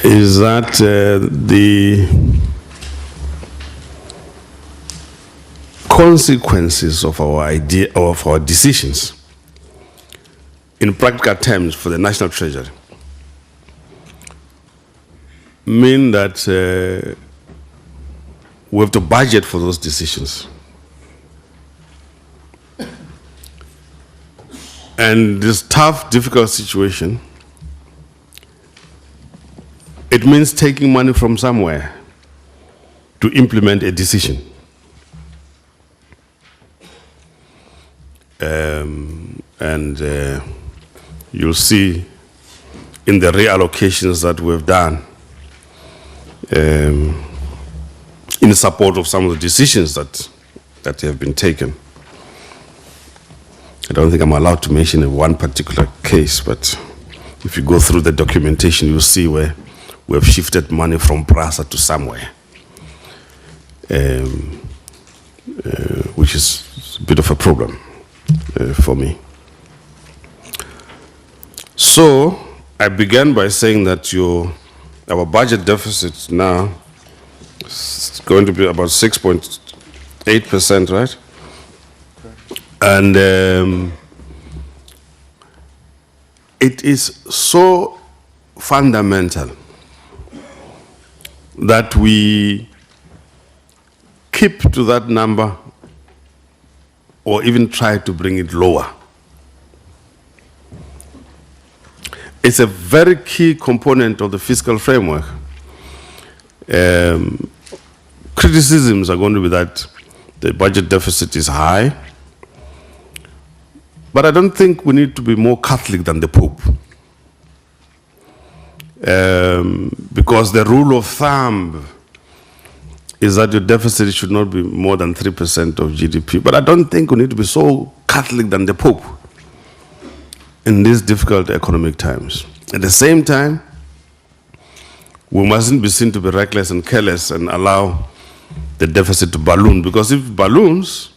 is that the consequences of our decisions in practical terms for the National Treasury mean that we have to budget for those decisions. And this tough, difficult situation, it means taking money from somewhere to implement a decision. You'll see in the reallocations that we've done in support of some of the decisions that have been taken. I don't think I'm allowed to mention one particular case, but if you go through the documentation, you'll see where we have shifted money from PRASA to somewhere, which is a bit of a problem for me. So I began by saying that our budget deficit now is going to be about 6.8%, right? And it is so fundamental that we keep to that number or even try to bring it lower. It's a very key component of the fiscal framework. Criticisms are going to be that the budget deficit is high, but I don't think we need to be more Catholic than the Pope. Because the rule of thumb is that your deficit should not be more than 3% of GDP. But I don't think we need to be so Catholic than the Pope in these difficult economic times. At the same time, we mustn't be seen to be reckless and careless and allow the deficit to balloon, because if it balloons,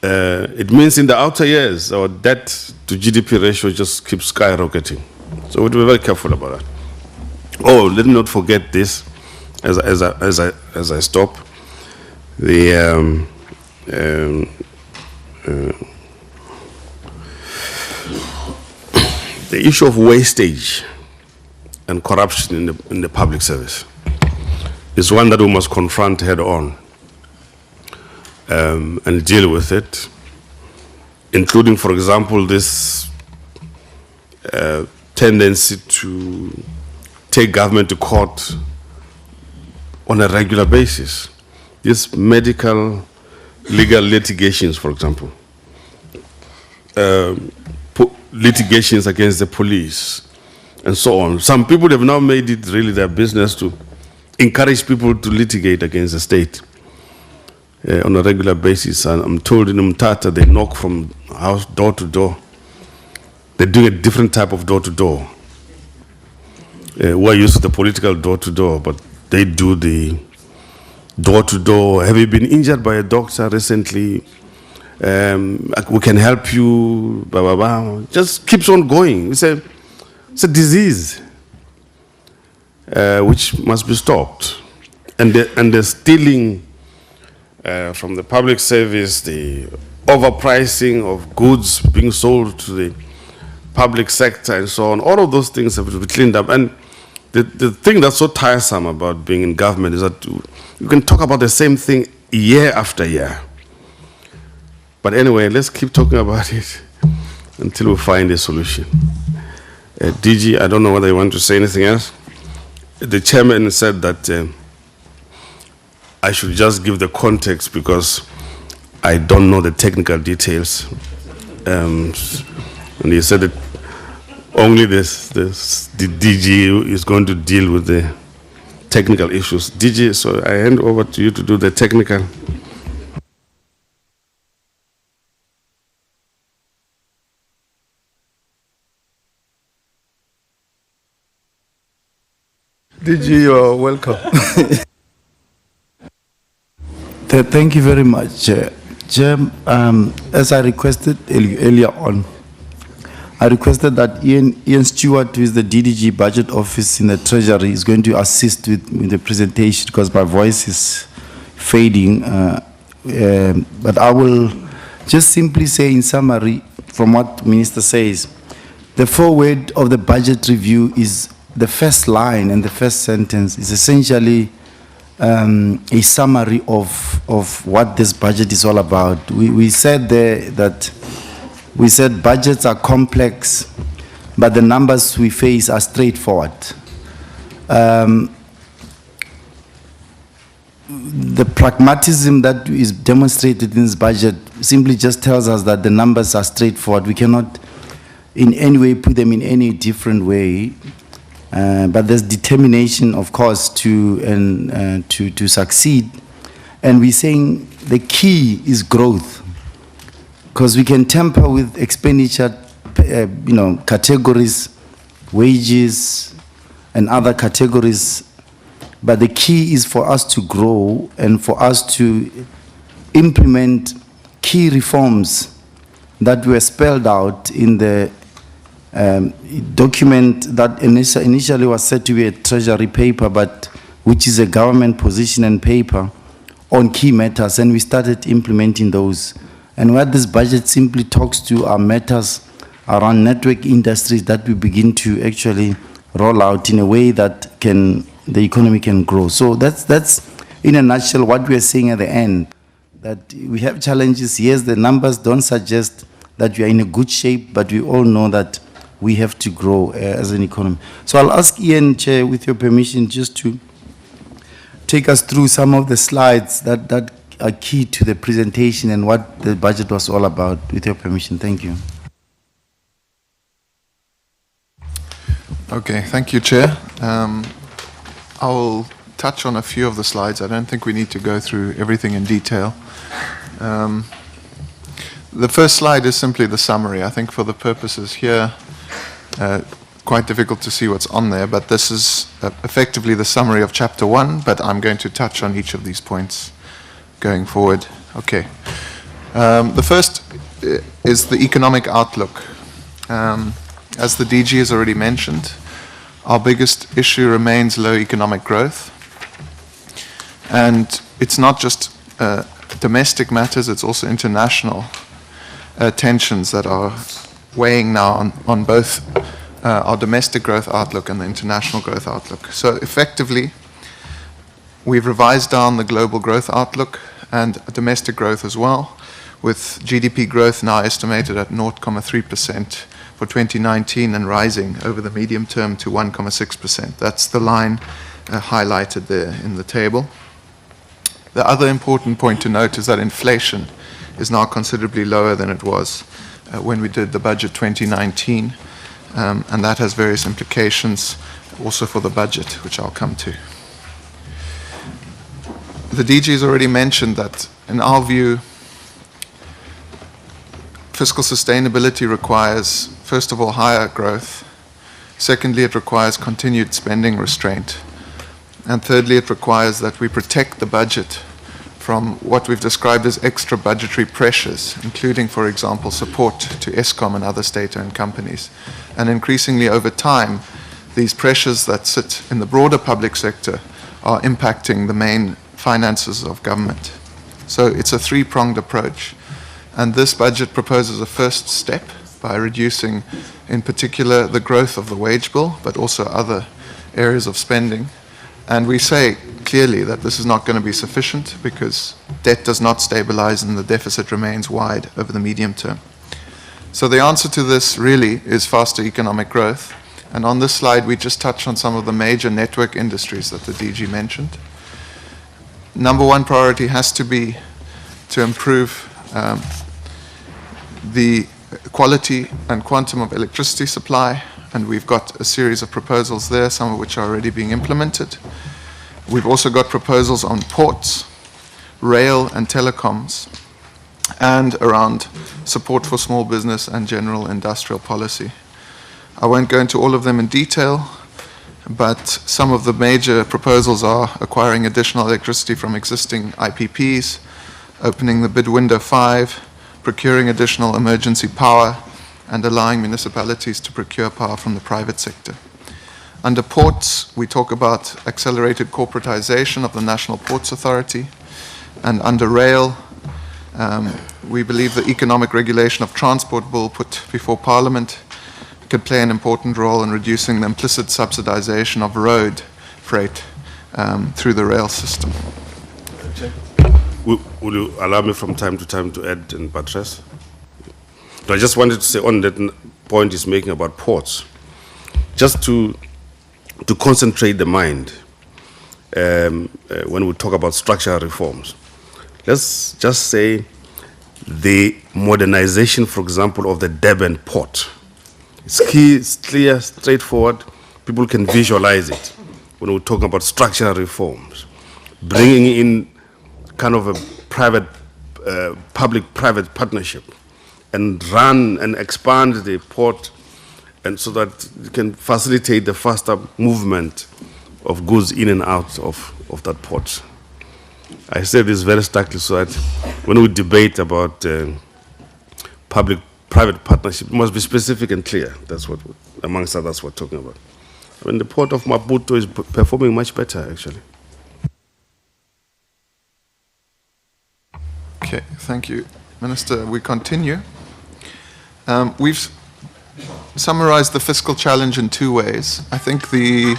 it means in the outer years our debt to GDP ratio just keeps skyrocketing. So we have to be very careful about that. Oh, let me not forget this as I stop. The issue of wastage and corruption in the public service is one that we must confront head on and deal with it, including, for example, this tendency to take government to court on a regular basis. These medical, legal litigations, for example, litigations against the police, and so on. Some people have now made it really their business to encourage people to litigate against the state on a regular basis. And I'm told in Umtata they knock from house door to door. They're doing a different type of door to door. We're used to the political door to door, but they do the door to door. Have you been injured by a doctor recently? We can help you, blah, blah, blah. Just keeps on going. It's a disease which must be stopped. And the stealing from the public service, the overpricing of goods being sold to the public sector and so on, all of those things have to be cleaned up. And the thing that's so tiresome about being in government is that you can talk about the same thing year after year. But anyway, let's keep talking about it until we find a solution. DG, I don't know whether you want to say anything else. The chairman said that I should just give the context because I don't know the technical details. And he said that only the DG is going to deal with the technical issues. DG, so I hand over to you to do the technical. DG, you are welcome. Thank you very much, Chair. As I requested earlier on, I requested that Ian Stewart, who is the DDG Budget Office in the Treasury, is going to assist with the presentation because my voice is fading. But I will just simply say in summary from what Minister says, the foreword of the budget review is the first line and the first sentence is essentially a summary of what this budget is all about. We said there that we said budgets are complex, but the numbers we face are straightforward. The pragmatism that is demonstrated in this budget simply just tells us that the numbers are straightforward. We cannot in any way put them in any different way. But there's determination, of course, to succeed. And we're saying the key is growth, because we can tamper with expenditure, categories, wages, and other categories. But the key is for us to grow and for us to implement key reforms that were spelled out in the document that initially was said to be a Treasury paper, but which is a government position and paper on key matters, and we started implementing those. And what this budget simply talks to are matters around network industries that we begin to actually roll out in a way that the economy can grow. So that's in a nutshell what we are saying at the end, that we have challenges. Yes, the numbers don't suggest that we are in a good shape, but we all know that we have to grow as an economy. So I'll ask Ian, Chair, with your permission, just to take us through some of the slides that are key to the presentation and what the budget was all about, with your permission. Thank you. Okay, thank you, Chair. I'll touch on a few of the slides. I don't think we need to go through everything in detail. The first slide is simply the summary. I think for the purposes here, quite difficult to see what's on there, but this is effectively the summary of Chapter 1, but I'm going to touch on each of these points going forward. Okay. The first is the economic outlook. As the DG has already mentioned, our biggest issue remains low economic growth. And it's not just domestic matters, it's also international tensions that are weighing now on both our domestic growth outlook and the international growth outlook. So effectively, we've revised down the global growth outlook and domestic growth as well, with GDP growth now estimated at 0.3% for 2019 and rising over the medium term to 1.6%. That's the line highlighted there in the table. The other important point to note is that inflation is now considerably lower than it was when we did the budget 2019, and that has various implications also for the budget, which I'll come to. The DG has already mentioned that, in our view, fiscal sustainability requires, first of all, higher growth. Secondly, it requires continued spending restraint. And thirdly, it requires that we protect the budget from what we've described as extra budgetary pressures, including, for example, support to Eskom and other state-owned companies. And increasingly over time, these pressures that sit in the broader public sector are impacting the main finances of government. So it's a three-pronged approach. And this budget proposes a first step by reducing, in particular, the growth of the wage bill, but also other areas of spending. And we say clearly that this is not going to be sufficient because debt does not stabilize and the deficit remains wide over the medium term. So the answer to this really is faster economic growth. And on this slide, we just touch on some of the major network industries that the DG mentioned. Number one priority has to be to improve the quality and quantum of electricity supply, and we've got a series of proposals there, some of which are already being implemented. We've also got proposals on ports, rail and telecoms, and around support for small business and general industrial policy. I won't go into all of them in detail, but some of the major proposals are acquiring additional electricity from existing IPPs, opening the bid window 5, procuring additional emergency power, and allowing municipalities to procure power from the private sector. Under ports, we talk about accelerated corporatization of the National Ports Authority, and under rail, we believe the Economic Regulation of Transport Bill put before Parliament could play an important role in reducing the implicit subsidization of road freight through the rail system. Will you allow me from time to time to add and buttress? I just wanted to say on that point he's making about ports, just to concentrate the mind when we talk about structural reforms. Let's just say the modernization, for example, of the Durban port. It's key, it's clear, straightforward. People can visualize it when we're talking about structural reforms. Bringing in kind of a private, public-private partnership and run and expand the port, and so that you can facilitate the faster movement of goods in and out of that port. I say this very starkly so that when we debate about public-private partnership, it must be specific and clear. That's what, amongst others, we're talking about. I mean, the port of Maputo is performing much better, actually. Okay, thank you, Minister. We continue. We've summarized the fiscal challenge in two ways. I think the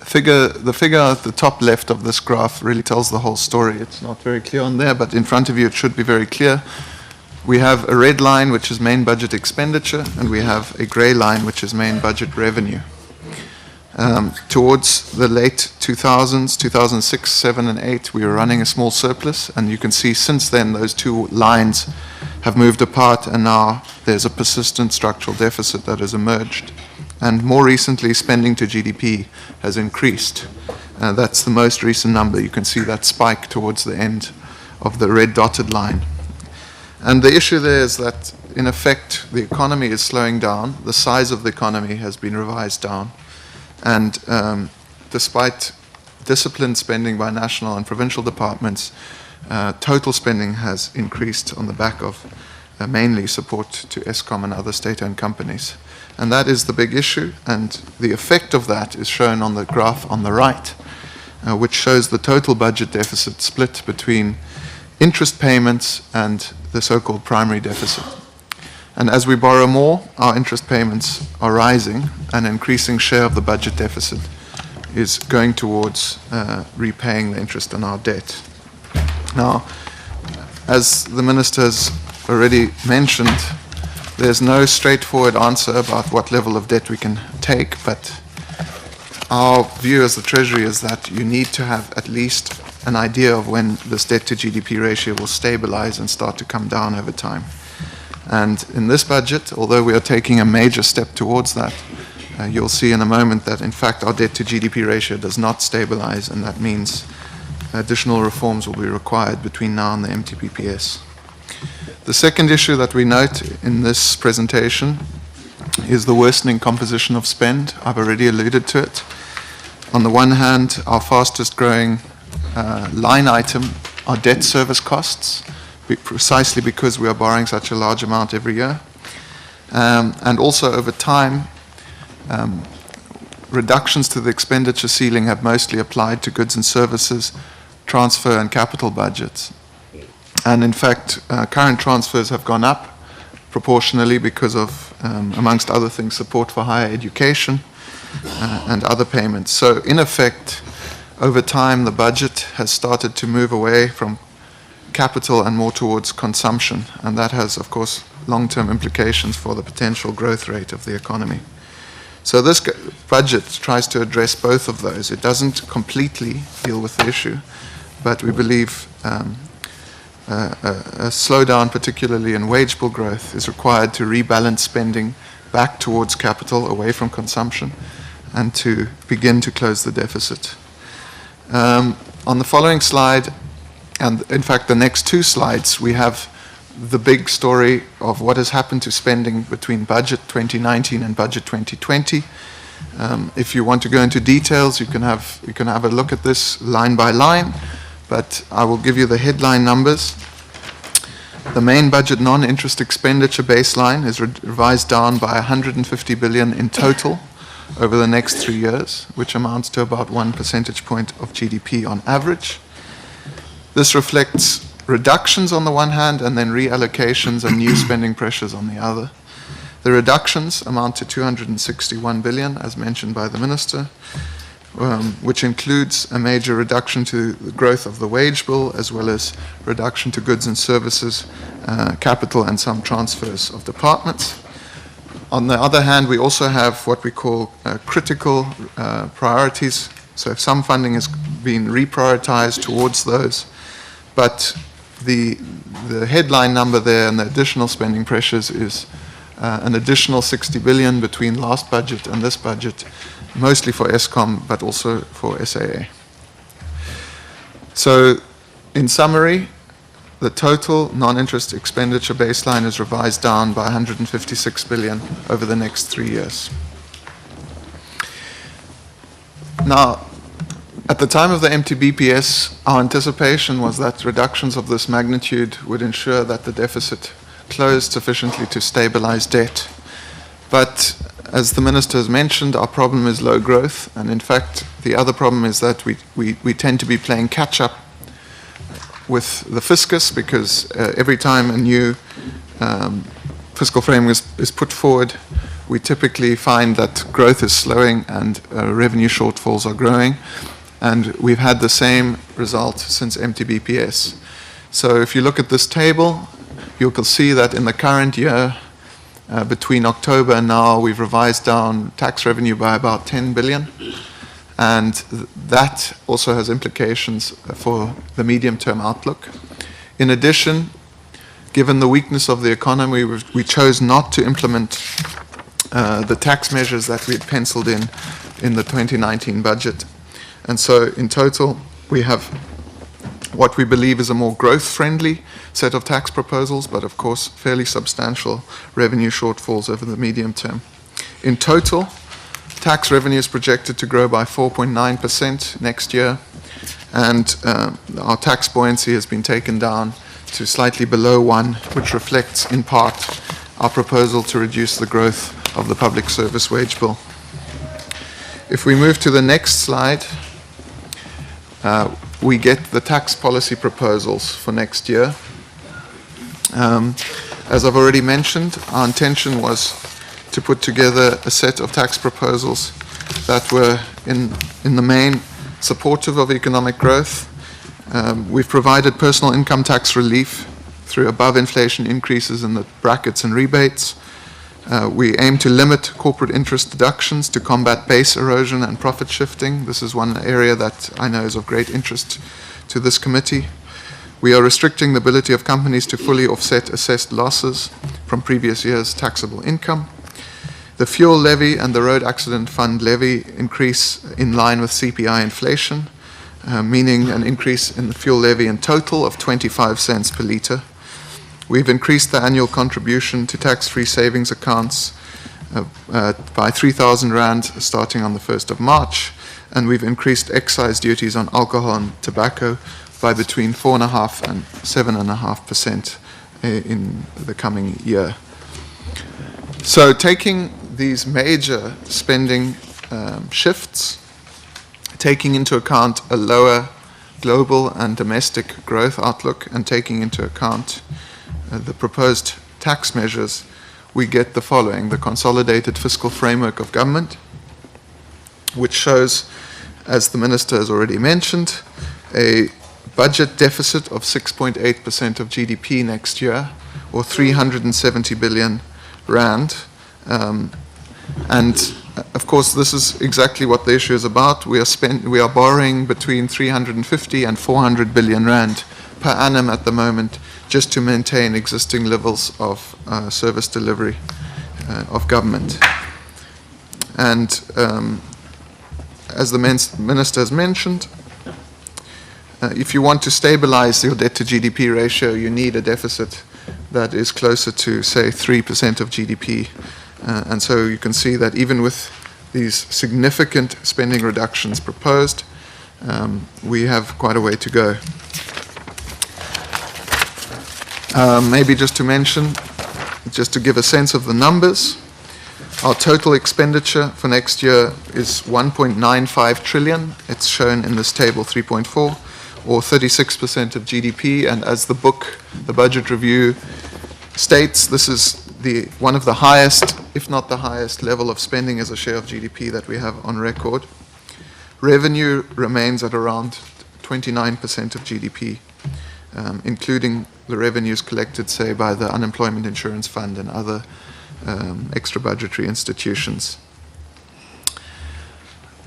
figure at the top left of this graph really tells the whole story. It's not very clear on there, but in front of you it should be very clear. We have a red line, which is main budget expenditure, and we have a gray line, which is main budget revenue. Towards the late 2000s, 2006, 7, and 8, we were running a small surplus, and you can see since then those two lines have moved apart, and now there's a persistent structural deficit that has emerged. And more recently, spending to GDP has increased. That's the most recent number. You can see that spike towards the end of the red dotted line. And the issue there is that, in effect, the economy is slowing down. The size of the economy has been revised down. And despite disciplined spending by national and provincial departments, total spending has increased on the back of mainly support to Eskom and other state-owned companies. And that is the big issue, and the effect of that is shown on the graph on the right, which shows the total budget deficit split between interest payments and the so-called primary deficit. And as we borrow more, our interest payments are rising, and an increasing share of the budget deficit is going towards repaying the interest on our debt. Now, as the Minister has already mentioned, there's no straightforward answer about what level of debt we can take, but our view as the Treasury is that you need to have at least an idea of when this debt to GDP ratio will stabilize and start to come down over time. And in this budget, although we are taking a major step towards that, you'll see in a moment that in fact our debt to GDP ratio does not stabilize, and that means additional reforms will be required between now and the MTPPS. The second issue that we note in this presentation is the worsening composition of spend. I've already alluded to it. On the one hand, our fastest growing line item are debt service costs, precisely because we are borrowing such a large amount every year. And also over time, reductions to the expenditure ceiling have mostly applied to goods and services, transfer and capital budgets. And in fact, current transfers have gone up proportionally because of, amongst other things, support for higher education and other payments. So in effect, over time, the budget has started to move away from capital and more towards consumption. And that has, of course, long-term implications for the potential growth rate of the economy. So this budget tries to address both of those. It doesn't completely deal with the issue, but we believe a slowdown, particularly in wage bill growth, is required to rebalance spending back towards capital, away from consumption, and to begin to close the deficit. On the following slide, and in fact the next two slides, we have the big story of what has happened to spending between budget 2019 and budget 2020. If you want to go into details, you can have a look at this line by line, but I will give you the headline numbers. The main budget non-interest expenditure baseline is revised down by 150 billion in total over the next 3 years, which amounts to about 1 percentage point of GDP on average. This reflects reductions on the one hand and then reallocations and new spending pressures on the other. The reductions amount to 261 billion, as mentioned by the Minister, which includes a major reduction to the growth of the wage bill, as well as reduction to goods and services, capital, and some transfers of departments. On the other hand, we also have what we call critical priorities. So if some funding has been reprioritized towards those, but the headline number there and the additional spending pressures is an additional 60 billion between last budget and this budget, mostly for Eskom, but also for SAA. So, in summary, the total non-interest expenditure baseline is revised down by 156 billion over the next 3 years. Now, at the time of the MTBPS, our anticipation was that reductions of this magnitude would ensure that the deficit closed sufficiently to stabilize debt. But as the Minister has mentioned, our problem is low growth, and in fact, the other problem is that we tend to be playing catch-up with the fiscus, because every time a new fiscal framework is put forward, we typically find that growth is slowing and revenue shortfalls are growing, and we've had the same result since MTBPS. So if you look at this table, you can see that in the current year, between October and now, we've revised down tax revenue by about 10 billion. And that also has implications for the medium-term outlook. In addition, given the weakness of the economy, we chose not to implement the tax measures that we had penciled in the 2019 budget. And so in total, we have what we believe is a more growth-friendly set of tax proposals, but of course fairly substantial revenue shortfalls over the medium term. In total, tax revenue is projected to grow by 4.9% next year, and our tax buoyancy has been taken down to slightly below 1, which reflects in part our proposal to reduce the growth of the public service wage bill. If we move to the next slide, we get the tax policy proposals for next year. As I've already mentioned, our intention was to put together a set of tax proposals that were in the main supportive of economic growth. We've provided personal income tax relief through above inflation increases in the brackets and rebates. We aim to limit corporate interest deductions to combat base erosion and profit shifting. This is one area that I know is of great interest to this committee. We are restricting the ability of companies to fully offset assessed losses from previous years' taxable income. The fuel levy and the road accident fund levy increase in line with CPI inflation, meaning an increase in the fuel levy in total of 25 cents per litre. We've increased the annual contribution to tax-free savings accounts by 3,000 rand starting on the 1st of March, and we've increased excise duties on alcohol and tobacco by between 4.5% and 7.5% in the coming year. So taking these major spending shifts, taking into account a lower global and domestic growth outlook, and taking into account the proposed tax measures, we get the following: the Consolidated Fiscal Framework of Government, which shows, as the Minister has already mentioned, a budget deficit of 6.8% of GDP next year, or 370 billion rand. And of course, this is exactly what the issue is about. We are borrowing between 350 and 400 billion rand per annum at the moment, just to maintain existing levels of service delivery of government. And as the Minister has mentioned, if you want to stabilize your debt to GDP ratio, you need a deficit that is closer to, say, 3% of GDP. And so you can see that even with these significant spending reductions proposed, we have quite a way to go. Maybe just to mention, just to give a sense of the numbers, our total expenditure for next year is 1.95 trillion. It's shown in this table 3.4, or 36% of GDP. And as the book, the budget review states, this is one of the highest, if not the highest, level of spending as a share of GDP that we have on record. Revenue remains at around 29% of GDP, including the revenues collected, say, by the Unemployment Insurance Fund and other extra budgetary institutions.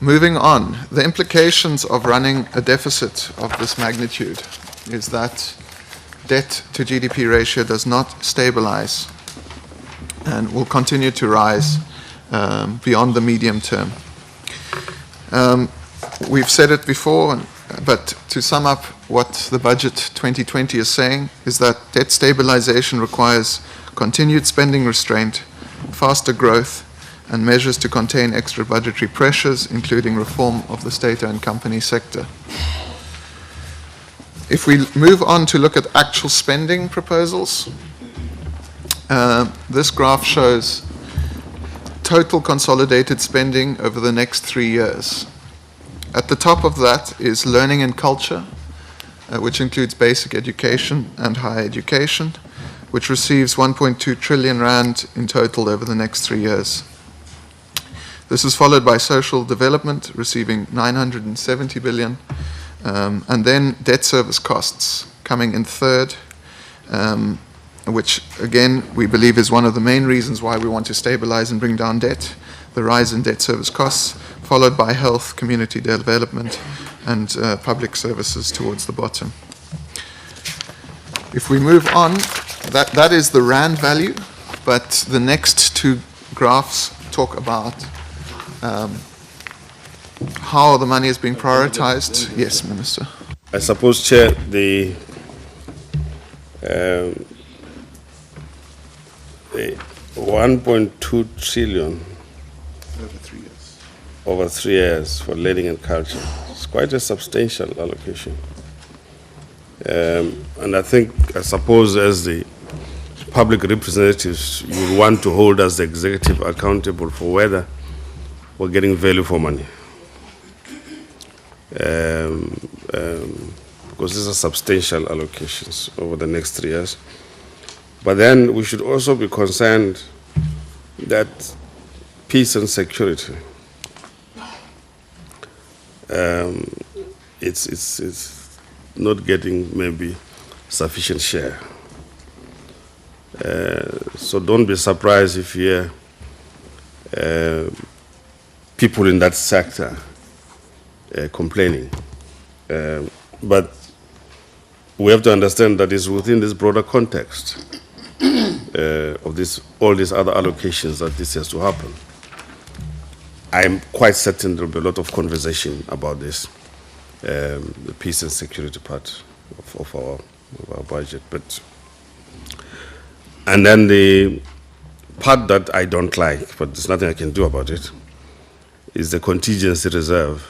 Moving on, the implications of running a deficit of this magnitude is that debt to GDP ratio does not stabilize and will continue to rise beyond the medium term. We've said it before, but to sum up what the budget 2020 is saying is that debt stabilization requires continued spending restraint, faster growth, and measures to contain extra budgetary pressures, including reform of the state-owned company sector. If we move on to look at actual spending proposals, this graph shows total consolidated spending over the next 3 years. At the top of that is learning and culture, which includes basic education and higher education, which receives 1.2 trillion rand in total over the next 3 years. This is followed by social development, receiving 970 billion, and then debt service costs coming in third, which again we believe is one of the main reasons why we want to stabilize and bring down debt, the rise in debt service costs, followed by health, community development, and public services towards the bottom. If we move on, that is the rand value, but the next two graphs talk about how the money is being prioritized. Yes, Minister. I suppose, Chair, the 1.2 trillion over 3 years for learning and culture. It's quite a substantial allocation. And I suppose as the public representatives, you would want to hold us, the executive, accountable for whether we're getting value for money. Because these are substantial allocations over the next 3 years. But then we should also be concerned that peace and security, it's not getting maybe sufficient share. So don't be surprised if you hear people in that sector complaining. But we have to understand that it's within this broader context of all these other allocations that this has to happen. I'm quite certain there will be a lot of conversation about this, the peace and security part of our budget. And then the part that I don't like, but there's nothing I can do about it, is the contingency reserve,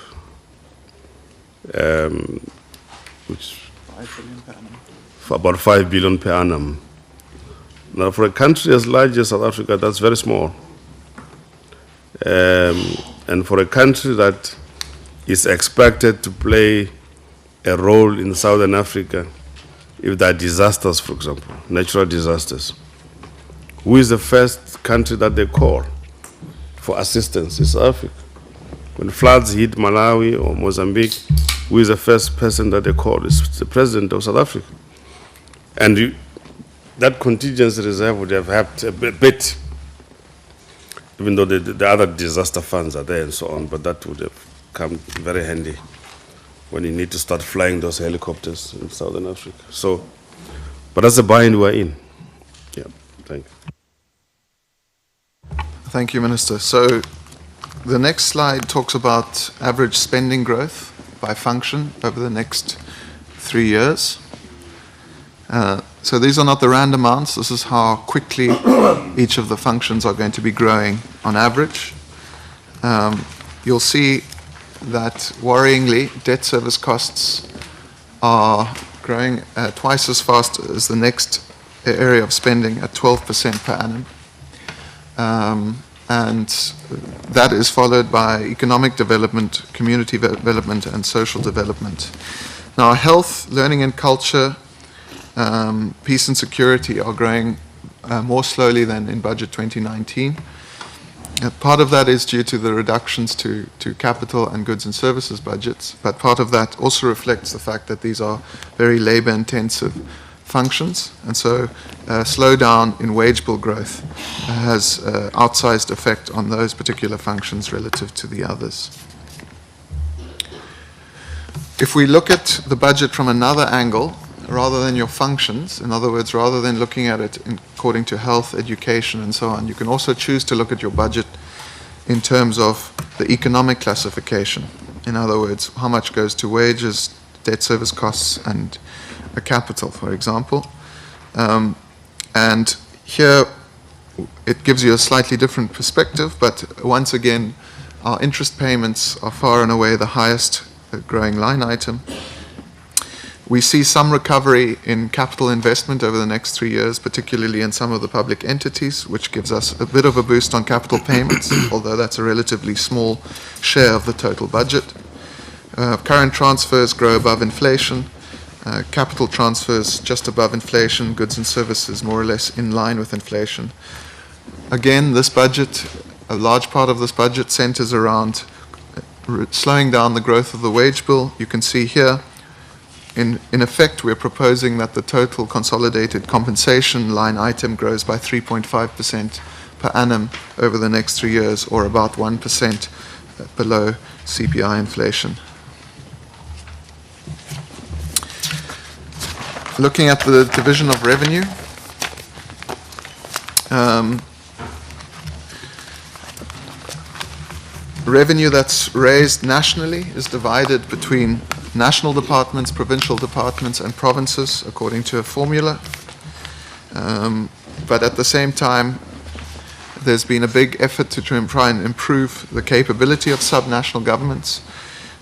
which 5 billion per annum. For about 5 billion per annum. Now, for a country as large as South Africa, that's very small. And for a country that is expected to play a role in Southern Africa, if there are disasters, for example, natural disasters, who is the first country that they call for assistance? It's South Africa. When floods hit Malawi or Mozambique, who is the first person that they call? It's the president of South Africa. And that contingency reserve would have helped a bit, even though the other disaster funds are there and so on, but that would have come very handy when you need to start flying those helicopters in Southern Africa. So, but that's the bind we're in. Yeah, thank you. Thank you, Minister. So the next slide talks about average spending growth by function over the next 3 years. So these are not the rand amounts. This is how quickly each of the functions are going to be growing on average. You'll see that, worryingly, debt service costs are growing twice as fast as the next area of spending at 12% per annum. And that is followed by economic development, community development, and social development. Now, health, learning and culture, peace and security are growing more slowly than in budget 2019. Part of that is due to the reductions to capital and goods and services budgets, but part of that also reflects the fact that these are very labor-intensive functions, and so a slowdown in wage bill growth has outsized effect on those particular functions relative to the others. If we look at the budget from another angle, rather than your functions, in other words, rather than looking at it according to health, education, and so on, you can also choose to look at your budget in terms of the economic classification. In other words, how much goes to wages, debt service costs, and a capital, for example. And here it gives you a slightly different perspective, but once again, our interest payments are far and away the highest growing line item. We see some recovery in capital investment over the next 3 years, particularly in some of the public entities, which gives us a bit of a boost on capital payments, although that's a relatively small share of the total budget. Current transfers grow above inflation. Capital transfers just above inflation, goods and services more or less in line with inflation. Again, this budget, a large part of this budget centers around slowing down the growth of the wage bill. You can see here, in effect, we're proposing that the total consolidated compensation line item grows by 3.5% per annum over the next 3 years, or about 1% below CPI inflation. Looking at the division of revenue, revenue that's raised nationally is divided between national departments, provincial departments, and provinces according to a formula. But at the same time, there's been a big effort to try and improve the capability of subnational governments.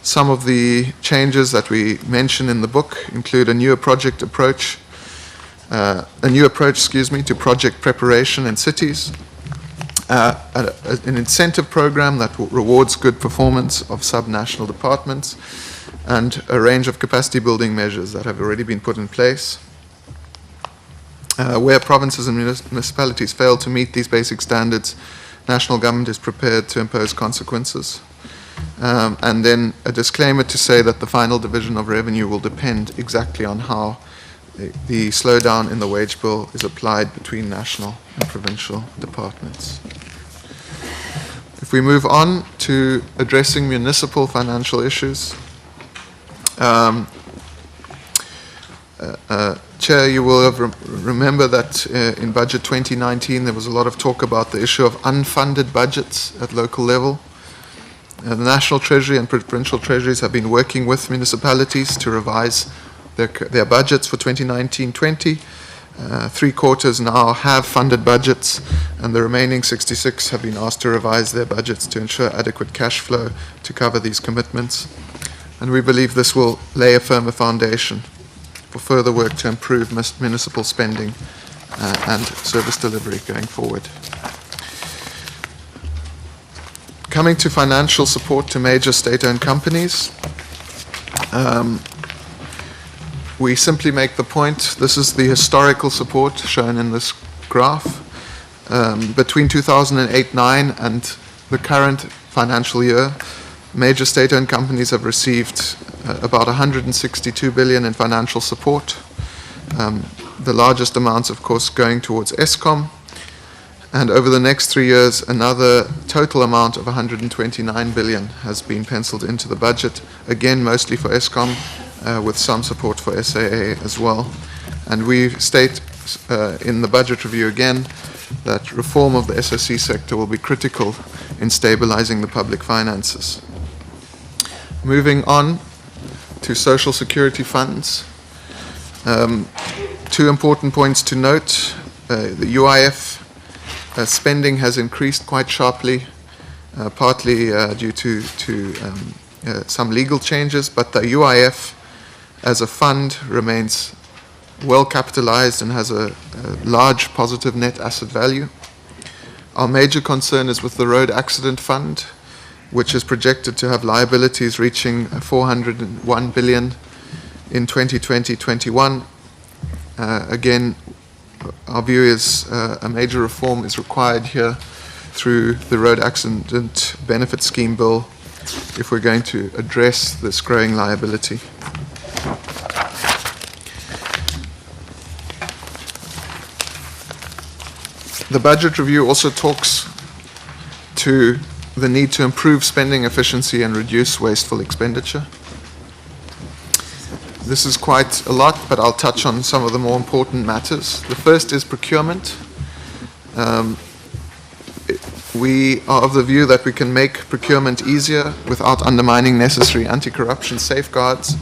Some of the changes that we mention in the book include a newer approach to project preparation in cities, an incentive program that rewards good performance of subnational departments, and a range of capacity building measures that have already been put in place. Where provinces and municipalities fail to meet these basic standards, national government is prepared to impose consequences. And then a disclaimer to say that the final division of revenue will depend exactly on how the slowdown in the wage bill is applied between national and provincial departments. If we move on to addressing municipal financial issues, Chair, you will have remember that in Budget 2019 there was a lot of talk about the issue of unfunded budgets at local level. The National Treasury and provincial treasuries have been working with municipalities to revise their budgets for 2019-20. 3/4 now have funded budgets, and the remaining 66 have been asked to revise their budgets to ensure adequate cash flow to cover these commitments. And we believe this will lay a firmer foundation for further work to improve municipal spending and service delivery going forward. Coming to financial support to major state-owned companies, we simply make the point, this is the historical support shown in this graph. Between 2008-9 and the current financial year, major state-owned companies have received about 162 billion in financial support. The largest amounts, of course, going towards Eskom. And over the next 3 years, another total amount of 129 billion has been penciled into the budget, again, mostly for Eskom, with some support for SAA as well. And we state in the budget review again that reform of the SSC sector will be critical in stabilizing the public finances. Moving on to social security funds. 2 important points to note. The UIF spending has increased quite sharply, partly due to some legal changes, but the UIF as a fund remains well capitalized and has a large positive net asset value. Our major concern is with the Road Accident Fund, which is projected to have liabilities reaching 401 billion in 2020-21. Again, our view is a major reform is required here through the Road Accident Benefit Scheme Bill if we're going to address this growing liability. The budget review also talks to the need to improve spending efficiency and reduce wasteful expenditure. This is quite a lot, but I'll touch on some of the more important matters. The first is procurement. We are of the view that we can make procurement easier without undermining necessary anti-corruption safeguards.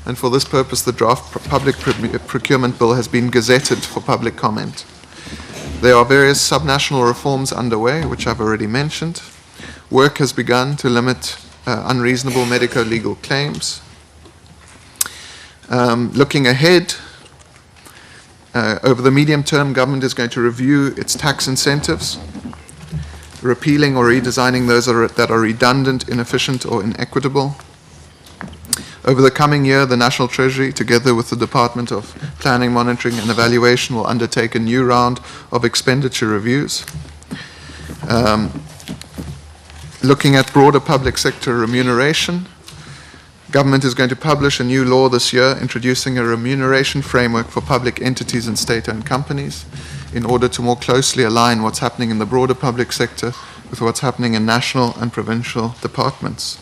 And for this purpose, the draft public procurement bill has been gazetted for public comment. There are various subnational reforms underway, which I've already mentioned. Work has begun to limit unreasonable medico-legal claims. Looking ahead, over the medium term, government is going to review its tax incentives, repealing or redesigning those that are redundant, inefficient, or inequitable. Over the coming year, the National Treasury, together with the Department of Planning, Monitoring and Evaluation, will undertake a new round of expenditure reviews. Looking at broader public sector remuneration, government is going to publish a new law this year introducing a remuneration framework for public entities and state-owned companies in order to more closely align what's happening in the broader public sector with what's happening in national and provincial departments.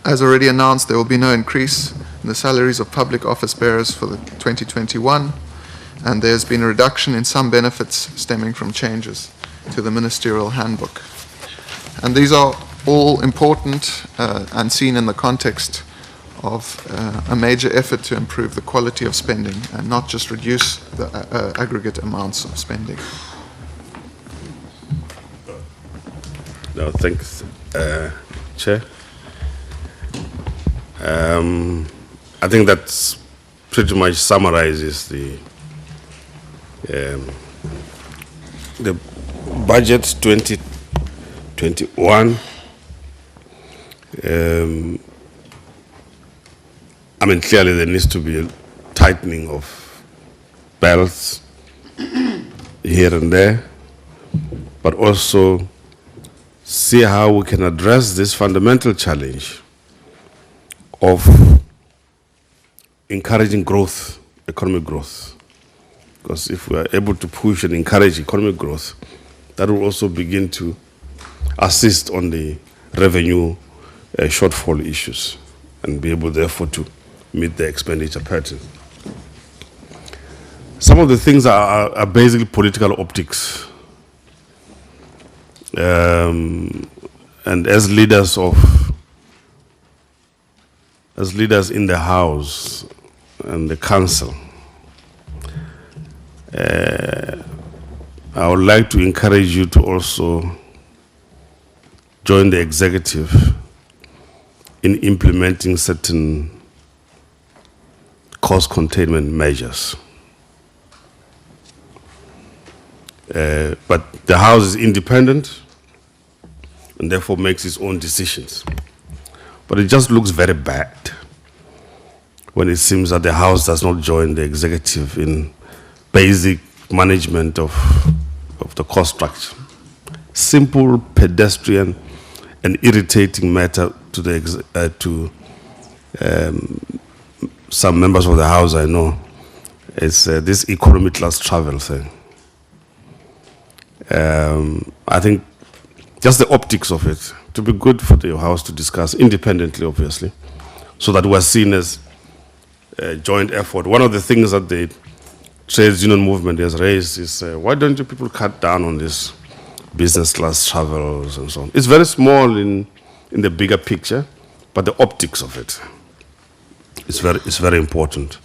As already announced, there will be no increase in the salaries of public office bearers for the 2021, and there's been a reduction in some benefits stemming from changes to the ministerial handbook. And these are all important and seen in the context of a major effort to improve the quality of spending and not just reduce the aggregate amounts of spending. No, thanks, Chair. I think that pretty much summarizes the budget 2021. I mean, clearly there needs to be a tightening of belts here and there, but also see how we can address this fundamental challenge of encouraging growth, economic growth. Because if we are able to push and encourage economic growth, that will also begin to assist on the revenue shortfall issues and be able, therefore, to meet the expenditure pattern. Some of the things are basically political optics. And as leaders in the House and the Council, I would like to encourage you to also join the executive in implementing certain cost containment measures. But the House is independent and therefore makes its own decisions. But it just looks very bad when it seems that the House does not join the executive in basic management of the cost structure. Simple, pedestrian, and irritating matter to some members of the House I know is this economy class travel thing. I think just the optics of it, to be good for the House to discuss independently, obviously, so that we're seen as a joint effort. One of the things that the trades union movement has raised is, why don't you people cut down on this business class travels and so on? It's very small in the bigger picture, but the optics of it is very important.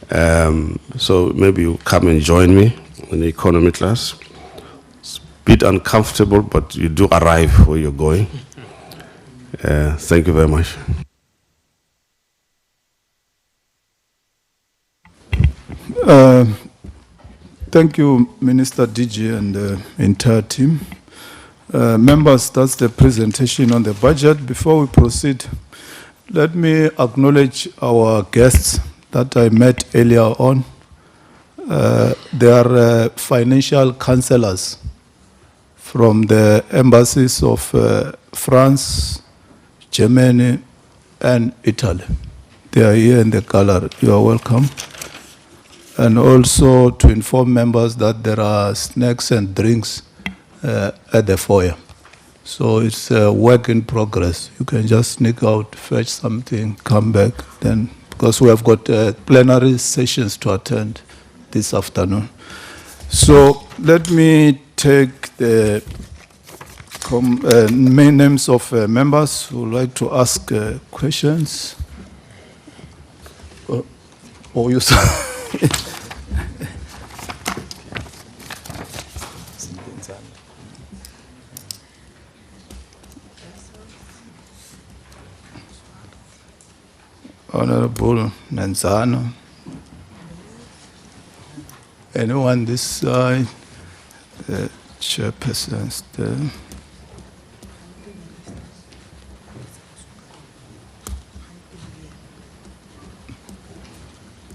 So maybe you come and join me in the economy class. It's a bit uncomfortable, but you do arrive where you're going. Thank you very much. Thank you, Minister DG and the entire team. Members, that's the presentation on the budget. Before we proceed, let me acknowledge our guests that I met earlier on. They are financial counselors from the embassies of France, Germany, and Italy. They are here in the gallery. You are welcome. And also to inform members that there are snacks and drinks at the foyer. So it's a work in progress. You can just sneak out, fetch something, come back, then, because we have got plenary sessions to attend this afternoon. So let me take the main names of members who would like to ask questions. Oh, you Honorable Nanzano. Anyone this side? The chairperson's there.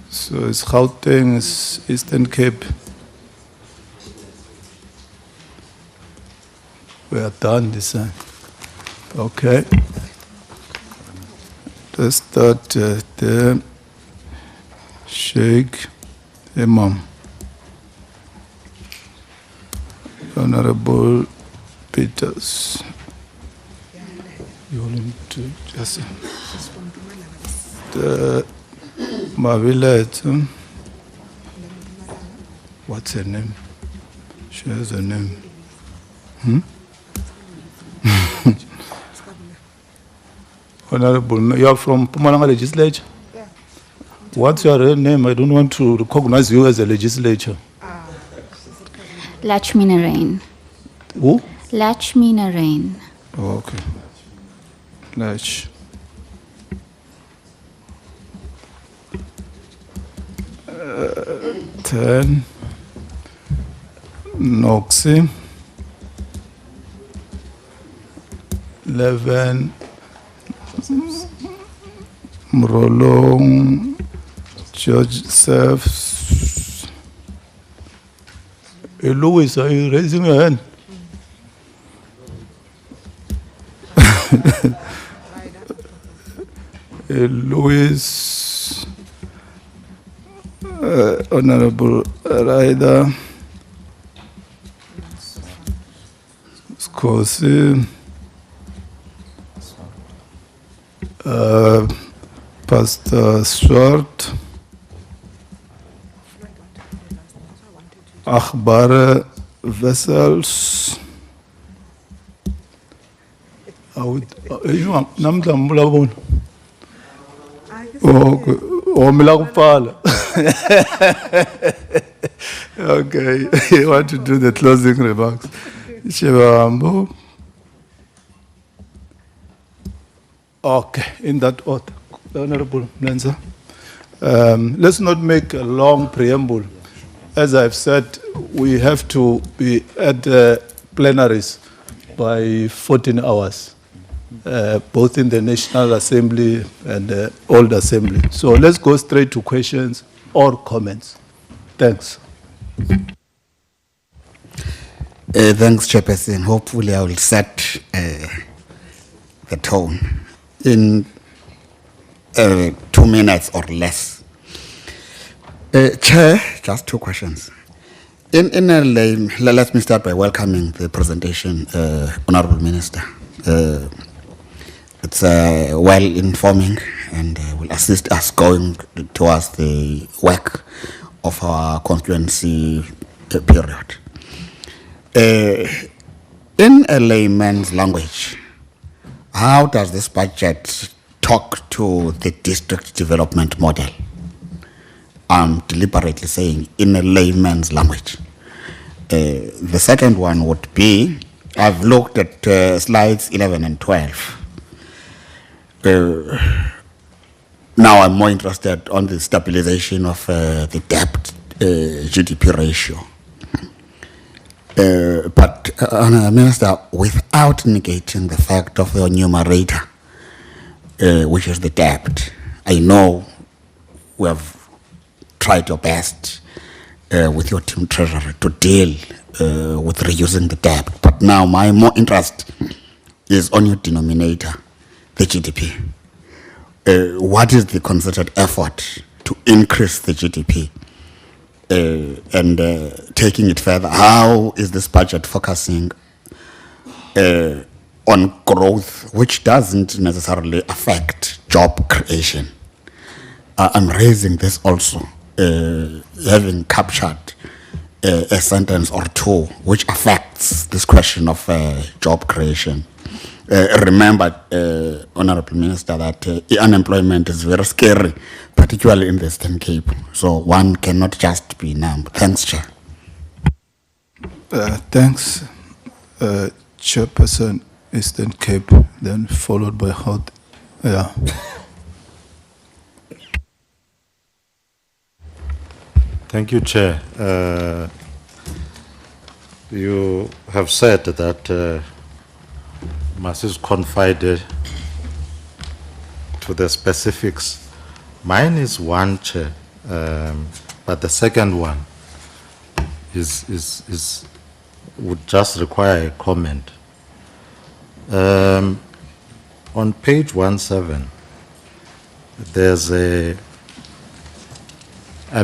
So it's Gauteng, it's Eastern Cape. We are done this side. Okay. Let's start there. Sheikh Imam. Honorable Peters. You want to just the Mavilet. What's her name? She has a name. Honorable, you are from Pumalanga Legislature? Yeah. What's your real name? I don't want to recognize you as a legislature. Lakshmi Narain. Who? Lakshmi Narain. Oh, okay. Lash. Ten. Noxie. 11. Mrolong. Joseph. Hey, Louis, are you raising your hand? Hey, Louis. Honorable Ryder. Scorsese. Pastor Swart. Akhbar vessels. Okay, you want to do the closing remarks? Shivambo. Okay, in that order, Honorable Nanza. Let's not make a long preamble. As I've said, we have to be at the plenaries by 14 hours, both in the National Assembly and the Old Assembly. So let's go straight to questions or comments. Thanks. Thanks, Chairperson. Hopefully I will set the tone in 2 minutes or less. Chair, just 2 questions. In a lane, let me start by welcoming the presentation, Honorable Minister. It's well informing and will assist us going towards the work of our constituency period. In a layman's language, how does this budget talk to the district development model? I'm deliberately saying in a layman's language. The second one would be, I've looked at slides 11 and 12. Now I'm more interested on the stabilization of the debt GDP ratio. But, Minister, without negating the fact of your numerator, which is the debt, I know we have tried your best with your team treasurer to deal with reducing the debt. But now my more interest is on your denominator, the GDP. What is the concerted effort to increase the GDP? And taking it further, how is this budget focusing on growth, which doesn't necessarily affect job creation? I'm raising this also, having captured a sentence or two which affects this question of job creation. Remember, Honorable Minister, that unemployment is very scary, particularly in the Eastern Cape. So one cannot just be numb. Thanks, Chair. Thanks, Chairperson, Eastern Cape, then followed by Howard. Yeah. Thank you, Chair. You have said that must is confided to the specifics. Mine is one, Chair, but the second one would just require a comment. On page 17, there's a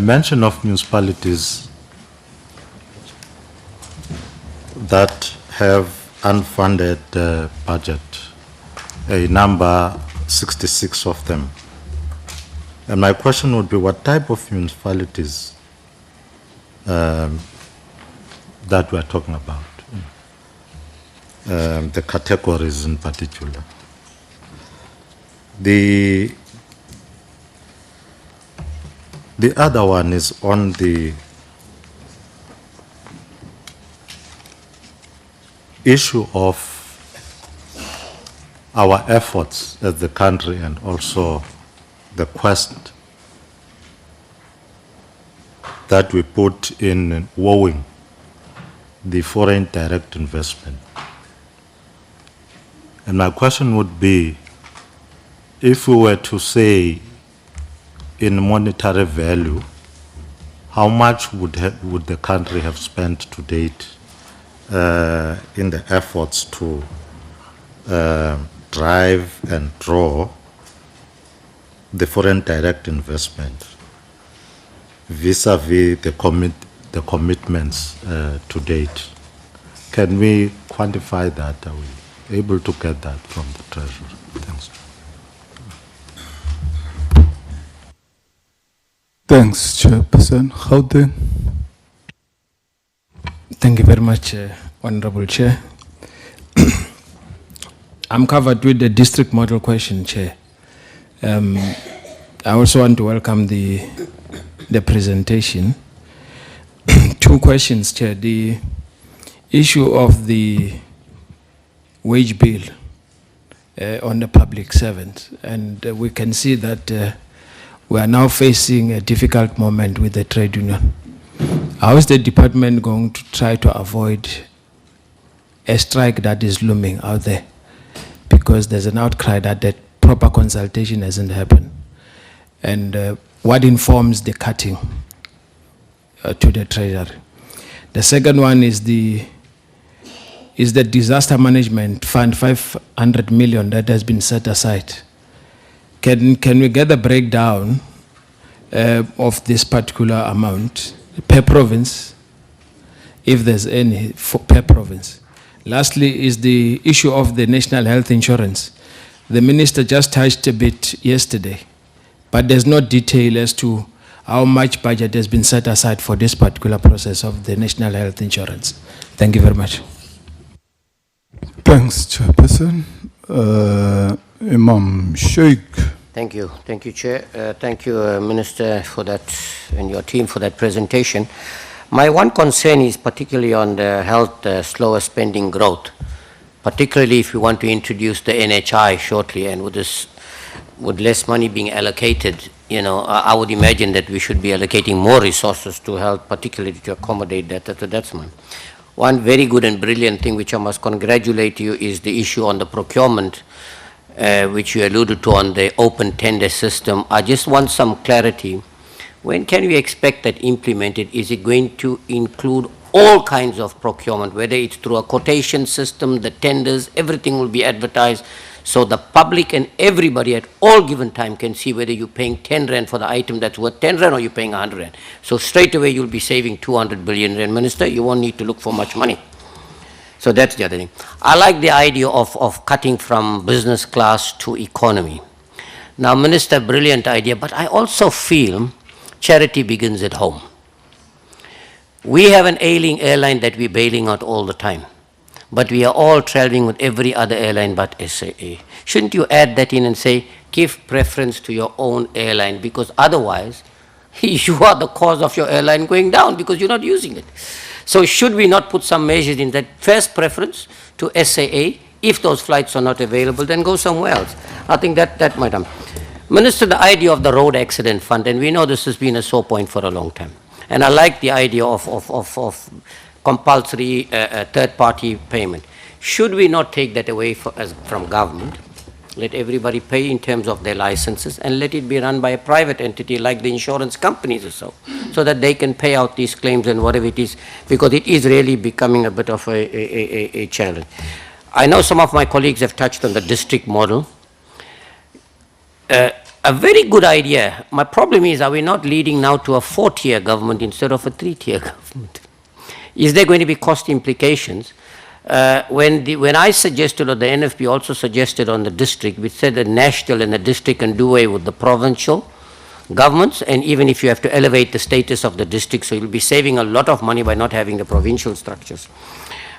mention of municipalities that have unfunded budget, a number 66 of them. And my question would be, what type of municipalities that we are talking about? The categories in particular. The other one is on the issue of our efforts as the country and also the quest that we put in wowing the foreign direct investment. And my question would be, if we were to say in monetary value, how much would the country have spent to date in the efforts to drive and draw the foreign direct investment vis-a-vis the commitments to date? Can we quantify that? Are we able to get that from the Treasury? Thanks. Thanks, Chairperson. Howden. Thank you very much, Honorable Chair. I'm covered with the district model question, Chair. I also want to welcome the presentation. Two questions, Chair. The issue of the wage bill on the public servants, and we can see that we are now facing a difficult moment with the trade union. How is the department going to try to avoid a strike that is looming out there? Because there's an outcry that the proper consultation hasn't happened. And what informs the cutting to the Treasury? The second one is the disaster management fund, 500 million that has been set aside. Can we get the breakdown of this particular amount per province, if there's any per province? Lastly is the issue of the national health insurance. The minister just touched a bit yesterday, but there's no detail as to how much budget has been set aside for this particular process of the national health insurance. Thank you very much. Thanks, Chairperson. Imam Sheikh. Thank you, Chair. Thank you, Minister, for that, and your team for that presentation. My one concern is particularly on the health slower spending growth, particularly if we want to introduce the NHI shortly, and with less money being allocated, you know, I would imagine that we should be allocating more resources to health, particularly to accommodate that. That's one very good and brilliant thing which I must congratulate you is the issue on the procurement, which you alluded to on the open tender system. I just want some clarity. When can we expect that implemented? Is it going to include all kinds of procurement, whether it's through a quotation system, the tenders, everything will be advertised, so the public and everybody at all given time can see whether you're paying 10 rand for the item that's worth 10 rand or you're paying 100 rand. So straight away you'll be saving 200 billion rand, Minister. You won't need to look for much money. So that's the other thing. I like the idea of cutting from business class to economy. Now, Minister, brilliant idea, but I also feel charity begins at home. We have an ailing airline that we're bailing out all the time, but we are all traveling with every other airline but SAA. Shouldn't you add that in and say, give preference to your own airline, because otherwise you are the cause of your airline going down because you're not using it. So should we not put some measures in that first preference to SAA? If those flights are not available, then go somewhere else. I think that might happen. Minister, the idea of the road accident fund, and we know this has been a sore point for a long time, and I like the idea of compulsory third-party payment. Should we not take that away from government? Let everybody pay in terms of their licenses and let it be run by a private entity like the insurance companies or so that they can pay out these claims and whatever it is, because it is really becoming a bit of a challenge. I know some of my colleagues have touched on the district model. A very good idea. My problem is, are we not leading now to a 4-tier government instead of a 3-tier government? Is there going to be cost implications? When I suggested, or the NFP also suggested on the district, we said the national and the district can do away with the provincial governments, and even if you have to elevate the status of the district, so you'll be saving a lot of money by not having the provincial structures.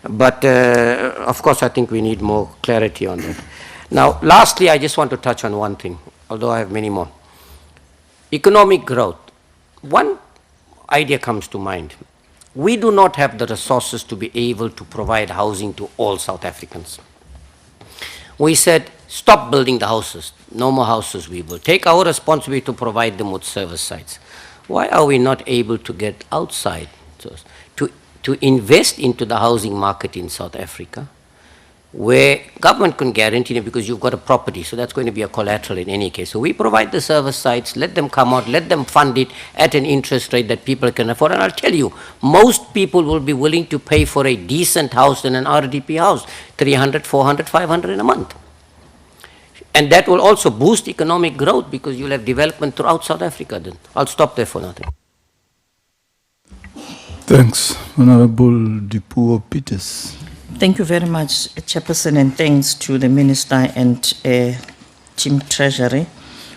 But of course, I think we need more clarity on that. Now, lastly, I just want to touch on one thing, although I have many more. Economic growth. One idea comes to mind. We do not have the resources to be able to provide housing to all South Africans. We said, stop building the houses. No more houses we will. Take our responsibility to provide them with service sites. Why are we not able to get outside to invest into the housing market in South Africa, where government can guarantee it because you've got a property, so that's going to be a collateral in any case. So we provide the service sites, let them come out, let them fund it at an interest rate that people can afford. And I'll tell you, most people will be willing to pay for a decent house in an RDP house, 300, 400, 500 in a month. And that will also boost economic growth because you'll have development throughout South Africa then. I'll stop there for now. Thanks. Honorable Dipuo Peters. Thank you very much, Chairperson, and thanks to the Minister and Team Treasury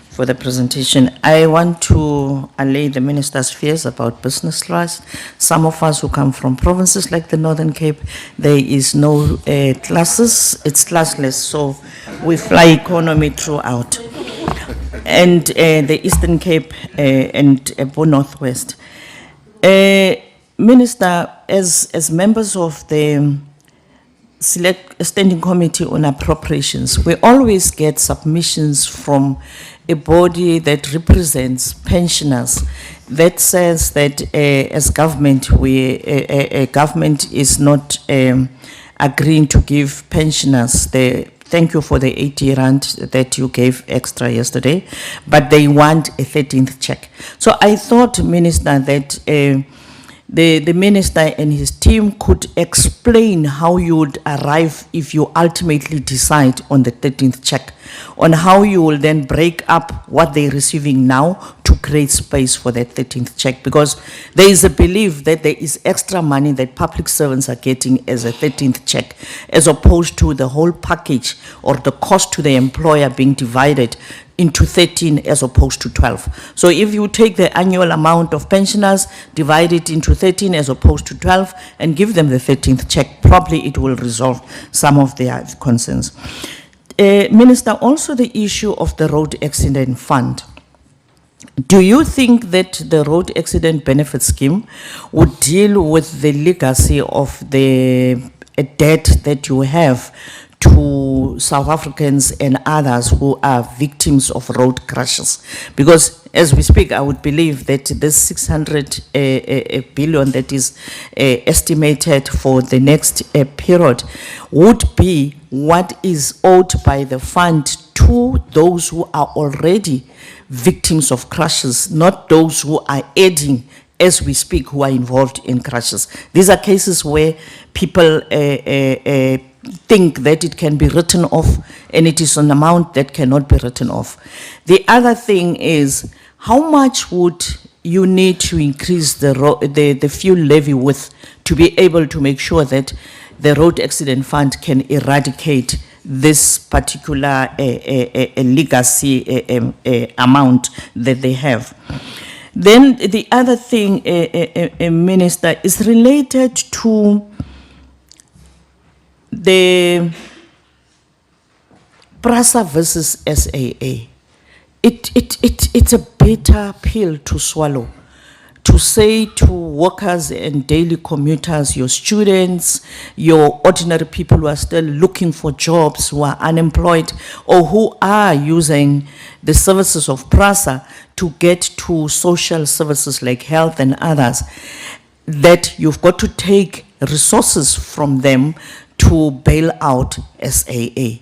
for the presentation. I want to allay the Minister's fears about business class. Some of us who come from provinces like the Northern Cape, there is no classes, it's classless, so we fly economy throughout. And the Eastern Cape and Northwest. Minister, as members of the Standing Committee on Appropriations, we always get submissions from a body that represents pensioners that says that as government, government is not agreeing to give pensioners thank you for the 80 rand that you gave extra yesterday, but they want a 13th check. So I thought, Minister, that the Minister and his team could explain how you would arrive if you ultimately decide on the 13th check, on how you will then break up what they're receiving now to create space for that 13th check, because there is a belief that there is extra money that public servants are getting as a 13th check, as opposed to the whole package or the cost to the employer being divided into 13 as opposed to 12. So if you take the annual amount of pensioners, divide it into 13 as opposed to 12, and give them the 13th check, probably it will resolve some of their concerns. Minister, also the issue of the road accident fund. Do you think that the road accident benefit scheme would deal with the legacy of the debt that you have to South Africans and others who are victims of road crashes. Because as we speak, I would believe that this 600 billion that is estimated for the next period would be what is owed by the fund to those who are already victims of crashes, not those who are aiding as we speak, who are involved in crashes. These are cases where people think that it can be written off, and it is an amount that cannot be written off. The other thing is, how much would you need to increase the fuel levy with to be able to make sure that the road accident fund can eradicate this particular legacy amount that they have? Then the other thing, Minister, is related to the PRASA versus SAA. It's a bitter pill to swallow. To say to workers and daily commuters, your students, your ordinary people who are still looking for jobs, who are unemployed, or who are using the services of PRASA to get to social services like health and others, that you've got to take resources from them to bail out SAA.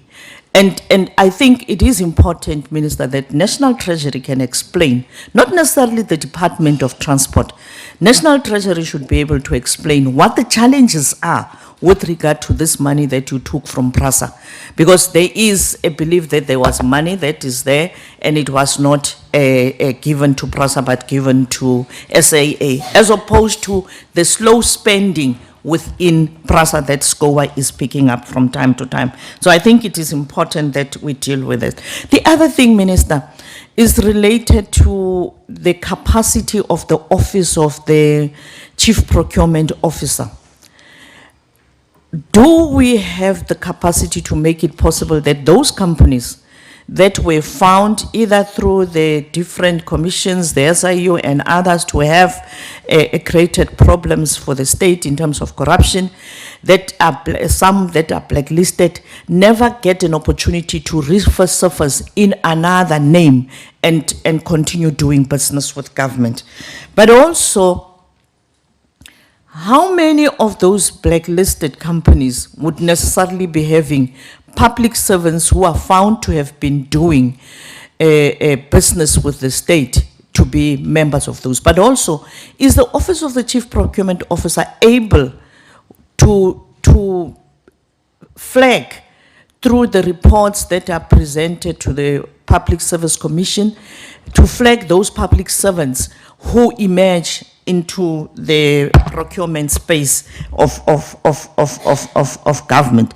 And I think it is important, Minister, that National Treasury can explain, not necessarily the Department of Transport. National Treasury should be able to explain what the challenges are with regard to this money that you took from PRASA. Because there is a belief that there was money that is there and it was not given to PRASA but given to SAA, as opposed to the slow spending within PRASA that SCOA is picking up from time to time. So I think it is important that we deal with it. The other thing, Minister, is related to the capacity of the Office of the Chief Procurement Officer. Do we have the capacity to make it possible that those companies that were found either through the different commissions, the SIU and others, to have created problems for the state in terms of corruption, that are some that are blacklisted, never get an opportunity to resurface in another name and continue doing business with government? But also, how many of those blacklisted companies would necessarily be having public servants who are found to have been doing a business with the state to be members of those? But also, is the Office of the Chief Procurement Officer able to flag through the reports that are presented to the Public Service Commission, to flag those public servants who emerge into the procurement space of government?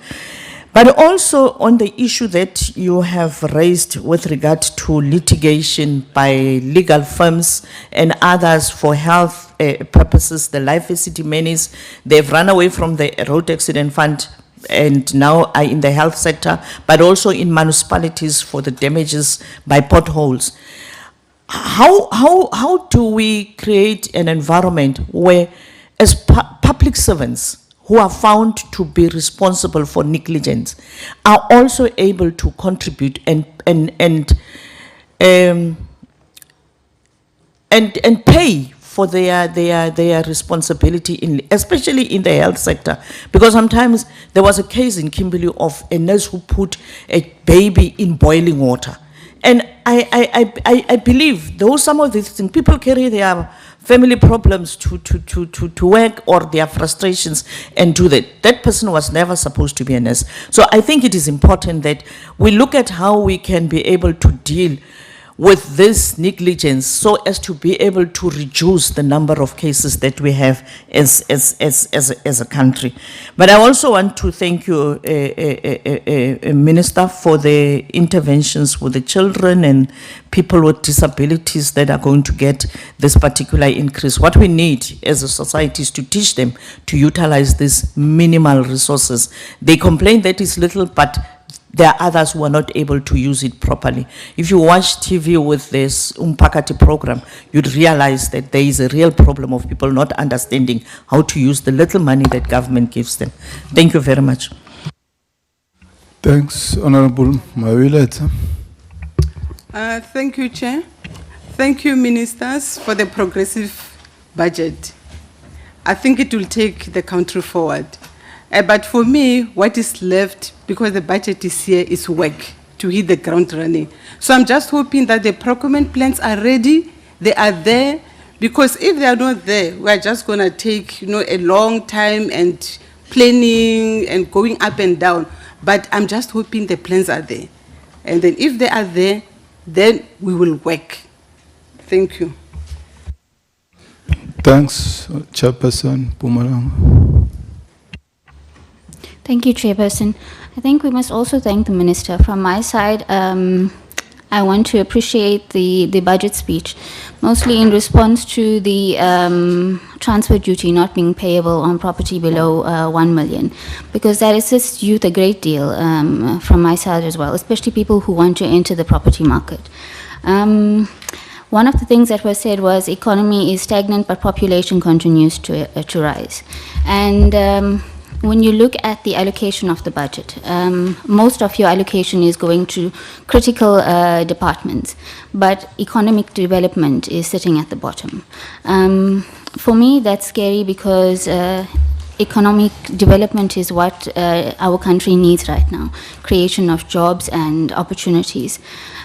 But also on the issue that you have raised with regard to litigation by legal firms and others for health purposes, the life city monies, they've run away from the road accident fund and now are in the health sector, but also in municipalities for the damages by potholes. How do we create an environment where, as public servants who are found to be responsible for negligence, are also able to contribute and pay for their responsibility, especially in the health sector? Because sometimes there was a case in Kimberley of a nurse who put a baby in boiling water. And I believe, though some of these things, people carry their family problems to work, or their frustrations, and do that. That person was never supposed to be a nurse. So I think it is important that we look at how we can be able to deal with this negligence so as to be able to reduce the number of cases that we have as a country. But I also want to thank you, Minister, for the interventions with the children and people with disabilities that are going to get this particular increase. What we need as a society is to teach them to utilize these minimal resources. They complain that it's little, but there are others who are not able to use it properly. If you watch TV with this Umpakati program, you'd realize that there is a real problem of people not understanding how to use the little money that government gives them. Thank you very much. Thanks, Honorable Mawileta. Thank you, Chair. Thank you, Ministers, for the progressive budget. I think it will take the country forward. But for me, what is left, because the budget is here, is work to hit the ground running. So I'm just hoping that the procurement plans are ready, they are there, because if they are not there, we are just going to take a long time and planning and going up and down. But I'm just hoping the plans are there. And then if they are there, then we will work. Thank you. Thanks, Chairperson Pumalanga. Thank you, Chairperson. I think we must also thank the Minister. From my side, I want to appreciate the budget speech, mostly in response to the transfer duty not being payable on property below 1 million, because that assists youth a great deal from my side as well, especially people who want to enter the property market. One of the things that was said was economy is stagnant, but population continues to rise. And when you look at the allocation of the budget, most of your allocation is going to critical departments, but economic development is sitting at the bottom. For me, that's scary because economic development is what our country needs right now, creation of jobs and opportunities.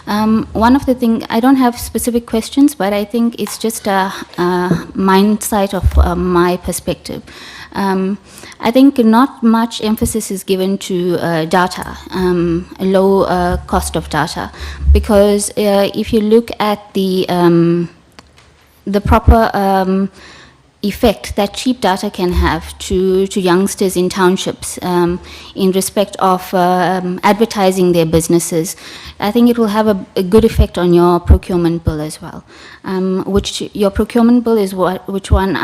One of the things, I don't have specific questions, but I think it's just a mindset of my perspective. I think not much emphasis is given to data, low cost of data, because if you look at the proper effect that cheap data can have to youngsters in townships in respect of advertising their businesses, I think it will have a good effect on your procurement bill as well. Which your procurement bill is which one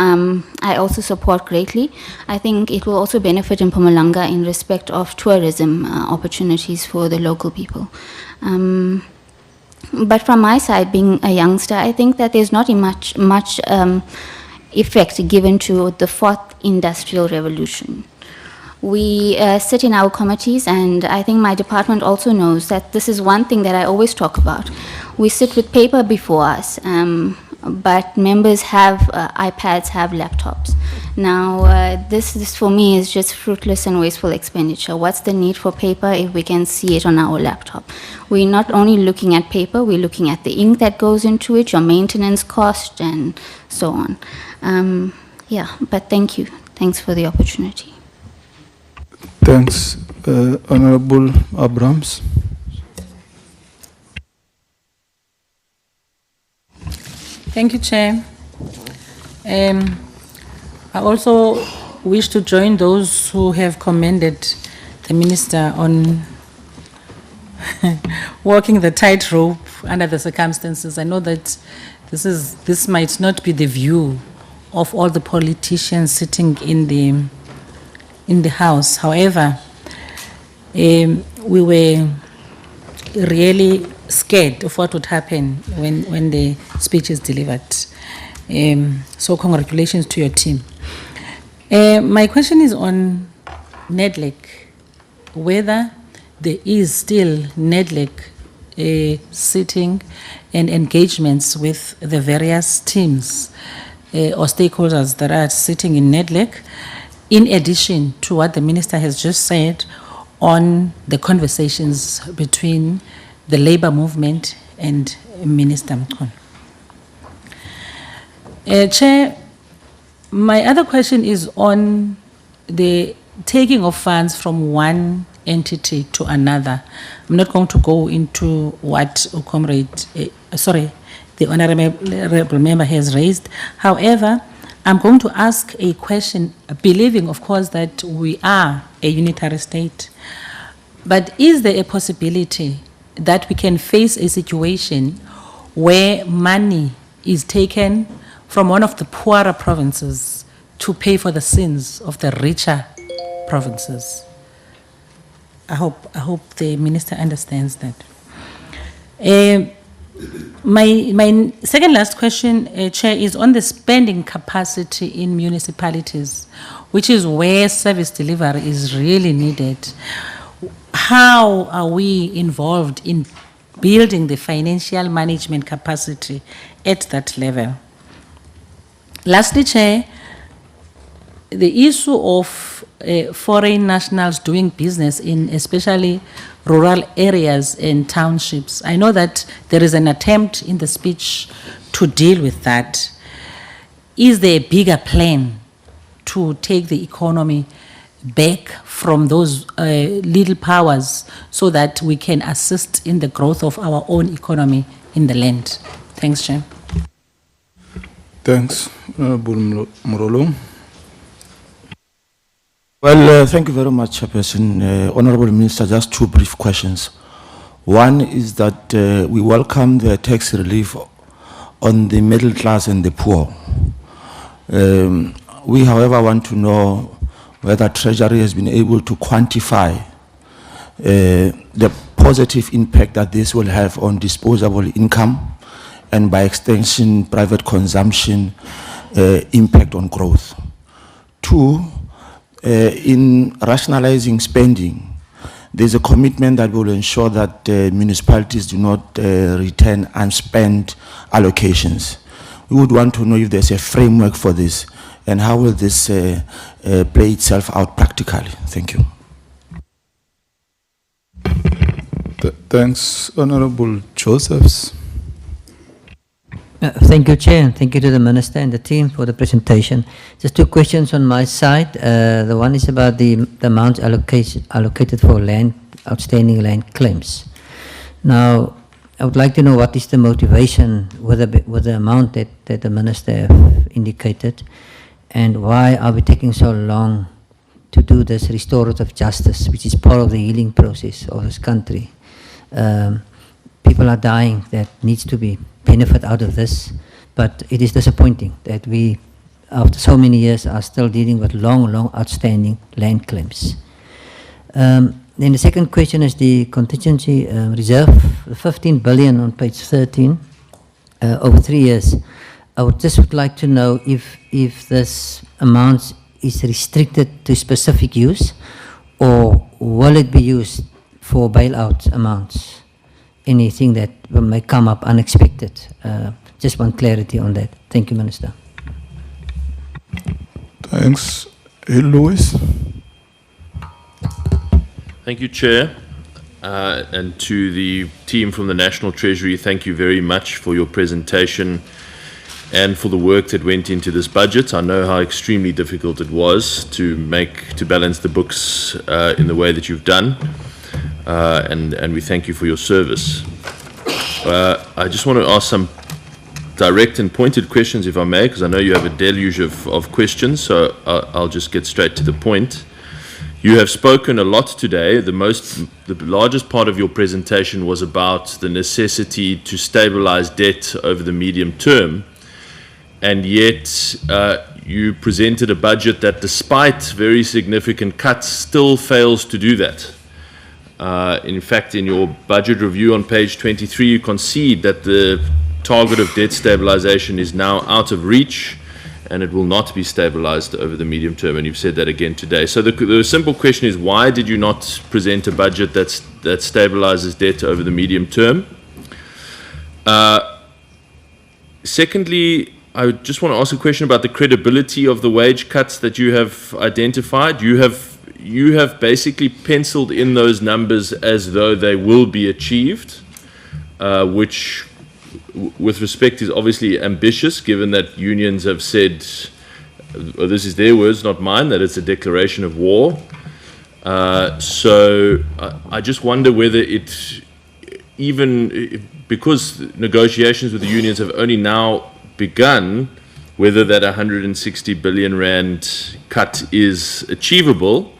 I also support greatly. I think it will also benefit in Mpumalanga in respect of tourism opportunities for the local people. But from my side, being a youngster, I think that there's not much effect given to the fourth industrial revolution. We sit in our committees, and I think my department also knows that this is one thing that I always talk about. We sit with paper before us, but members have iPads, have laptops. Now, this for me is just fruitless and wasteful expenditure. What's the need for paper if we can see it on our laptop? We're not only looking at paper, we're looking at the ink that goes into it, your maintenance cost, and so on. Yeah, but thank you. Thanks for the opportunity. Thanks, Honorable Abrams. Thank you, Chair. I also wish to join those who have commended the Minister on walking the tightrope under the circumstances. I know that this might not be the view of all the politicians sitting in the House. However, we were really scared of what would happen when the speech is delivered. So congratulations to your team. My question is on NEDLEC, whether there is still NEDLEC sitting and engagements with the various teams or stakeholders that are sitting in NEDLEC, in addition to what the Minister has just said on the conversations between the labor movement and Minister Mkhon. Chair, my other question is on the taking of funds from one entity to another. I'm not going to go into what the honorable member has raised. However, I'm going to ask a question, believing, of course, that we are a unitary state. But is there a possibility that we can face a situation where money is taken from one of the poorer provinces to pay for the sins of the richer provinces? I hope the Minister understands that. My second last question, Chair, is on the spending capacity in municipalities, which is where service delivery is really needed. how are we involved in building the financial management capacity at that level? Lastly, Chair, the issue of foreign nationals doing business in especially rural areas and townships. I know that there is an attempt in the speech to deal with that. Is there a bigger plan to take the economy back from those little powers so that we can assist in the growth of our own economy in the land? Thanks, Chair. Thanks, Honorable Morolo. Well, thank you very much, Chairperson. Honorable Minister, just two brief questions. One is that we welcome the tax relief on the middle class and the poor. We, however, want to know whether Treasury has been able to quantify the positive impact that this will have on disposable income and by extension private consumption impact on growth. Two, in rationalizing spending, there's a commitment that will ensure that municipalities do not return unspent allocations. We would want to know if there's a framework for this and how will this play itself out practically. Thank you. Thanks, Honorable Josephs. Thank you, Chair, and thank you to the Minister and the team for the presentation. Just two questions on my side. The one is about the amount allocated for outstanding land claims. Now, I would like to know what is the motivation with the amount that the Minister have indicated, and why are we taking so long to do this restorative justice, which is part of the healing process of this country. People are dying that needs to be benefit out of this, but it is disappointing that we, after so many years, are still dealing with long outstanding land claims. Then the second question is the contingency reserve, the 15 billion on page 13, over 3 years. I would just like to know if this amount is restricted to specific use, or will it be used for bailout amounts? Anything that may come up unexpected. Just want clarity on that. Thank you, Minister. Thanks. Louis. Thank you, Chair. And to the team from the National Treasury, thank you very much for your presentation and for the work that went into this budget. I know how extremely difficult it was to balance the books in the way that you've done. And we thank you for your service. I just want to ask some direct and pointed questions, if I may, because I know you have a deluge of questions, so I'll just get straight to the point. You have spoken a lot today. The largest part of your presentation was about the necessity to stabilize debt over the medium term, and yet you presented a budget that, despite very significant cuts, still fails to do that. In fact, in your budget review on page 23, you concede that the target of debt stabilization is now out of reach and it will not be stabilized over the medium term, and you've said that again today. So the simple question is, why did you not present a budget that stabilizes debt over the medium term? Secondly, I just want to ask a question about the credibility of the wage cuts that you have identified. You have basically penciled in those numbers as though they will be achieved, which, with respect, is obviously ambitious, given that unions have said, well, this is their words, not mine, that it's a declaration of war. So I just wonder whether because negotiations with the unions have only now begun, whether that 160 billion rand cut is achievable,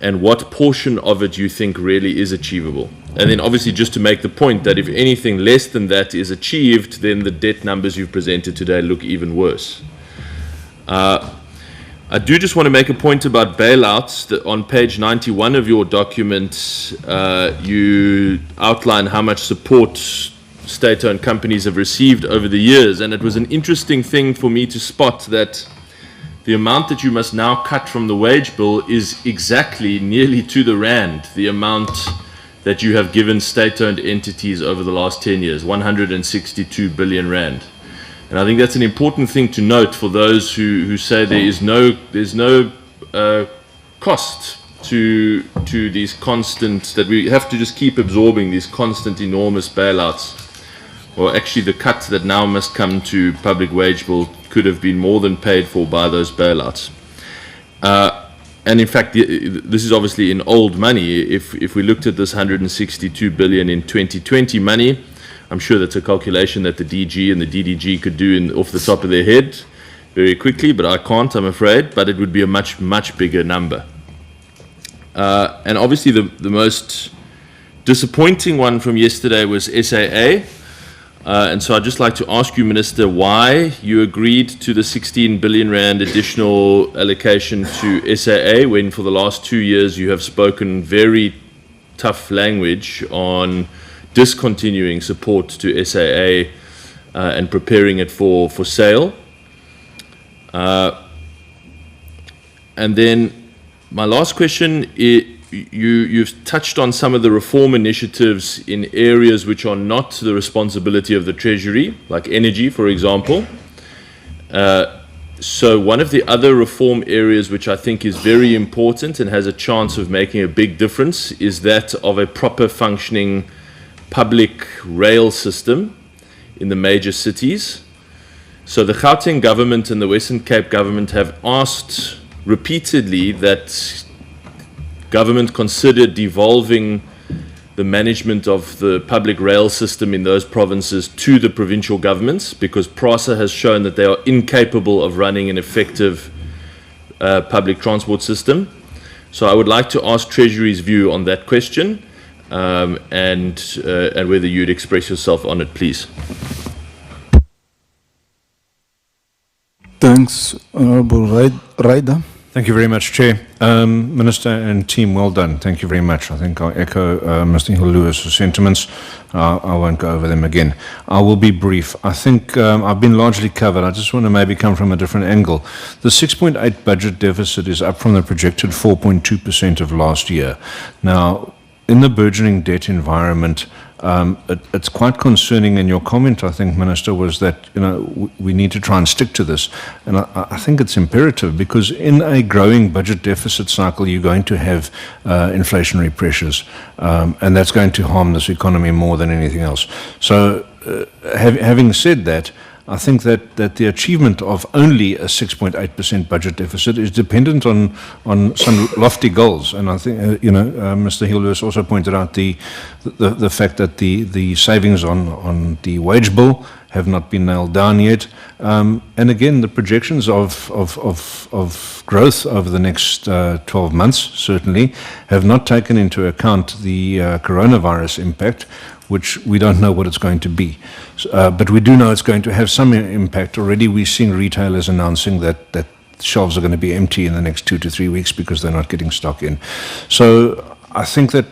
and what portion of it you think really is achievable. And then obviously just to make the point that if anything less than that is achieved, then the debt numbers you've presented today look even worse. I do just want to make a point about bailouts. That on page 91 of your document, you outline how much support state-owned companies have received over the years, and it was an interesting thing for me to spot that the amount that you must now cut from the wage bill is exactly nearly to the rand the amount that you have given state-owned entities over the last 10 years, 162 billion rand. And I think that's an important thing to note for those who say there's no cost to these constant, that we have to just keep absorbing these constant enormous bailouts. Or actually the cut that now must come to public wage bill could have been more than paid for by those bailouts. And in fact, this is obviously in old money. If we looked at this 162 billion in 2020 money, I'm sure that's a calculation that the DG and the DDG could do off the top of their head very quickly, but I can't, I'm afraid. But it would be a much, much bigger number. And obviously the most disappointing one from yesterday was SAA. And so I'd just like to ask you, Minister, why you agreed to the 16 billion rand additional allocation to SAA when for the last 2 years you have spoken very tough language on discontinuing support to SAA and preparing it for sale. And then my last question, you've touched on some of the reform initiatives in areas which are not the responsibility of the Treasury, like energy, for example. So one of the other reform areas which I think is very important and has a chance of making a big difference is that of a proper functioning public rail system in the major cities. So the Gauteng government and the Western Cape government have asked repeatedly that government consider devolving the management of the public rail system in those provinces to the provincial governments, because PRASA has shown that they are incapable of running an effective public transport system. So I would like to ask Treasury's view on that question, and whether you'd express yourself on it, please. Thanks, Honorable Ryder. Thank you very much, Chair. Minister and team, well done. Thank you very much. I think I'll echo Mr. Hill-Lewis's sentiments. I won't go over them again. I will be brief. I think I've been largely covered. I just want to maybe come from a different angle. The 6.8 budget deficit is up from the projected 4.2% of last year. Now, in the burgeoning debt environment, it's quite concerning, and your comment, I think, Minister, was that we need to try and stick to this. And I think it's imperative, because in a growing budget deficit cycle, you're going to have inflationary pressures, and that's going to harm this economy more than anything else. So having said that, I think that the achievement of only a 6.8% budget deficit is dependent on some lofty goals. And I think, Mr. Hill-Lewis also pointed out the fact that the savings on the wage bill have not been nailed down yet. And again, the projections of growth over the next 12 months, certainly, have not taken into account the coronavirus impact, which we don't know what it's going to be. But we do know it's going to have some impact. Already we're seeing retailers announcing that shelves are going to be empty in the next 2 to 3 weeks because they're not getting stock in. So I think that,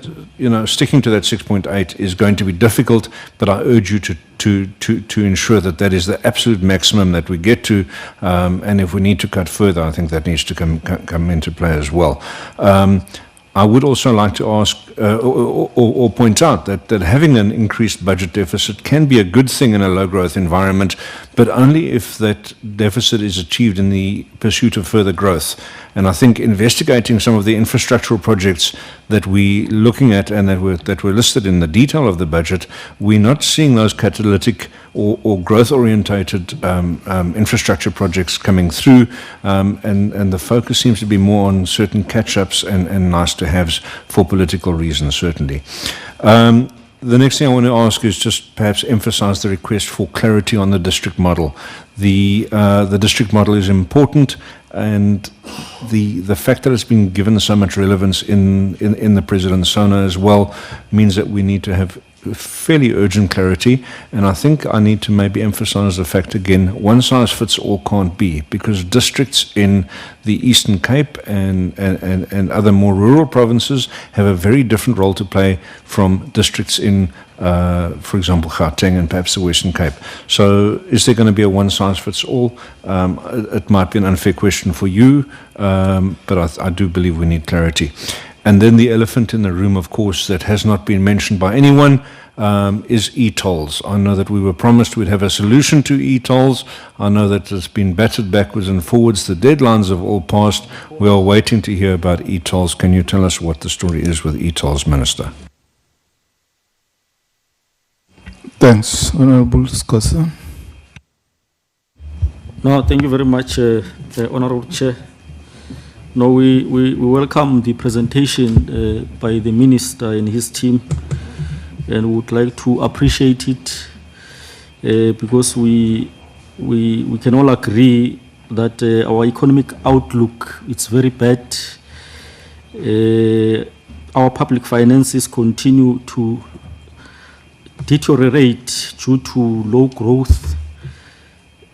sticking to that 6.8 is going to be difficult, but I urge you to ensure that is the absolute maximum that we get to, and if we need to cut further, I think that needs to come into play as well. I would also like to ask or point out that having an increased budget deficit can be a good thing in a low-growth environment, but only if that deficit is achieved in the pursuit of further growth. And I think investigating some of the infrastructural projects that we're looking at and that were listed in the detail of the budget, we're not seeing those catalytic or growth-orientated infrastructure projects coming through, and the focus seems to be more on certain catch-ups and nice-to-haves for political reasons, certainly. The next thing I want to ask is just perhaps emphasize the request for clarity on the district model. The district model is important, and the fact that it's been given so much relevance in the President's Sauna as well means that we need to have fairly urgent clarity. And I think I need to maybe emphasize the fact again, one size fits all can't be, because districts in the Eastern Cape and other more rural provinces have a very different role to play from districts in for example, Gauteng and perhaps the Western Cape. So is there going to be a one-size-fits-all? It might be an unfair question for you, but I do believe we need clarity. And then the elephant in the room, of course, that has not been mentioned by anyone, is e-tolls. I know that we were promised we'd have a solution to e-tolls. I know that it's been battered backwards and forwards. The deadlines have all passed. We are waiting to hear about e-tolls. Can you tell us what the story is with e-tolls, Minister? Thanks, Honorable Skosa. No, thank you very much, Honorable Chair. No, we welcome the presentation by the Minister and his team, and would like to appreciate it because we can all agree that our economic outlook is very bad. Our public finances continue to deteriorate due to low growth,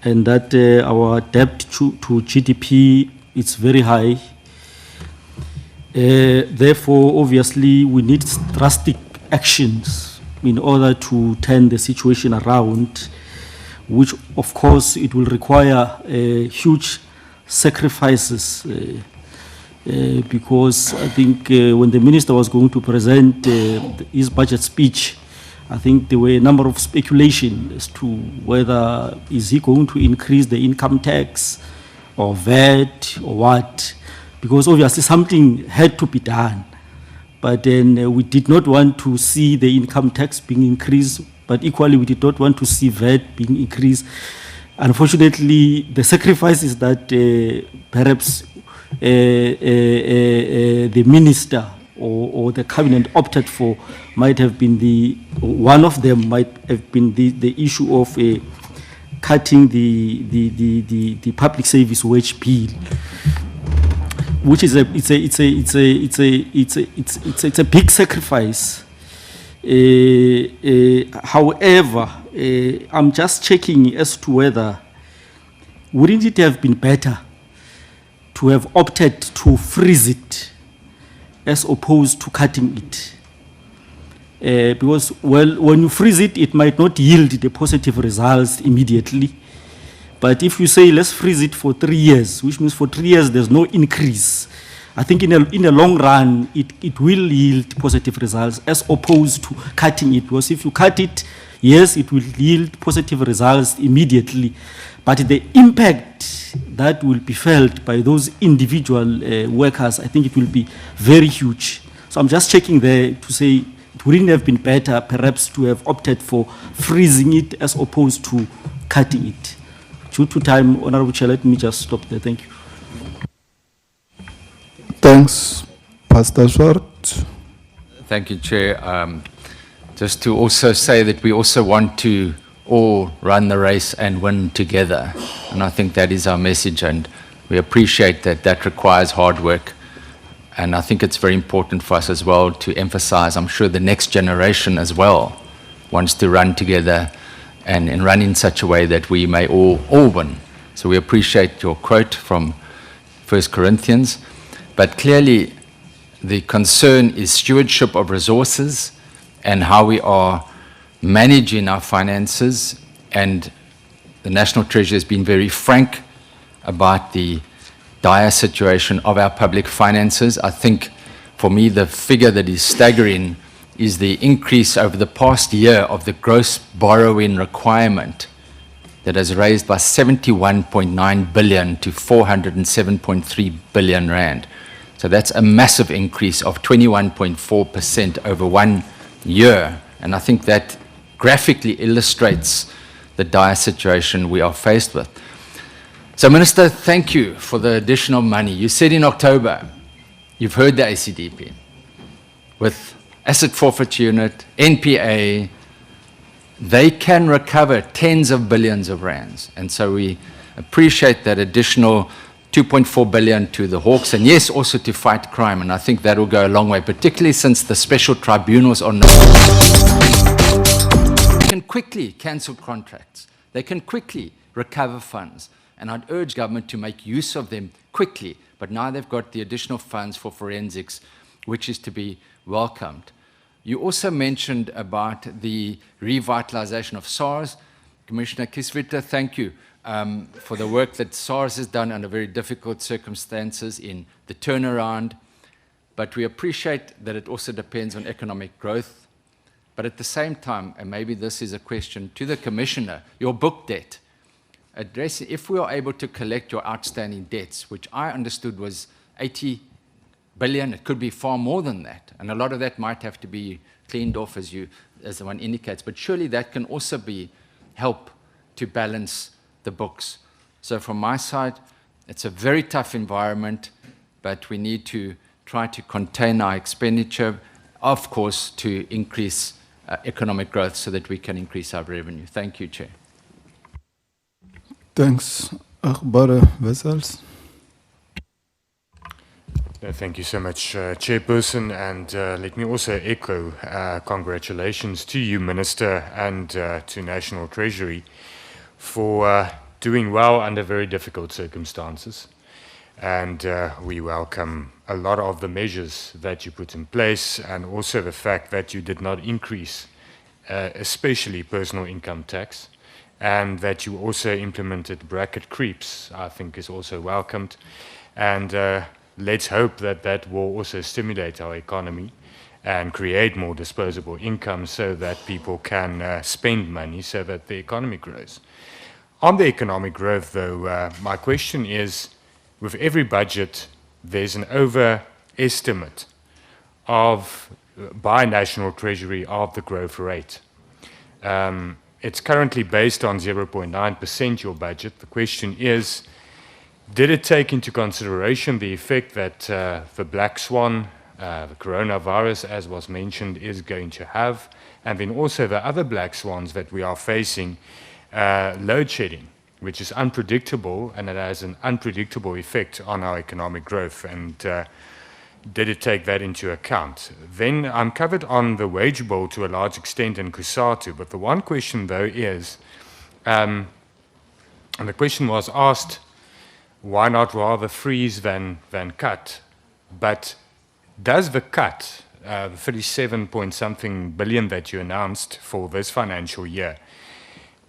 and that our debt to GDP is very high. Therefore, obviously, we need drastic actions in order to turn the situation around, which, of course, it will require huge sacrifices. Because I think when the minister was going to present his budget speech, I think there were a number of speculation as to whether is he going to increase the income tax or VAT or what, because obviously something had to be done. But then we did not want to see the income tax being increased, but equally we did not want to see VAT being increased. Unfortunately, the sacrifice is that perhaps the minister or the cabinet opted for might have been one of them might have been the issue of cutting the public service wage bill, which is a big sacrifice. However, I'm just checking as to whether wouldn't it have been better to have opted to freeze it as opposed to cutting it. Because, well, when you freeze it, it might not yield the positive results immediately. But if you say, let's freeze it for 3 years, which means for 3 years there's no increase, I think in the long run, it will yield positive results as opposed to cutting it. Because if you cut it, yes, it will yield positive results immediately. But the impact that will be felt by those individual workers, I think it will be very huge. So I'm just checking there to say it wouldn't have been better perhaps to have opted for freezing it as opposed to cutting it. Due to time, Honorable Chair, let me just stop there. Thank you. Thanks, Pastor Swart. Thank you, Chair. Just to also say that we also want to all run the race and win together. And I think that is our message, and we appreciate that that requires hard work. And I think it's very important for us as well to emphasize, I'm sure the next generation as well wants to run together and run in such a way that we may all win. So we appreciate your quote from 1 Corinthians. But clearly, the concern is stewardship of resources and how we are managing our finances, and the National Treasury has been very frank about the dire situation of our public finances. I think for me the figure that is staggering is the increase over the past year of the gross borrowing requirement that has raised by 71.9 billion to 407.3 billion rand. So that's a massive increase of 21.4% over 1 year, and I think that graphically illustrates the dire situation we are faced with. So, Minister, thank you for the additional money. You said in October, you've heard the ACDP, with asset forfeiture unit, NPA, they can recover tens of billions of rands. And so we appreciate that additional 2.4 billion to the Hawks, and yes, also to fight crime. And I think that will go a long way, particularly since the special tribunals are not. They can quickly cancel contracts. They can quickly recover funds. And I'd urge government to make use of them quickly. But now they've got the additional funds for forensics, which is to be welcomed. You also mentioned about the revitalization of SARS. Commissioner Kisvita, thank you for the work that SARS has done under very difficult circumstances in the turnaround. But we appreciate that it also depends on economic growth. But at the same time, and maybe this is a question to the Commissioner, your book debt, if we are able to collect your outstanding debts, which I understood was 80 billion, it could be far more than that. And a lot of that might have to be cleaned off, as the one indicates. But surely that can also be help to balance the books. So from my side, it's a very tough environment, but we need to try to contain our expenditure, of course, to increase economic growth so that we can increase our revenue. Thank you, Chair. Thanks. Akbara Wessels. Thank you so much, Chairperson, and let me also echo congratulations to you, Minister, and to National Treasury for doing well under very difficult circumstances. And we welcome a lot of the measures that you put in place, and also the fact that you did not increase, especially personal income tax, and that you also implemented bracket creeps, I think is also welcomed. And let's hope that that will also stimulate our economy and create more disposable income so that people can spend money so that the economy grows. On the economic growth, though, my question is, with every budget, there's an overestimate by National Treasury of the growth rate. It's currently based on 0.9%, your budget. The question is, did it take into consideration the effect that the black swan, the coronavirus, as was mentioned, is going to have, and then also the other black swans that we are facing, load shedding, which is unpredictable, and it has an unpredictable effect on our economic growth, and did it take that into account? Then I'm covered on the wage bill to a large extent in Kusatu, but the one question, though, is, and the question was asked, why not rather freeze than cut? But does the cut, the 37-point-something billion that you announced for this financial year,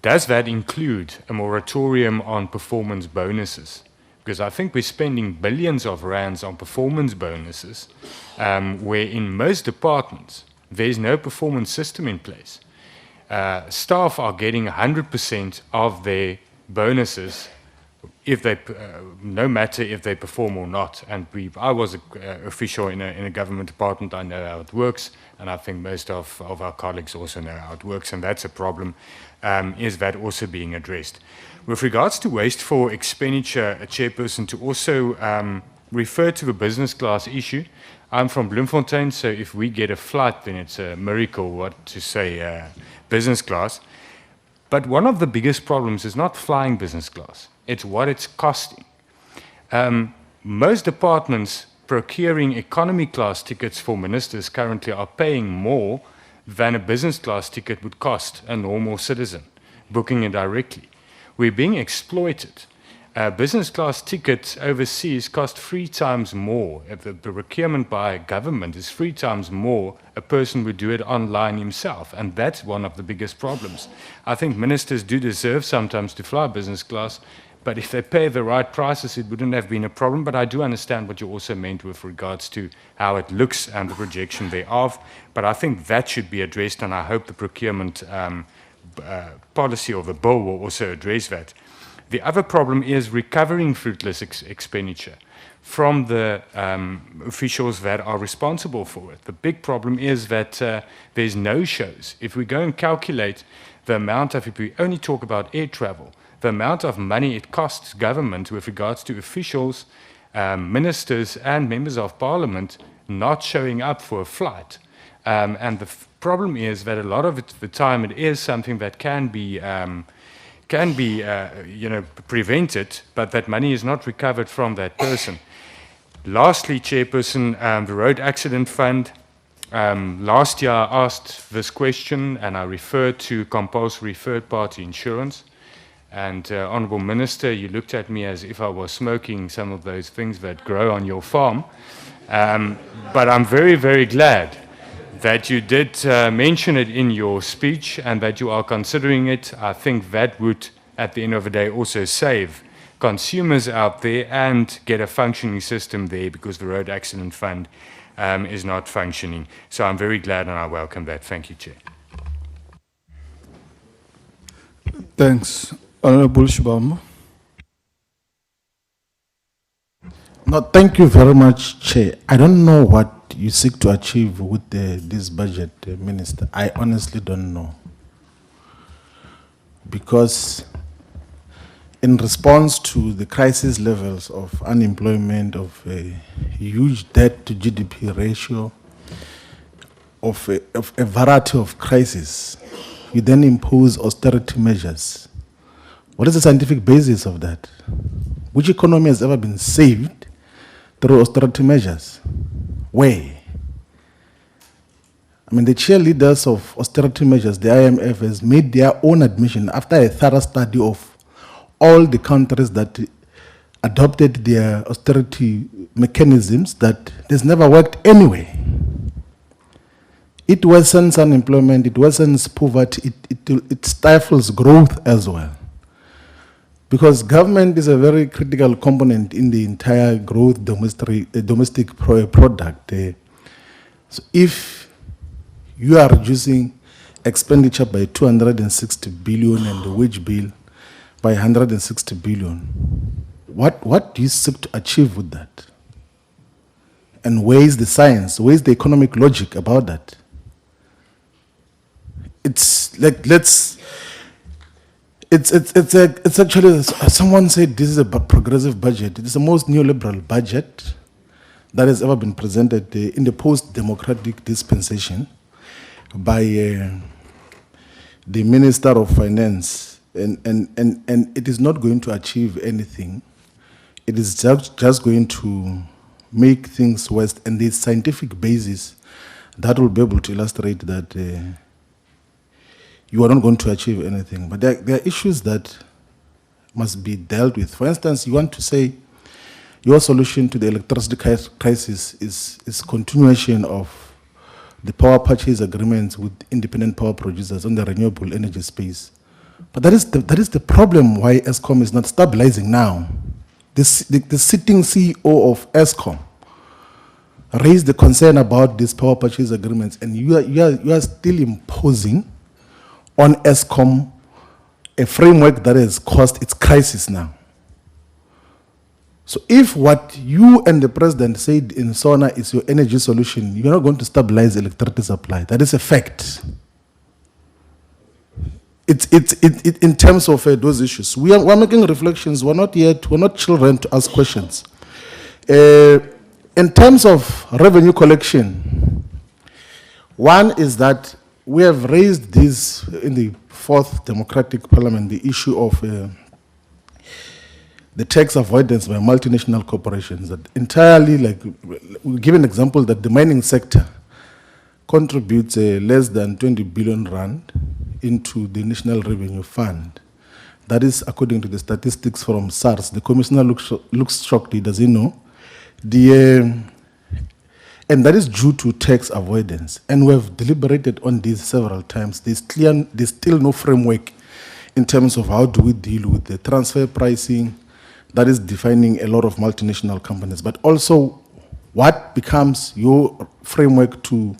does that include a moratorium on performance bonuses? Because I think we're spending billions of rands on performance bonuses, where in most departments, there's no performance system in place. Staff are getting 100% of their bonuses if they, no matter if they perform or not. And I was an official in a government department. I know how it works, and I think most of our colleagues also know how it works, and that's a problem. Is that also being addressed? With regards to wasteful expenditure, Chairperson, to also refer to the business class issue. I'm from Bloemfontein, so if we get a flight, then it's a miracle what to say business class. But one of the biggest problems is not flying business class. It's what it's costing. Most departments procuring economy class tickets for ministers currently are paying more than a business class ticket would cost a normal citizen, booking it directly. We're being exploited. Business class tickets overseas cost 3 times more. If the procurement by government is 3 times more, a person would do it online himself, and that's one of the biggest problems. I think ministers do deserve sometimes to fly business class, but if they pay the right prices, it wouldn't have been a problem. But I do understand what you also meant with regards to how it looks and the projection thereof. But I think that should be addressed, and I hope the procurement policy or the bill will also address that. The other problem is recovering fruitless expenditure from the officials that are responsible for it. The big problem is that there's no shows. If we go and calculate the amount of, if we only talk about air travel, the amount of money it costs government with regards to officials, ministers and members of parliament not showing up for a flight. And the problem is that a lot of the time it is something that can be prevented, but that money is not recovered from that person. Lastly, Chairperson, the Road Accident Fund. Last year I asked this question and I referred to compulsory third-party insurance. And Honourable Minister, you looked at me as if I was smoking some of those things that grow on your farm. But I'm very, very glad that you did mention it in your speech and that you are considering it. I think that would, at the end of the day, also save consumers out there and get a functioning system there, because the Road Accident Fund is not functioning. So I'm very glad and I welcome that. Thank you, Chair. Thanks. Honorable Shibambo. No, thank you very much, Chair. I don't know what you seek to achieve with this budget, Minister. I honestly don't know. Because in response to the crisis levels of unemployment, of a huge debt to GDP ratio, of a variety of crises, you then impose austerity measures. What is the scientific basis of that? Which economy has ever been saved through austerity measures? Where? I mean, the cheerleaders of austerity measures, the IMF, has made their own admission after a thorough study of all the countries that adopted their austerity mechanisms that this never worked anyway. It worsens unemployment, it worsens poverty, it stifles growth as well. Because government is a very critical component in the entire growth domestic product. So if you are reducing expenditure by 260 billion and the wage bill by 160 billion, what do you seek to achieve with that? And where is the science? Where is the economic logic about that? It's like, it's actually, someone said this is a progressive budget. It is the most neoliberal budget that has ever been presented in the post-democratic dispensation by the Minister of Finance. And it is not going to achieve anything. It is just going to make things worse. And the scientific basis that will be able to illustrate that you are not going to achieve anything. But there are issues that must be dealt with. For instance, you want to say your solution to the electricity crisis is continuation of the power purchase agreements with independent power producers on the renewable energy space. But that is the problem why Eskom is not stabilizing now. The sitting CEO of Eskom raised the concern about these power purchase agreements, and you are still imposing on Eskom a framework that has caused its crisis now. So if what you and the president said in Sauna is your energy solution, you're not going to stabilize electricity supply. That is a fact. It's in terms of those issues. We're making reflections. We're not children to ask questions. In terms of revenue collection, one is that we have raised this in the fourth democratic parliament, the issue of the tax avoidance by multinational corporations. That entirely, like, we'll give an example that the mining sector contributes less than 20 billion rand into the National Revenue Fund. That is according to the statistics from SARS. The commissioner looks shocked, he doesn't know. And that is due to tax avoidance. And we have deliberated on this several times. There's still no framework in terms of how do we deal with the transfer pricing that is defining a lot of multinational companies. But also, what becomes your framework to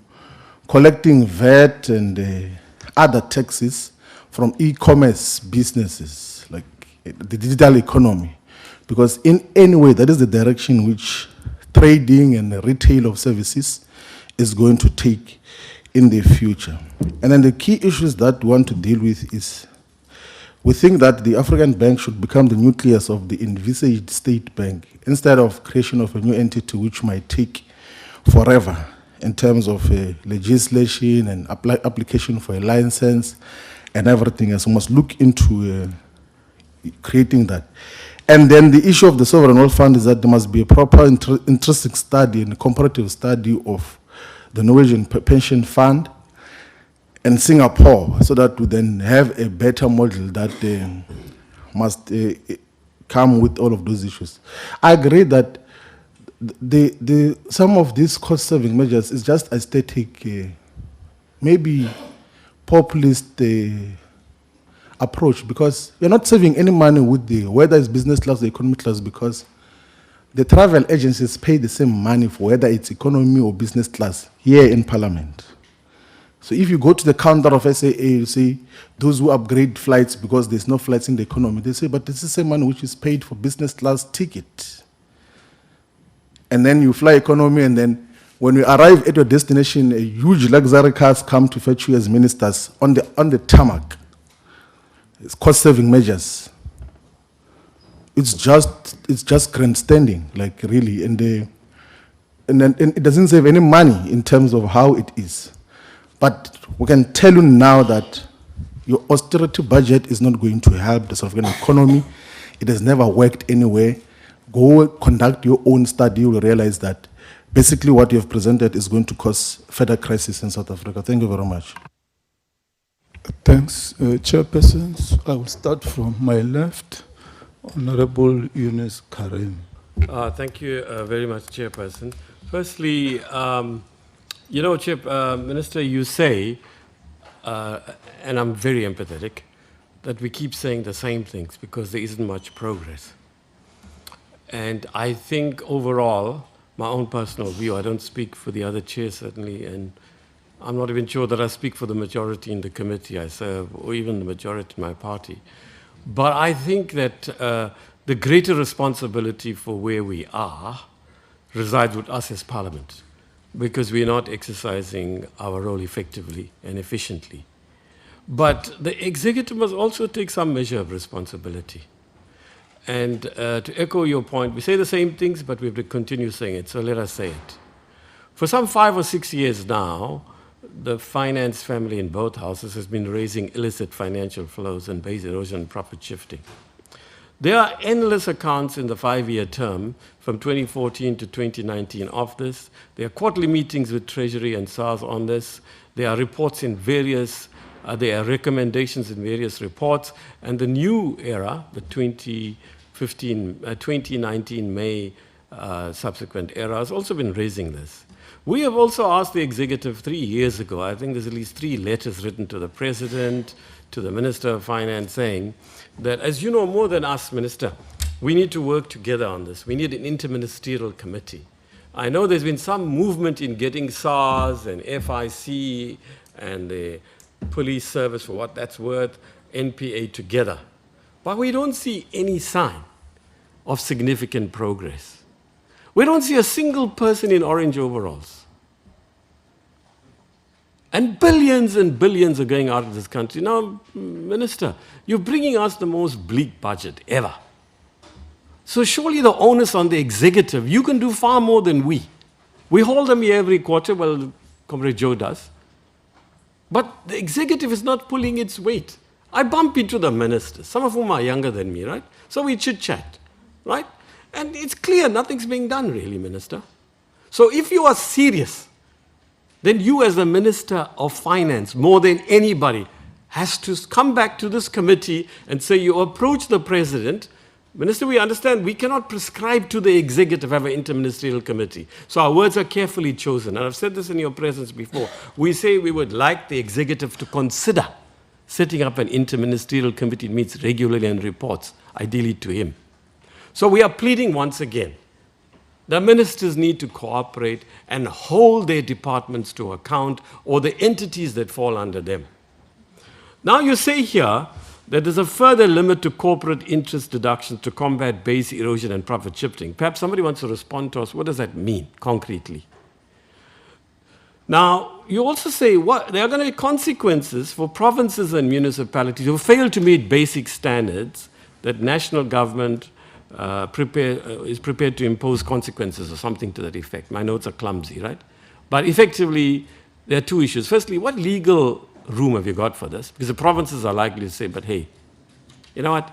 collecting VAT and other taxes from e-commerce businesses, like the digital economy? Because in any way, that is the direction which trading and the retail of services is going to take in the future. And then the key issues that we want to deal with is, we think that the African Bank should become the nucleus of the envisaged state bank, instead of creation of a new entity which might take forever in terms of legislation and application for a license and everything else. We must look into creating that. And then the issue of the sovereign wealth fund is that there must be a proper intrinsic study and comparative study of the Norwegian pension fund and Singapore, so that we then have a better model that must come with all of those issues. I agree that some of these cost-saving measures is just aesthetic maybe populist approach, because you're not saving any money with the, whether it's business class or economy class, because the travel agencies pay the same money for whether it's economy or business class here in Parliament. So if you go to the counter of SAA, you see those who upgrade flights because there's no flights in the economy, they say, but this is the same money which is paid for business class ticket. And then you fly economy, and then when you arrive at your destination, a huge luxury cars come to fetch you as ministers on the tarmac. It's cost-saving measures. It's just grandstanding, like really, and then it doesn't save any money in terms of how it is. But we can tell you now that your austerity budget is not going to help the South African economy. It has never worked anywhere. Go conduct your own study, you will realize that basically what you have presented is going to cause further crisis in South Africa. Thank you very much. Thanks, chairpersons. I will start from my left. Honorable Eunice Karim. Thank you very much, Chairperson. Firstly, you know, Minister, you say, and I'm very empathetic, that we keep saying the same things because there isn't much progress. And I think overall, my own personal view, I don't speak for the other chairs certainly, and I'm not even sure that I speak for the majority in the committee I serve, or even the majority in my party. But I think that the greater responsibility for where we are resides with us as Parliament, because we're not exercising our role effectively and efficiently. But the executive must also take some measure of responsibility. And to echo your point, we say the same things, but we have to continue saying it, so let us say it. For some 5 or 6 years now, the finance family in both houses has been raising illicit financial flows and base erosion and profit shifting. There are endless accounts in the 5-year term from 2014 to 2019 of this. There are quarterly meetings with Treasury and SARS on this. There are reports in various, there are recommendations in various reports. And the new era, the 2019 May subsequent era, has also been raising this. We have also asked the executive 3 years ago, I think there's at least 3 letters written to the President, to the Minister of Finance, saying that, as you know more than us, Minister, we need to work together on this. We need an Inter-Ministerial committee. I know there's been some movement in getting SARS and FIC and the police service, for what that's worth, NPA together. But we don't see any sign of significant progress. We don't see a single person in orange overalls. And billions are going out of this country. Now, Minister, you're bringing us the most bleak budget ever. So surely the onus on the executive, you can do far more than we. We hold them here every quarter, well, Comrade Joe does. But the executive is not pulling its weight. I bump into the ministers, some of whom are younger than me, right? So we chit-chat, right? And it's clear nothing's being done, really, Minister. So if you are serious, then you as the Minister of Finance, more than anybody, has to come back to this committee and say you approach the President. Minister, we understand we cannot prescribe to the executive have an Inter-Ministerial committee. So our words are carefully chosen. And I've said this in your presence before. We say we would like the executive to consider setting up an Inter-Ministerial committee that meets regularly and reports, ideally to him. So we are pleading once again. The ministers need to cooperate and hold their departments to account, or the entities that fall under them. Now you say here that there's a further limit to corporate interest deductions to combat base erosion and profit shifting. Perhaps somebody wants to respond to us. What does that mean concretely? Now, you also say there are going to be consequences for provinces and municipalities who fail to meet basic standards that national government is prepared to impose consequences or something to that effect. My notes are clumsy, right? But effectively, there are 2 issues. Firstly, what legal room have you got for this? Because the provinces are likely to say, but hey, you know what?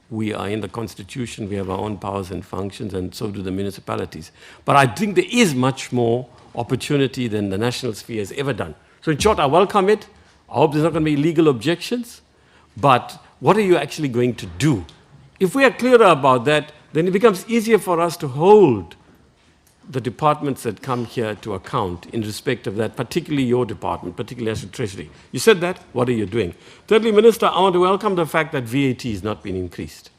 We are in the Constitution, we have our own powers and functions, and so do the municipalities. But I think there is much more opportunity than the national sphere has ever done. So in short, I welcome it. I hope there's not going to be legal objections. But what are you actually going to do? If we are clearer about that, then it becomes easier for us to hold the departments that come here to account in respect of that, particularly your department, particularly as to Treasury. You said that, what are you doing? Thirdly, Minister, I want to welcome the fact that VAT has not been increased.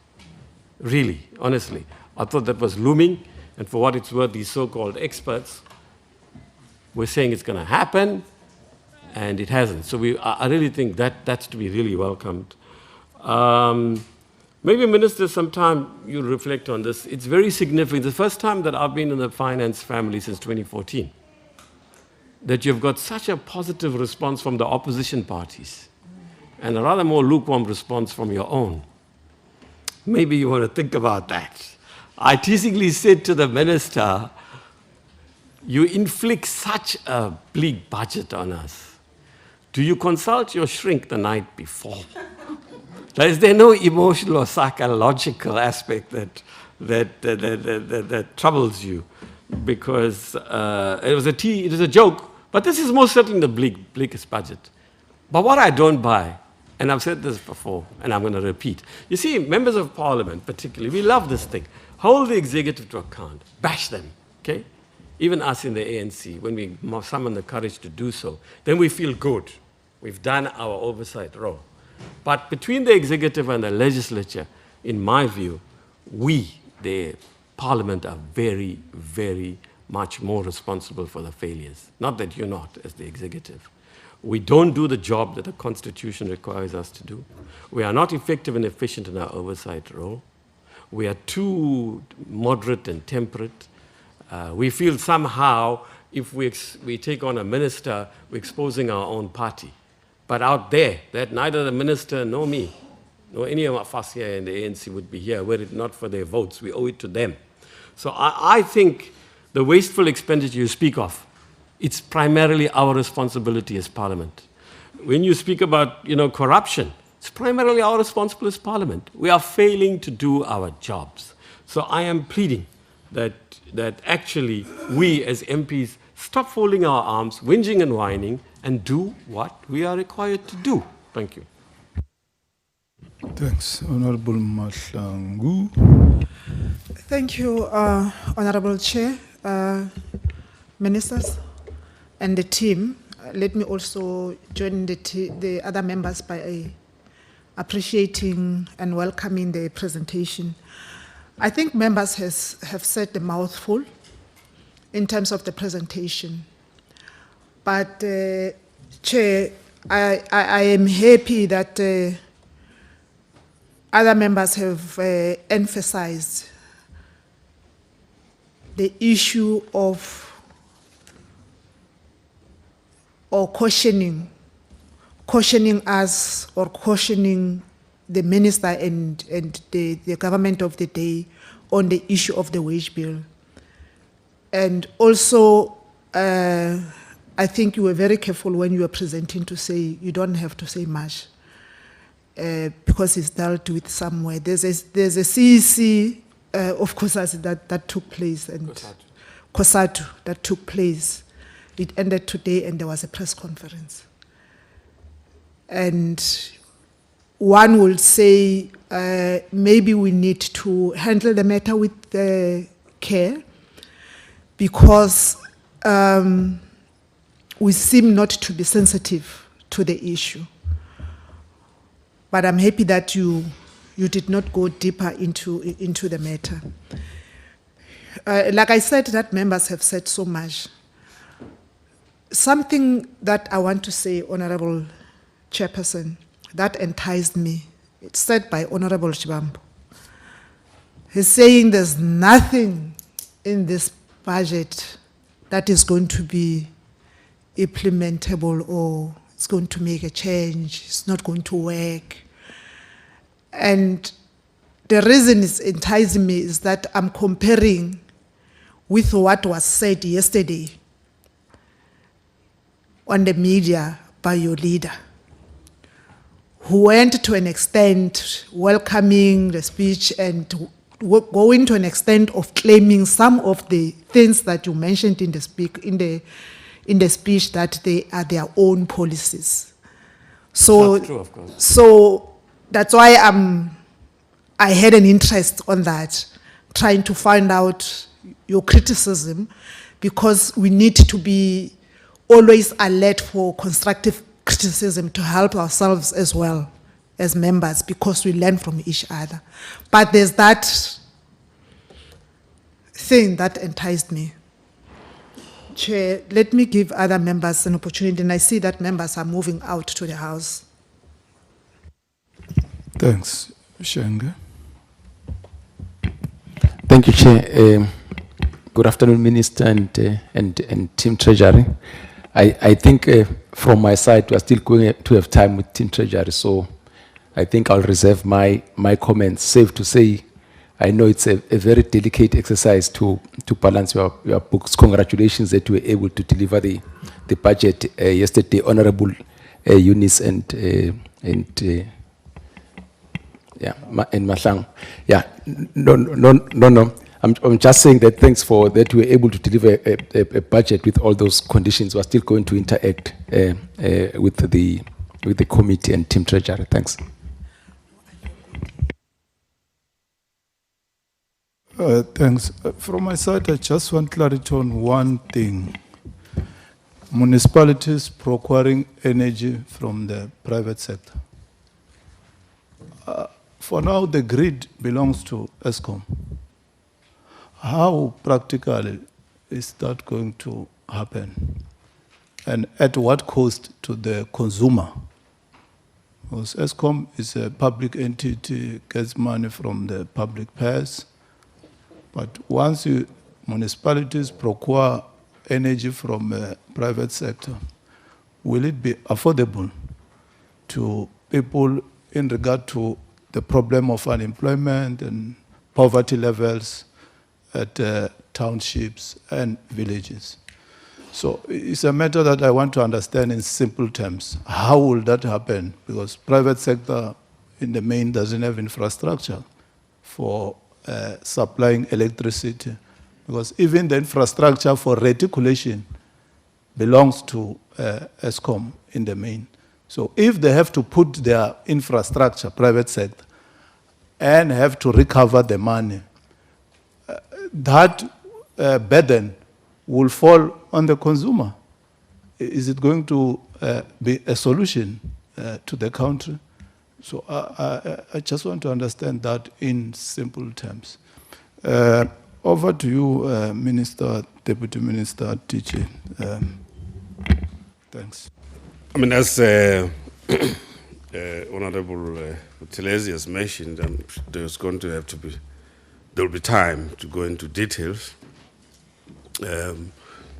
Really, honestly. I thought that was looming, and for what it's worth, these so-called experts were saying it's going to happen, and it hasn't. So I really think that's to be really welcomed. Maybe, Minister, sometime you'll reflect on this. It's very significant. The first time that I've been in the finance family since 2014, that you've got such a positive response from the opposition parties and a rather more lukewarm response from your own. Maybe you want to think about that. I teasingly said to the minister, you inflict such a bleak budget on us. Do you consult your shrink the night before? Is there no emotional or psychological aspect that troubles you? Because it was a joke, but this is most certainly the bleakest budget. But what I don't buy, and I've said this before, and I'm going to repeat. You see, members of parliament particularly, we love this thing. Hold the executive to account. Bash them, okay? Even us in the ANC, when we summon the courage to do so, then we feel good. We've done our oversight role. But between the executive and the legislature, in my view, we, the parliament, are very, very much more responsible for the failures. Not that you're not, as the executive. We don't do the job that the Constitution requires us to do. We are not effective and efficient in our oversight role. We are too moderate and temperate. We feel somehow if we take on a minister, we're exposing our own party. But out there, that neither the minister nor me, nor any of us here in the ANC would be here were it not for their votes. We owe it to them. So I think the wasteful expenditure you speak of, it's primarily our responsibility as Parliament. When you speak about corruption, it's primarily our responsibility as Parliament. We are failing to do our jobs. So I am pleading that actually we as MPs stop folding our arms, whinging and whining, and do what we are required to do. Thank you. Thanks. Honorable Mahlangu. Thank you, Honorable Chair, Ministers, and the team. Let me also join the other members by appreciating and welcoming the presentation. I think members have said a mouthful in terms of the presentation. But, Chair, I am happy that other members have emphasized the issue of cautioning us or cautioning the minister and the government of the day on the issue of the wage bill. And also, I think you were very careful when you were presenting to say you don't have to say much because it's dealt with somewhere. There's a CEC of COSATU that took place and COSATU that took place. It ended today and there was a press conference. And one will say maybe we need to handle the matter with care because we seem not to be sensitive to the issue. But I'm happy that you did not go deeper into the matter. Like I said, that members have said so much. Something that I want to say, Honorable Chairperson, that enticed me. It's said by Honorable Shibambo. He's saying there's nothing in this budget that is going to be implementable or it's going to make a change, it's not going to work. And the reason it's enticing me is that I'm comparing with what was said yesterday on the media by your leader, who went to an extent welcoming the speech and going to an extent of claiming some of the things that you mentioned in the speech that they are their own policies. So, That's true, of course. So that's why I had an interest on that, trying to find out your criticism, because we need to be always alert for constructive criticism to help ourselves as well as members, because we learn from each other. But there's that thing that enticed me. Chair, let me give other members an opportunity, and I see that members are moving out to the House. Thanks. Shenge. Thank you, Chair. Good afternoon, Minister and Team Treasury. I think from my side, we are still going to have time with Team Treasury, so I think I'll reserve my comments. Safe to say, I know it's a very delicate exercise to balance your books. Congratulations that you were able to deliver the budget yesterday, Honorable Eunice and Mahlang. Yeah, no. I'm just saying that thanks for that you were able to deliver a budget with all those conditions. We're still going to interact with the committee and Team Treasury. Thanks. Thanks. From my side, I just want clarity on one thing. Municipalities procuring energy from the private sector. For now, the grid belongs to Eskom. How practically is that going to happen? And at what cost to the consumer? Because Eskom is a public entity, gets money from the public purse. But once municipalities procure energy from the private sector, will it be affordable to people in regard to the problem of unemployment and poverty levels at townships and villages? So it's a matter that I want to understand in simple terms. How will that happen? Because private sector in the main doesn't have infrastructure for supplying electricity. Because even the infrastructure for reticulation belongs to Eskom in the main. So if they have to put their infrastructure, private sector, and have to recover the money, that burden will fall on the consumer. Is it going to be a solution to the country? So I just want to understand that in simple terms. Over to you, Minister, Deputy Minister, TJ. Thanks. I mean, as Honorable Buthelezi has mentioned, there's going to have to be, there'll be time to go into details.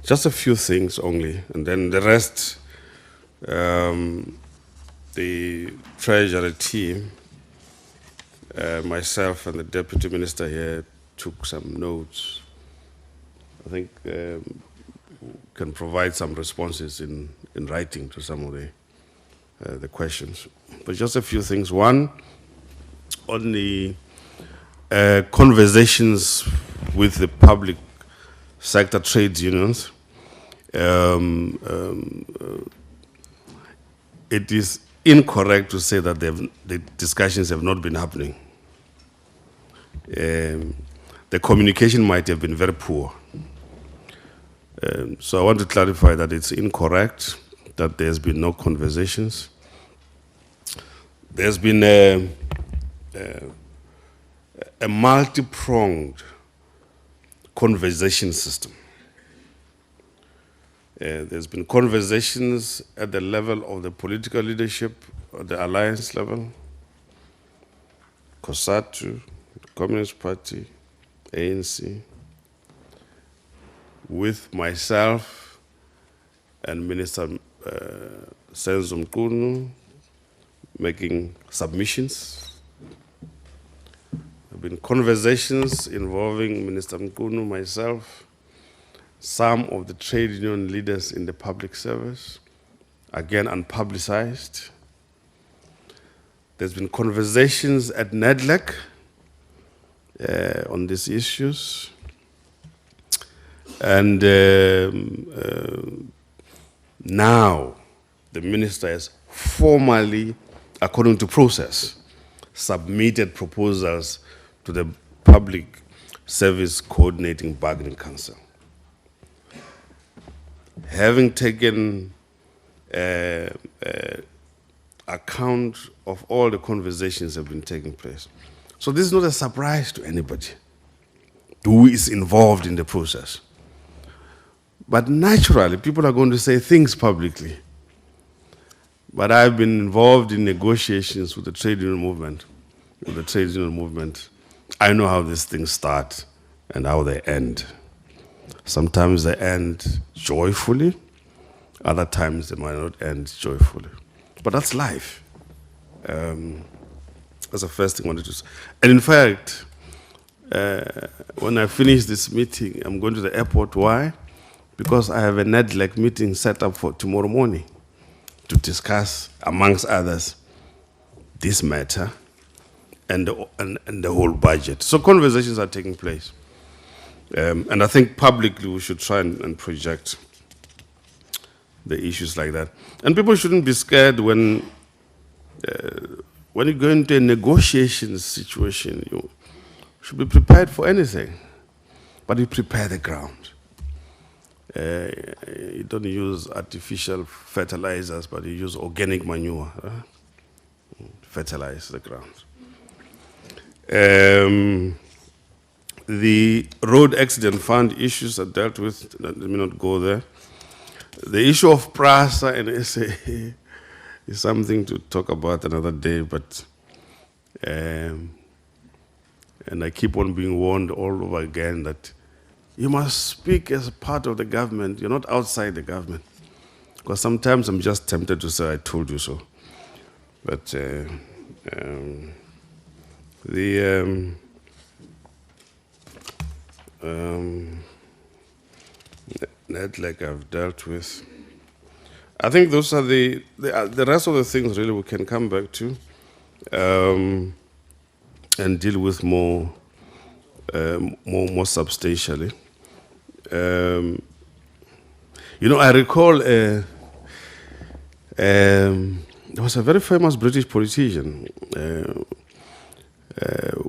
Just a few things only, and then the rest, the Treasury team, myself and the Deputy Minister here took some notes. I think can provide some responses in writing to some of the questions. But just a few things. One, on the conversations with the public sector trade unions, it is incorrect to say that the discussions have not been happening. The communication might have been very poor. So I want to clarify that it's incorrect, that there's been no conversations. There's been a multi-pronged conversation system. There's been conversations at the level of the political leadership, at the alliance level, COSATU, Communist Party, ANC, with myself and Minister Senzo Mkunu making submissions. There have been conversations involving Minister Mkunu, myself, some of the trade union leaders in the public service, again unpublicized. There's been conversations at NEDLEC on these issues. And now the minister has formally, according to process, submitted proposals to the public Service Coordinating Bargaining Council. Having taken account of all the conversations that have been taking place. So this is not a surprise to anybody who is involved in the process. But naturally, people are going to say things publicly. But I've been involved in negotiations with the trade union movement. I know how these things start and how they end. Sometimes they end joyfully, other times they might not end joyfully. But that's life. That's the first thing I wanted to say. And in fact, when I finish this meeting, I'm going to the airport. Why? Because I have a NEDLEC meeting set up for tomorrow morning to discuss, amongst others, this matter and the whole budget. So conversations are taking place. And I think publicly we should try and project the issues like that. And people shouldn't be scared when you go into a negotiation situation. You should be prepared for anything, but you prepare the ground. You don't use artificial fertilizers, but you use organic manure. Fertilize the ground. The road accident fund issues are dealt with. Let me not go there. The issue of PRASA and SA is something to talk about another day, but and I keep on being warned all over again that you must speak as a part of the government. You're not outside the government. Because sometimes I'm just tempted to say, I told you so. But net like I've dealt with. I think those are the rest of the things really we can come back to and deal with more substantially. I recall there was a very famous British politician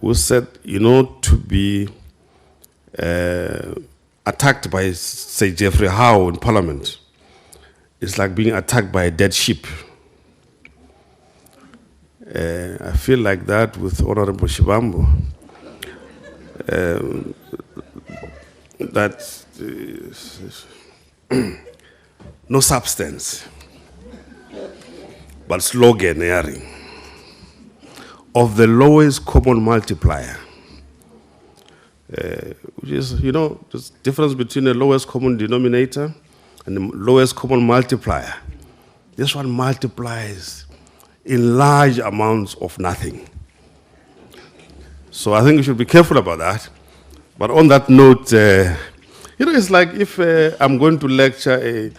who said, to be attacked by, say, Geoffrey Howe in Parliament, it's like being attacked by a dead sheep. I feel like that with Honorable Shibambo. That no substance, but sloganeering of the lowest common multiplier. Which is, the difference between the lowest common denominator and the lowest common multiplier. This one multiplies in large amounts of nothing. So I think we should be careful about that. But on that note, it's like if I'm going to lecture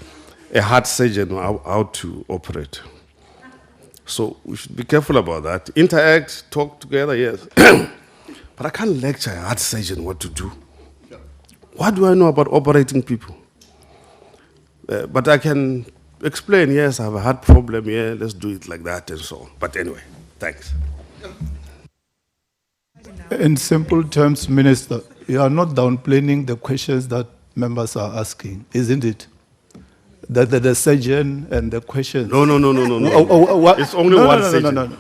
a heart surgeon how to operate. So we should be careful about that. Interact, talk together, yes. But I can't lecture a heart surgeon what to do. What do I know about operating people? But I can explain, yes, I have a heart problem, yeah, let's do it like that and so on. But anyway, thanks. In simple terms, Minister, you are not downplaying the questions that members are asking, isn't it? That the surgeon and the questions. No. It's only one surgeon.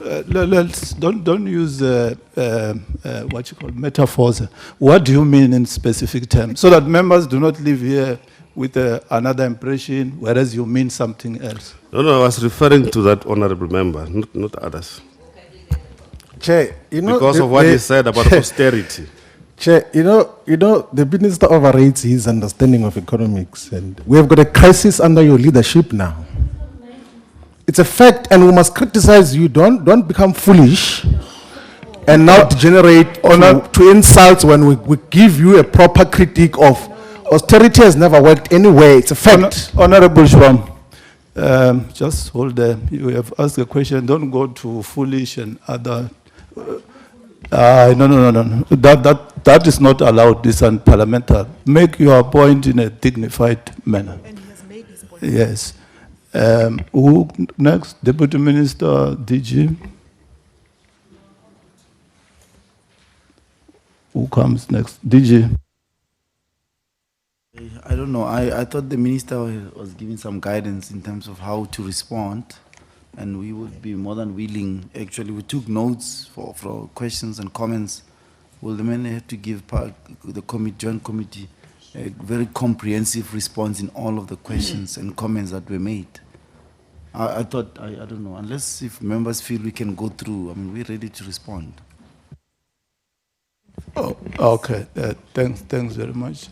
Let's don't use what you call metaphors. What do you mean in specific terms, so that members do not leave here with another impression, whereas you mean something else? No, I was referring to that honorable member, not others. Chair, because of what he said about austerity. Chair, the minister overrates his understanding of economics, and we have got a crisis under your leadership now. It's a fact, and we must criticize you. Don't become foolish and now degenerate to insults when we give you a proper critique of austerity has never worked anywhere. It's a fact. Honorable Shwam, just hold there. You have asked a question. Don't go to foolish and other. No. That is not allowed. This is unparliamentary. Make your point in a dignified manner. And he has made his point. Yes. Who next? Deputy Minister, DG. Who comes next? DG. I don't know. I thought the minister was giving some guidance in terms of how to respond, and we would be more than willing. Actually, we took notes for questions and comments. Well, the man had to give the joint committee a very comprehensive response in all of the questions and comments that were made. I thought, I don't know, unless if members feel we can go through, I mean, we're ready to respond. Oh, okay. Thanks very much.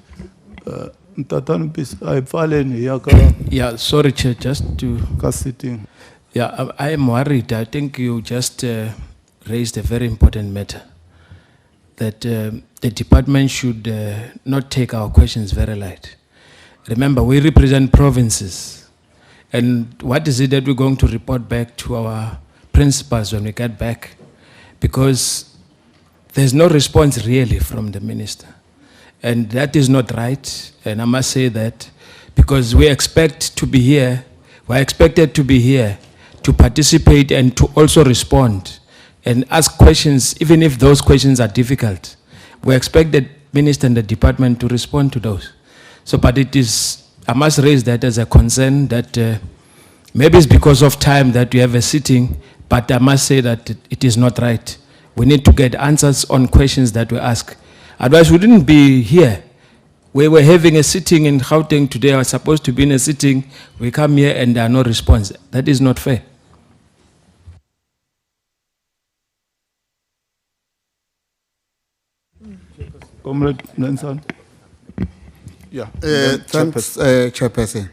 Yeah, sorry, Chair, just to... Sitting. Yeah, I am worried. I think you just raised a very important matter, that the department should not take our questions very light. Remember, we represent provinces. And what is it that we're going to report back to our principals when we get back? Because there's no response really from the minister. And that is not right. And I must say that because we expect to be here, we're expected to be here to participate and to also respond and ask questions, even if those questions are difficult. We expect the minister and the department to respond to those. So, but it is, I must raise that as a concern that maybe it's because of time that we have a sitting, but I must say that it is not right. We need to get answers on questions that we ask. Otherwise, we wouldn't be here. We were having a sitting in Gauteng today. I was supposed to be in a sitting. We come here and there are no response. That is not fair. Comrade Nelson. Yeah. Thanks, Chairperson.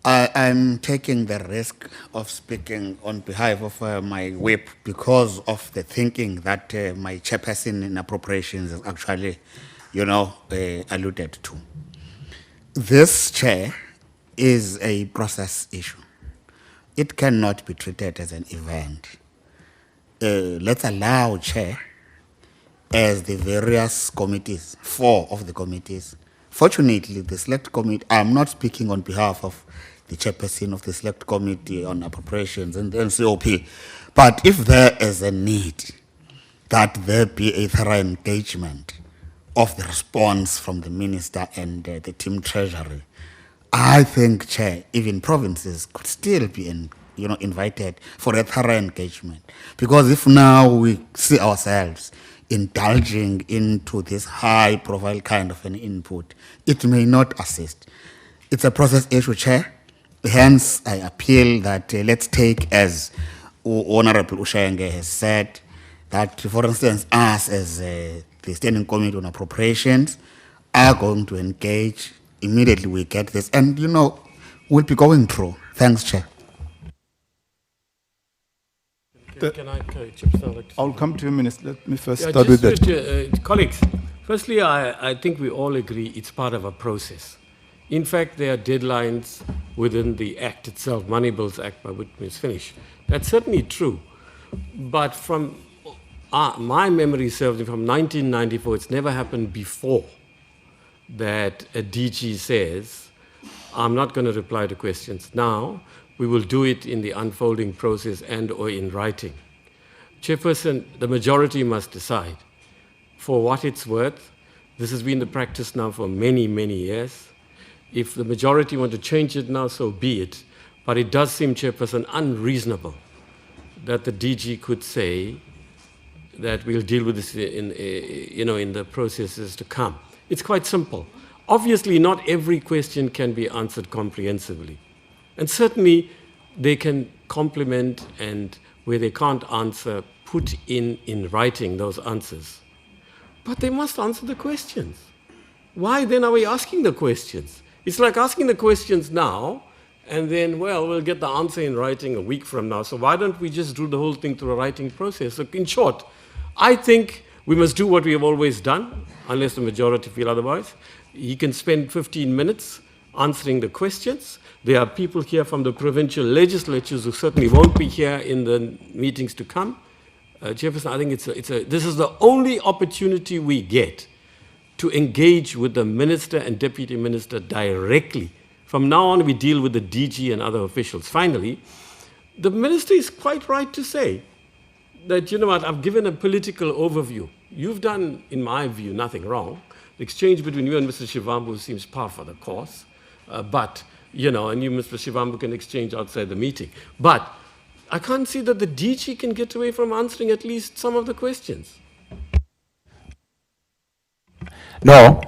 I'm taking the risk of speaking on behalf of my whip because of the thinking that my chairperson in appropriations is actually, alluded to. This, Chair, is a process issue. It cannot be treated as an event. Let's allow, Chair, as the various committees, 4 of the committees. Fortunately, the select committee, I'm not speaking on behalf of the chairperson of the select committee on appropriations and the NCOP, but if there is a need that there be a thorough engagement of the response from the minister and the team treasury, I think, Chair, even provinces could still be invited for a thorough engagement. Because if now we see ourselves indulging into this high-profile kind of an input, it may not assist. It's a process issue, Chair. Hence, I appeal that let's take, as Honorable Ushenge has said, that, for instance, us as the Standing Committee on Appropriations are going to engage immediately we get this. And, we'll be going through. Thanks, Chair. Can I Chips, I'll come to you, Minister. Let me first Yeah, start with that. colleagues, firstly, I think we all agree it's part of a process. In fact, there are deadlines within the Act itself, Money Bills Act, by which it's finished. That's certainly true. But from my memory serves me from 1994, it's never happened before that a DG says, I'm not going to reply to questions now. We will do it in the unfolding process and or in writing. Chairperson, the majority must decide. For what it's worth, this has been the practice now for many, many years. If the majority want to change it now, so be it. But it does seem, Chairperson, unreasonable that the DG could say that we'll deal with this in the processes to come. It's quite simple. Obviously, not every question can be answered comprehensively. And certainly, they can complement and where they can't answer, put in writing those answers. But they must answer the questions. Why then are we asking the questions? It's like asking the questions now, and then, well, we'll get the answer in writing a week from now. So why don't we just do the whole thing through a writing process? So in short, I think we must do what we have always done, unless the majority feel otherwise. He can spend 15 minutes answering the questions. There are people here from the provincial legislatures who certainly won't be here in the meetings to come. Chairperson, I think this is the only opportunity we get to engage with the minister and deputy minister directly. From now on, we deal with the DG and other officials. Finally, the minister is quite right to say that, you know what, I've given a political overview. You've done, in my view, nothing wrong. The exchange between you and Mr. Shivambu seems par for the course. But, you know, and you, Mr. Shivambu, can exchange outside the meeting. But I can't see that the DG can get away from answering at least some of the questions. No,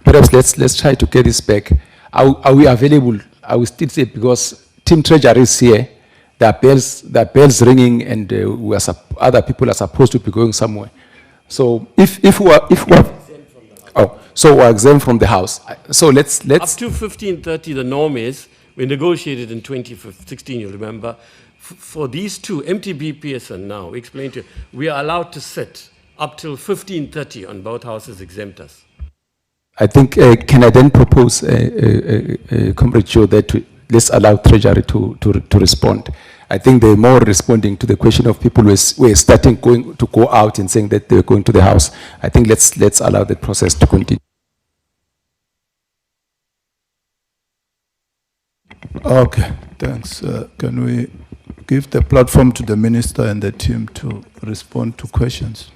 perhaps let's try to get this back. Are we available? I will still say, because Team Treasury is here, there are bells ringing, and other people are supposed to be going somewhere. So if we are exempt from the house. So let's Up to 15:30, the norm is, we negotiated in 2016, you remember, for these two, MTBPS and now, we explained to you, we are allowed to sit up till 15:30 on both houses exempt us. I think, can I then propose, Comrade Joe, that let's allow Treasury to respond. I think they're more responding to the question of people who are starting to go out and saying that they're going to the house. I think let's allow the process to continue. Okay, thanks. Can we give the platform to the minister and the team to respond to questions?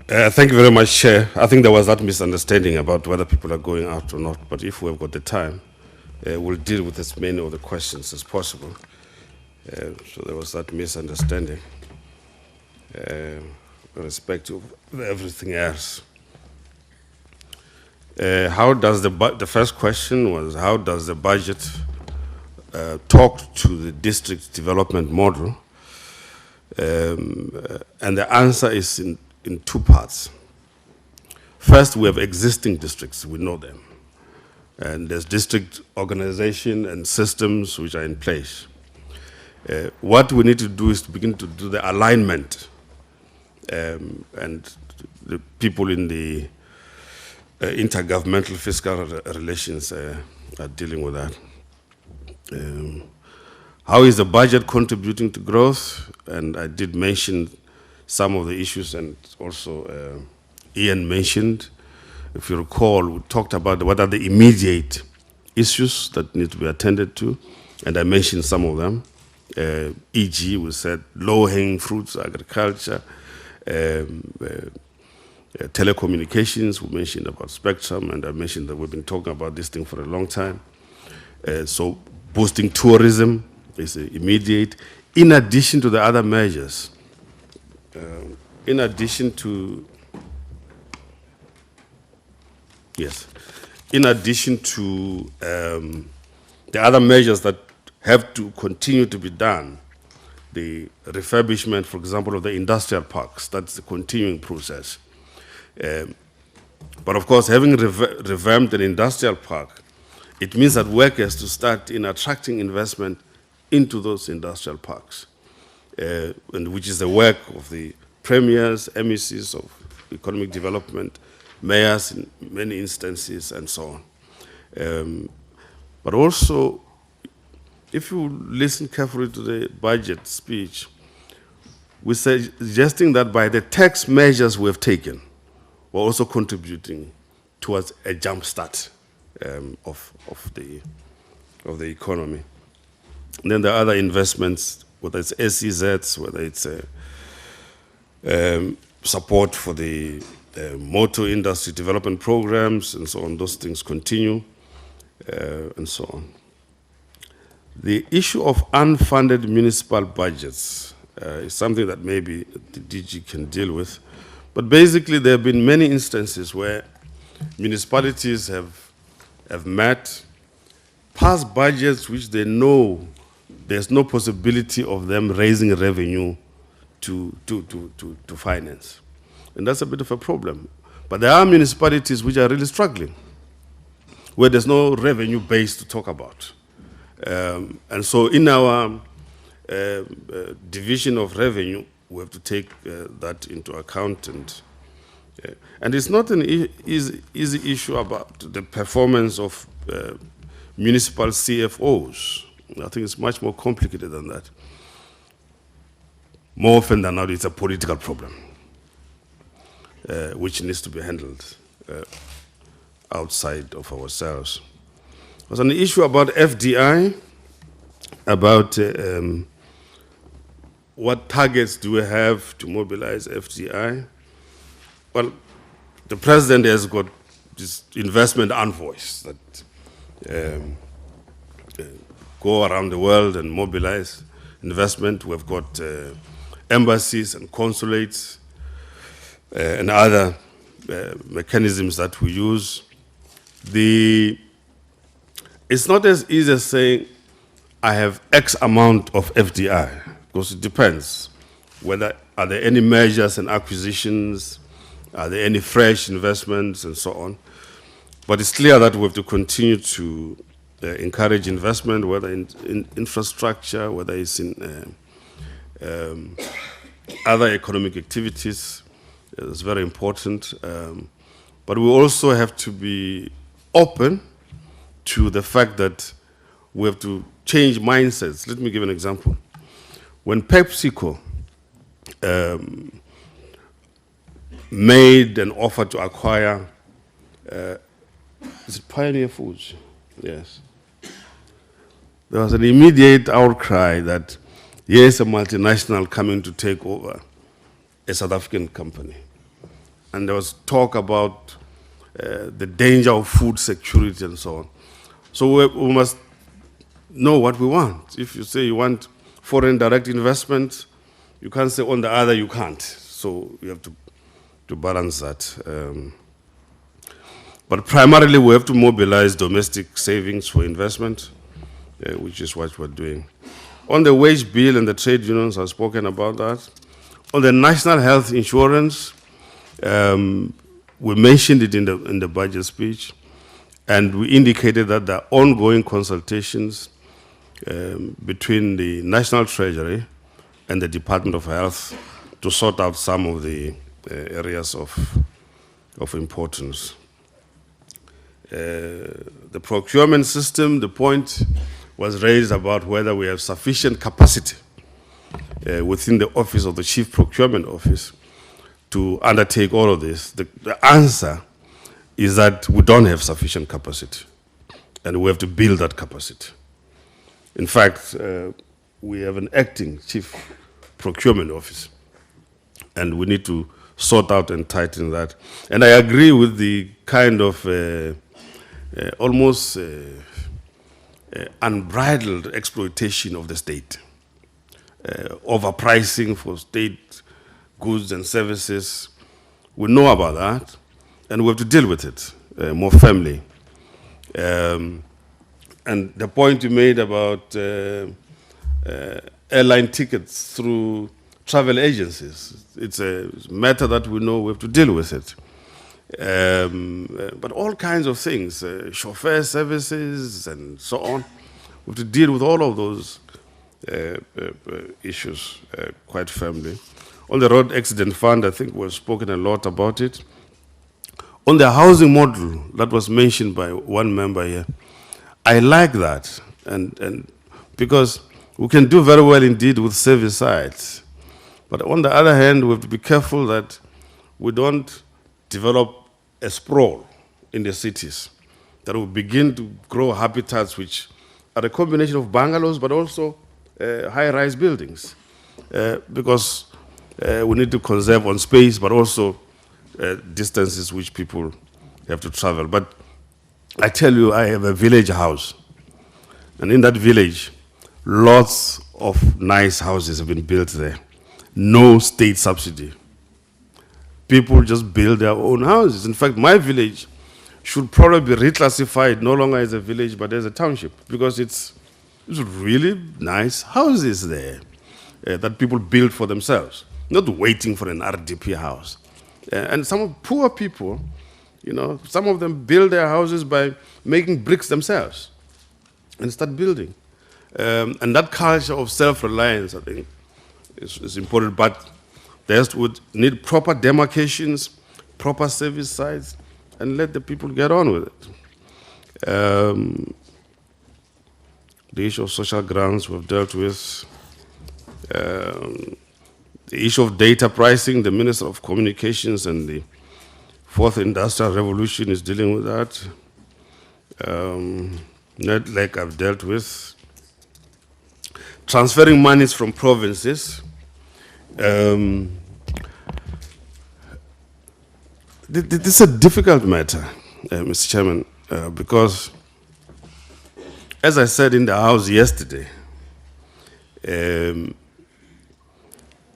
Thank you very much, Chair. I think there was that misunderstanding about whether people are going out or not, but if we've got the time, we'll deal with as many of the questions as possible. So there was that misunderstanding with respect to everything else. How does the first question was, how does the budget talk to the district development model? And the answer is in two parts. First, we have existing districts, we know them. And there's district organization and systems which are in place. What we need to do is to begin to do the alignment, and the people in the intergovernmental fiscal relations are dealing with that. How is the budget contributing to growth? And I did mention some of the issues, and also Ian mentioned, if you recall, we talked about what are the immediate issues that need to be attended to, and I mentioned some of them. E.g., we said low-hanging fruits, agriculture, telecommunications, we mentioned about spectrum, and I mentioned that we've been talking about this thing for a long time. So boosting tourism is immediate, in addition to the other measures. In addition to the other measures that have to continue to be done, the refurbishment, for example, of the industrial parks, that's the continuing process. But of course, having revamped an industrial park, it means that work has to start in attracting investment into those industrial parks, and which is the work of the premiers, MECs of economic development, mayors in many instances, and so on. But also, if you listen carefully to the budget speech, we're suggesting that by the tax measures we have taken, we're also contributing towards a jump start of the economy. And then there are other investments, whether it's SEZs, whether it's support for the motor industry development programs, and so on. Those things continue, and so on. The issue of unfunded municipal budgets is something that maybe the DG can deal with. But basically, there have been many instances where municipalities have met, passed budgets which they know there's no possibility of them raising revenue to finance. And that's a bit of a problem. But there are municipalities which are really struggling, where there's no revenue base to talk about. And so in our division of revenue, we have to take that into account. And it's not an easy issue about the performance of municipal CFOs. I think it's much more complicated than that. More often than not, it's a political problem, which needs to be handled outside of ourselves. There was an issue about FDI, about what targets do we have to mobilize FDI. well, the president has got this investment envoys that go around the world and mobilize investment. We've got embassies and consulates and other mechanisms that we use. It's not as easy as saying, I have X amount of FDI, because it depends. Whether are there any mergers and acquisitions, are there any fresh investments and so on. But it's clear that we have to continue to encourage investment, whether in infrastructure, whether it's in other economic activities. It's very important. But we also have to be open to the fact that we have to change mindsets. Let me give an example. When PepsiCo made an offer to acquire, is it Pioneer Foods? Yes. There was an immediate outcry that here's a multinational coming to take over a South African company. And there was talk about the danger of food security and so on. So we must know what we want. If you say you want foreign direct investment, you can't say on the other you can't. So you have to balance that. But primarily we have to mobilize domestic savings for investment, which is what we're doing. On the wage bill and the trade unions, I've spoken about that. On the national health insurance, we mentioned it in the budget speech, and we indicated that there are ongoing consultations between the National Treasury and the Department of Health to sort out some of the areas of importance. The procurement system, the point was raised about whether we have sufficient capacity within the office of the Chief Procurement Office to undertake all of this. The answer is that we don't have sufficient capacity, and we have to build that capacity. In fact, we have an acting Chief Procurement Office, and we need to sort out and tighten that. And I agree with the kind of almost unbridled exploitation of the state, overpricing for state goods and services. We know about that, and we have to deal with it more firmly. And the point you made about airline tickets through travel agencies, it's a matter that we know we have to deal with it. But all kinds of things, chauffeur services and so on, we have to deal with all of those issues quite firmly. On the road accident fund, I think we've spoken a lot about it. On the housing model that was mentioned by one member here, I like that, and because we can do very well indeed with service sites. But on the other hand, we have to be careful that we don't develop a sprawl in the cities, that will begin to grow habitats which are a combination of bungalows but also high-rise buildings, because we need to conserve on space but also distances which people have to travel. But I tell you, I have a village house, and in that village, lots of nice houses have been built there. No state subsidy. People just build their own houses. In fact, my village should probably be reclassified no longer as a village but as a township, because it's really nice houses there that people build for themselves, not waiting for an RDP house. And some poor people, you know, some of them build their houses by making bricks themselves and start building. And that culture of self-reliance, I think, is important, but they would need proper demarcations, proper service sites, and let the people get on with it. The issue of social grants we've dealt with. The issue of data pricing, the Minister of Communications and the Fourth Industrial Revolution is dealing with that. Not like I've dealt with. Transferring monies from provinces. this is a difficult matter, Mr. Chairman, because, as I said in the House yesterday,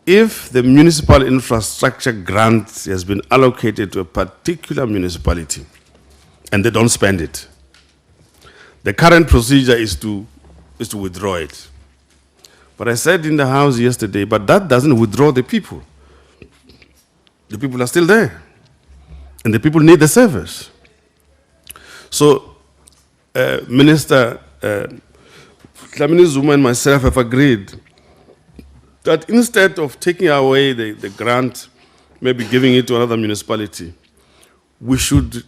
if the municipal infrastructure grant has been allocated to a particular municipality and they don't spend it, the current procedure is to withdraw it. But I said in the House yesterday, but that doesn't withdraw the people. The people are still there, and the people need the service. So, Minister Dlamini Zuma and myself have agreed that instead of taking away the grant, maybe giving it to another municipality, we should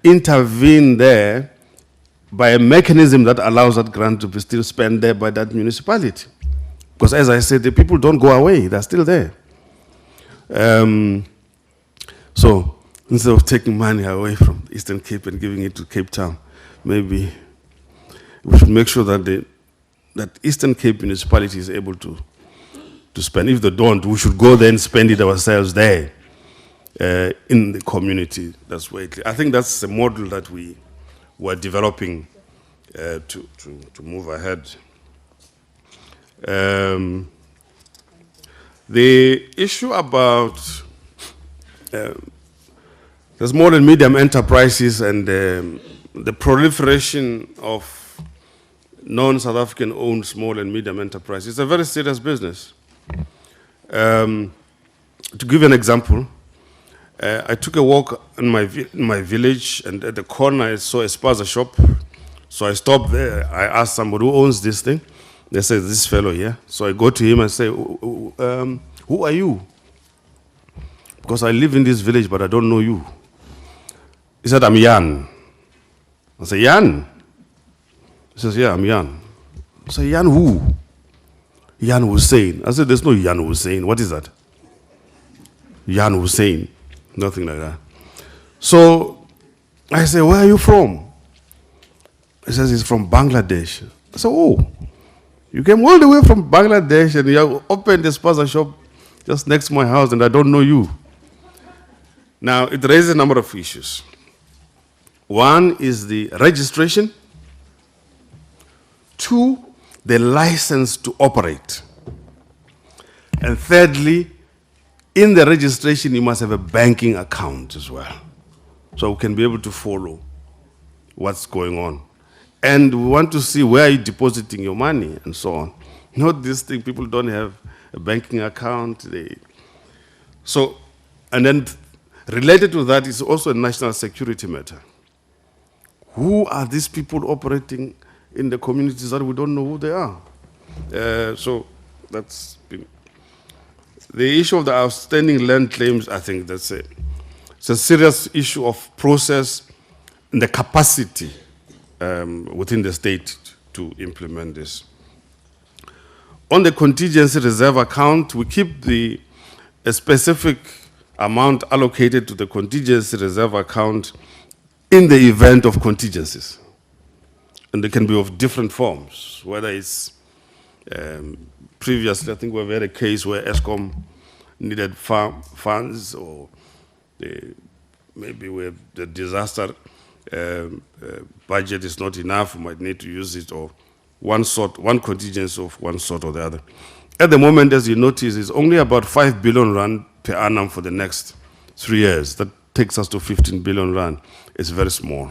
intervene there by a mechanism that allows that grant to be still spent there by that municipality. Because as I said, the people don't go away, they're still there. So instead of taking money away from the Eastern Cape and giving it to Cape Town, maybe we should make sure that that Eastern Cape municipality is able to spend. If they don't, we should go there and spend it ourselves there in the community. That's where I think that's the model that we were developing to move ahead. The issue about the small and medium enterprises and the proliferation of non-South African owned small and medium enterprises is a very serious business. To give you an example, I took a walk in my village, and at the corner I saw a spaza shop. So I stopped there. I asked somebody who owns this thing. They said, this fellow here. So I go to him and say, who are you? Because I live in this village, but I don't know you. He said, I'm Jan. I said, Jan? He says, yeah, I'm Jan. I said, Jan who? Jan Hussein. I said, there's no Jan Hussein. What is that? Jan Hussein. Nothing like that. So I said, where are you from? He says, he's from Bangladesh. I said, oh, you came all the way from Bangladesh and you opened a spaza shop just next to my house and I don't know you. Now, it raises a number of issues. One is the registration. Two, the license to operate. And thirdly, in the registration, you must have a banking account as well. So we can be able to follow what's going on. And we want to see where you're depositing your money and so on. Not this thing, people don't have a banking account. So, and then related to that is also a national security matter. Who are these people operating in the communities that we don't know who they are? So that's been the issue of the outstanding land claims. I think it's a serious issue of process and the capacity within the state to implement this. On the contingency reserve account, we keep a specific amount allocated to the contingency reserve account in the event of contingencies. And they can be of different forms, whether it's previously, I think we've had a case where Eskom needed funds, or maybe where the disaster budget is not enough, we might need to use it, or one contingency of one sort or the other. At the moment, as you notice, it's only about 5 billion rand per annum for the next 3 years. That takes us to 15 billion rand. It's very small.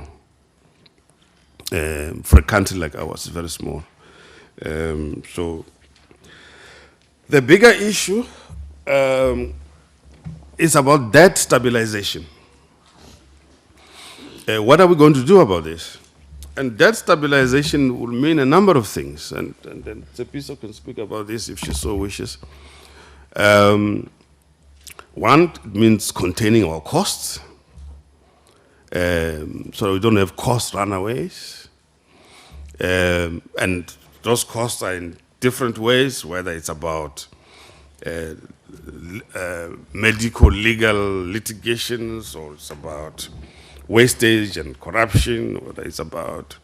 For a country like ours, it's very small. So the bigger issue is about debt stabilization. What are we going to do about this? And debt stabilization will mean a number of things, and then Tsepiso can speak about this if she so wishes. One, it means containing our costs, so we don't have cost runaways. And those costs are in different ways, whether it's about medical, legal litigations, or it's about wastage and corruption, whether it's about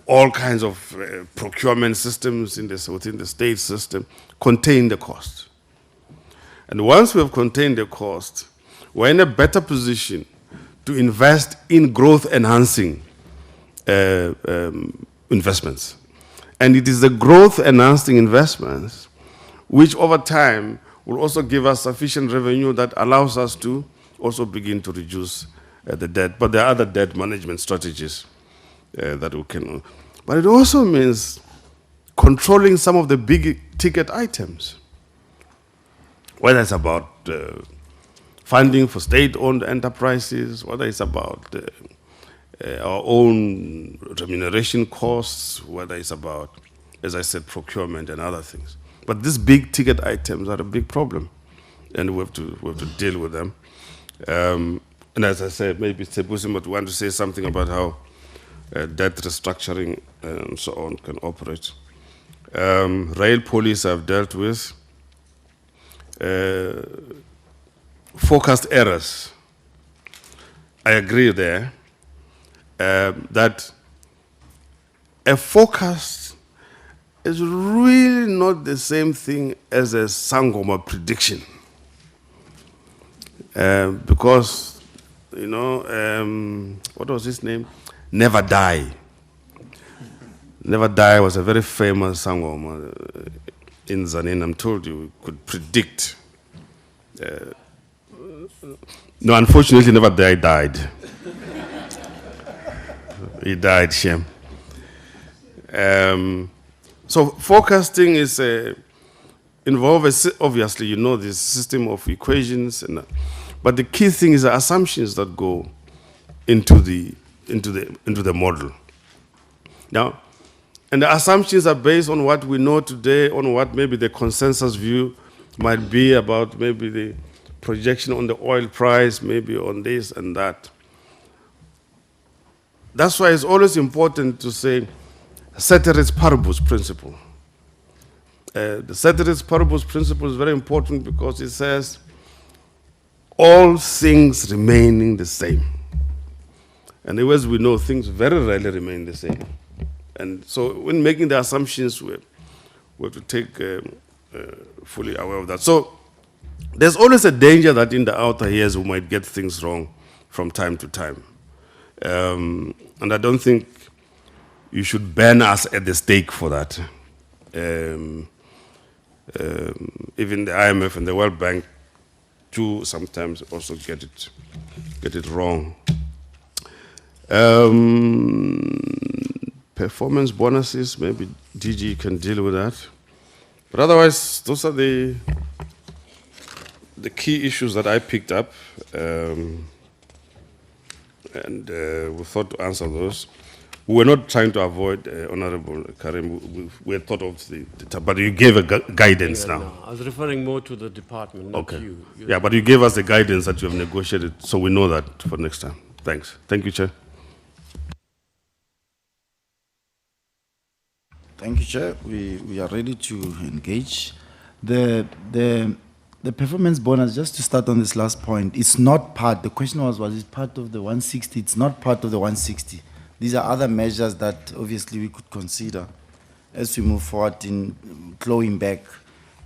all kinds of procurement systems within the state system, contain the cost. And once we have contained the cost, we're in a better position to invest in growth-enhancing investments. And it is the growth-enhancing investments which over time will also give us sufficient revenue that allows us to also begin to reduce the debt. But there are other debt management strategies that we can. But it also means controlling some of the big ticket items, whether it's about funding for state-owned enterprises, whether it's about our own remuneration costs, whether it's about, as I said, procurement and other things. But these big ticket items are a big problem, and we have to deal with them. And as I said, maybe Tebusi might want to say something about how debt restructuring and so on can operate. Rail police I've dealt with. Forecast errors. I agree there that a forecast is really not the same thing as a Sangoma prediction. Because, you know, what was his name? Never Die. Never Die was a very famous Sangoma in Zanin. I'm told you could predict. No, unfortunately, Never Die died. He died, shame. So forecasting is involves, obviously, you know, this system of equations, but the key thing is the assumptions that go into the model. Now, and the assumptions are based on what we know today, on what maybe the consensus view might be about maybe the projection on the oil price, maybe on this and that. That's why it's always important to say ceteris paribus principle. The ceteris paribus principle is very important because it says all things remaining the same. And as we know, things very rarely remain the same. And so when making the assumptions, we have to take fully aware of that. So there's always a danger that in the outer years we might get things wrong from time to time. And I don't think you should ban us at the stake for that. Even the IMF and the World Bank do sometimes also get it wrong. Performance bonuses, maybe DG can deal with that. But otherwise, those are the key issues that I picked up. And we thought to answer those. We were not trying to avoid Honorable Karim. We had thought of but you gave a guidance now. No, I was referring more to the department, not okay. you. Yeah, but you gave us the guidance that you have negotiated, so we know that for next time. Thanks. Thank you, Chair. Thank you, Chair. We are ready to engage. The performance bonus, just to start on this last point, it's not part, the question was it part of the 160? It's not part of the 160. These are other measures that obviously we could consider as we move forward in clawing back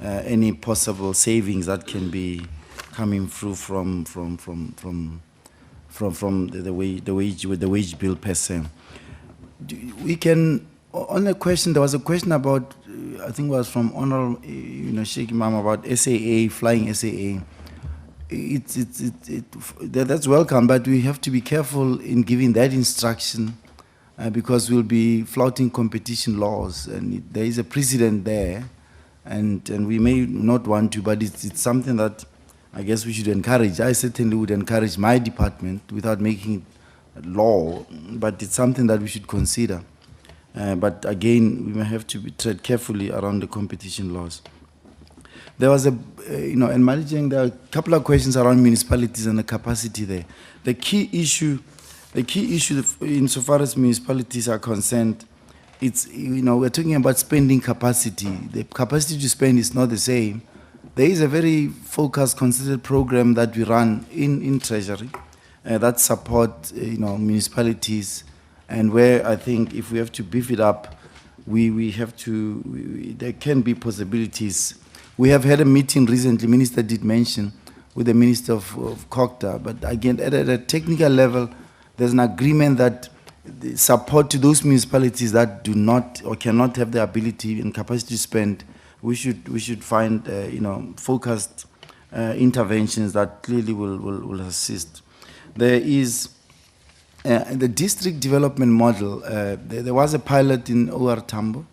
any possible savings that can be coming through from the wage bill per se. We can, on the question, there was a question about, I think it was from Honorable, Sheikh Imam about SAA, flying SAA. That's welcome, but we have to be careful in giving that instruction because we'll be flouting competition laws, and there is a precedent there, and we may not want to, but it's something that I guess we should encourage. I certainly would encourage my department without making it law, but it's something that we should consider. But again, we may have to tread carefully around the competition laws. There was in managing, there are a couple of questions around municipalities and the capacity there. The key issue insofar as municipalities are concerned, it's, we're talking about spending capacity. The capacity to spend is not the same. There is a very focused, considered program that we run in Treasury that support, municipalities, and where I think if we have to beef it up, there can be possibilities. We have had a meeting recently, Minister did mention, the Minister of COGTA. But again, at a technical level, there's an agreement that the support to those municipalities that do not or cannot have the ability and capacity to spend, we should find focused interventions that clearly will assist. There is the district development model. There was a pilot in OR Tambo.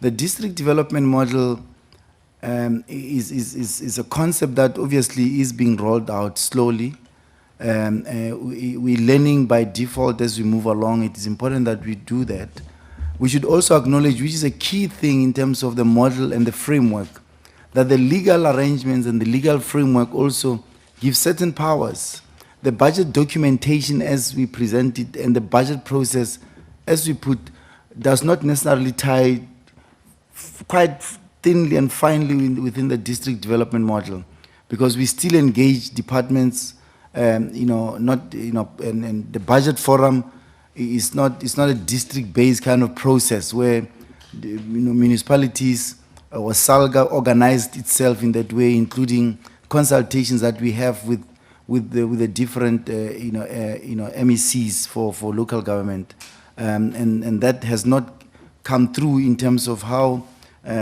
The district development model is a concept that obviously is being rolled out slowly. We're learning by default as we move along. It is important that we do that. We should also acknowledge, which is a key thing in terms of the model and the framework, that the legal arrangements and the legal framework also give certain powers. The budget documentation as we present it and the budget process as we put does not necessarily tie quite thinly and finely within the district development model, because we still engage departments, and the budget forum is not a district-based kind of process where municipalities or SALGA organized itself in that way, including consultations that we have with the different MECs for local government, and that has not come through in terms of how,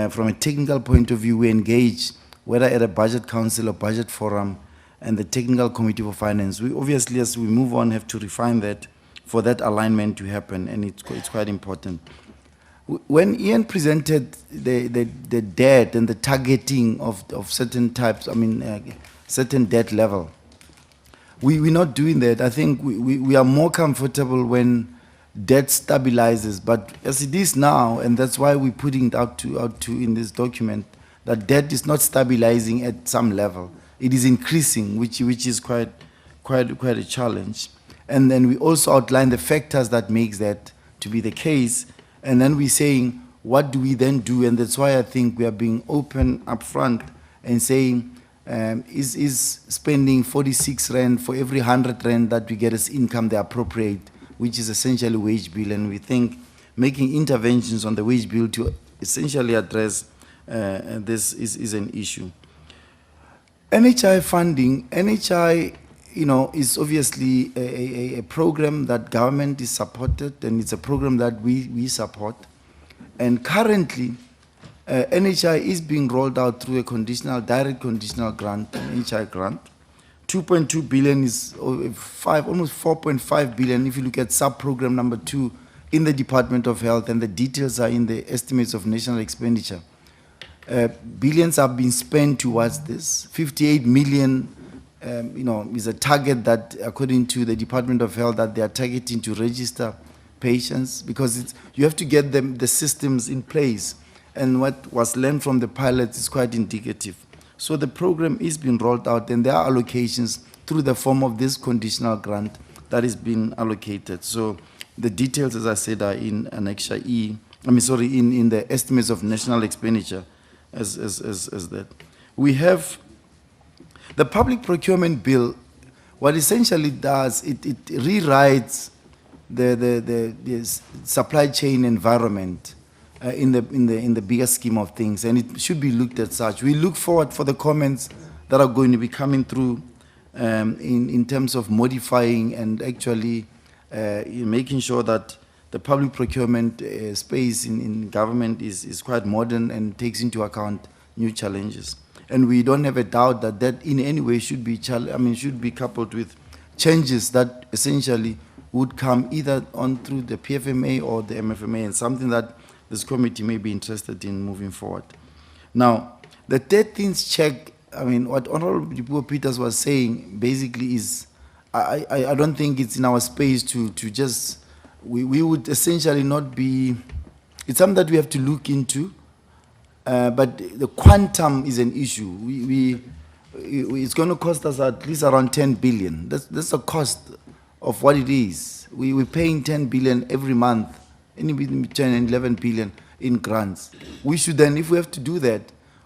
from a technical point of view, we engage, whether at a budget council or budget forum, and the technical committee for finance. We obviously, as we move on, have to refine that for that alignment to happen, and it's quite important. When Ian presented the debt and the targeting of certain types, certain debt level, we're not doing that. I think we are more comfortable when debt stabilizes, but as it is now, and that's why we're putting it out to in this document, that debt is not stabilizing at some level. It is increasing, which is quite a challenge. And then we also outline the factors that makes that to be the case. And then we're saying, what do we then do? And that's why I think we are being open upfront and saying, is spending 46 Rand for every 100 Rand that we get as income the appropriate, which is essentially wage bill. And we think making interventions on the wage bill to essentially address this is an issue. NHI funding, NHI, is obviously a program that government is supported, and it's a program that we support. And currently, NHI is being rolled out through a direct conditional grant, an NHI grant. 2.2 billion is almost 4.5 billion if you look at sub-program number 2 in the Department of Health, and the details are in the estimates of national expenditure. Billions have been spent towards this. 58 million, is a target that, according to the Department of Health, that they are targeting to register patients, because you have to get the systems in place. And what was learned from the pilots is quite indicative. So the program is being rolled out, and there are allocations through the form of this conditional grant that is being allocated. So the details, as I said, are in Annexure E. In the estimates of national expenditure. As that. We have the public procurement bill. What essentially does, it rewrites the supply chain environment in the bigger scheme of things, and it should be looked at such. We look forward for the comments that are going to be coming through in terms of modifying and actually making sure that the public procurement space in government is quite modern and takes into account new challenges. And we don't have a doubt that in any way should be coupled with changes that essentially would come either on through the PFMA or the MFMA, and something that this committee may be interested in moving forward. Now, the 13th check, what Honorable Peters was saying basically is, I don't think it's in our space to just, we would essentially not be, it's something that we have to look into, but the quantum is an issue. It's going to cost us at least around 10 billion. That's the cost of what it is. We're paying 10 billion every month, any between 10 and 11 billion in grants. We should then, if we have to do that,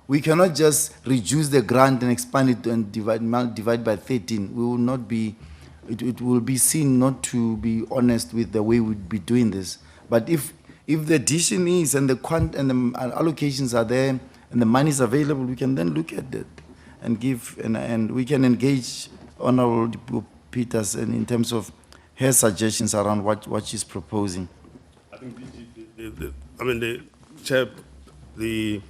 we cannot just reduce the grant and expand it and divide by 13. We will not be, it will be seen not to be honest with the way we'd be doing this. But if the addition is and the allocations are there and the money is available, we can then look at that. and give, and we can engage Honorable Peters in terms of her suggestions around what she's proposing. I think the Chair, the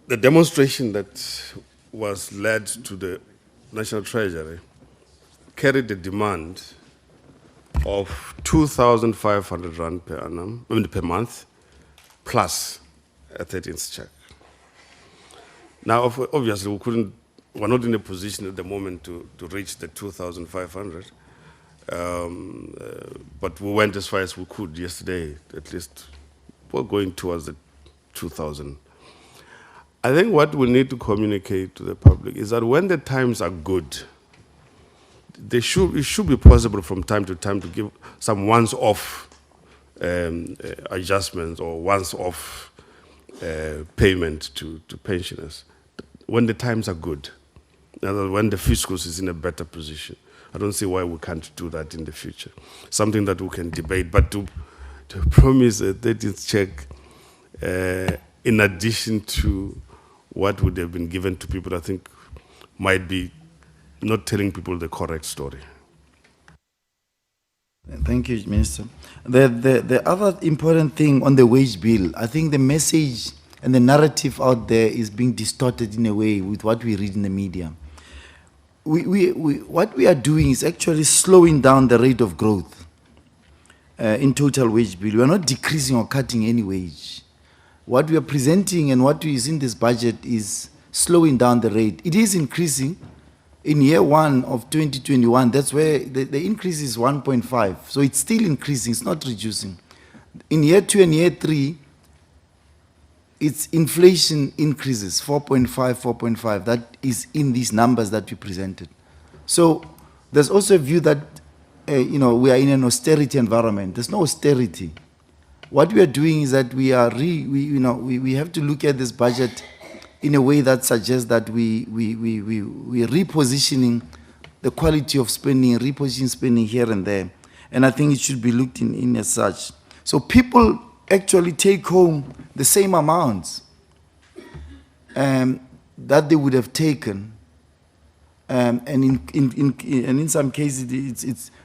demonstration that was led to the National Treasury carried the demand of 2,500 rand per annum, per month, plus a 13th check. Now, obviously, we're not in a position at the moment to reach the 2,500, but we went as far as we could yesterday. At least we're going towards the 2,000. I think what we need to communicate to the public is that when the times are good, it should be possible from time to time to give some once-off adjustments or once-off payment to pensioners when the times are good, when the fiscal is in a better position. I don't see why we can't do that in the future. Something that we can debate, but to promise a 13th check in addition to what would have been given to people, I think might be not telling people the correct story. Thank you, Minister. The other important thing on the wage bill, I think the message and the narrative out there is being distorted in a way with what we read in the media. What we are doing is actually slowing down the rate of growth in total wage bill. We are not decreasing or cutting any wage. What we are presenting and what is in this budget is slowing down the rate. It is increasing. In year 1 of 2021, that's where the increase is 1.5. So it's still increasing, it's not reducing. In year 2 and year 3, it's inflation increases, 4.5. That is in these numbers that we presented. So there's also a view that, we are in an austerity environment. There's no austerity. What we are doing is that we have to look at this budget in a way that suggests that we repositioning the quality of spending, repositioning spending here and there. And I think it should be looked in as such. So people actually take home the same amounts that they would have taken. And in some cases,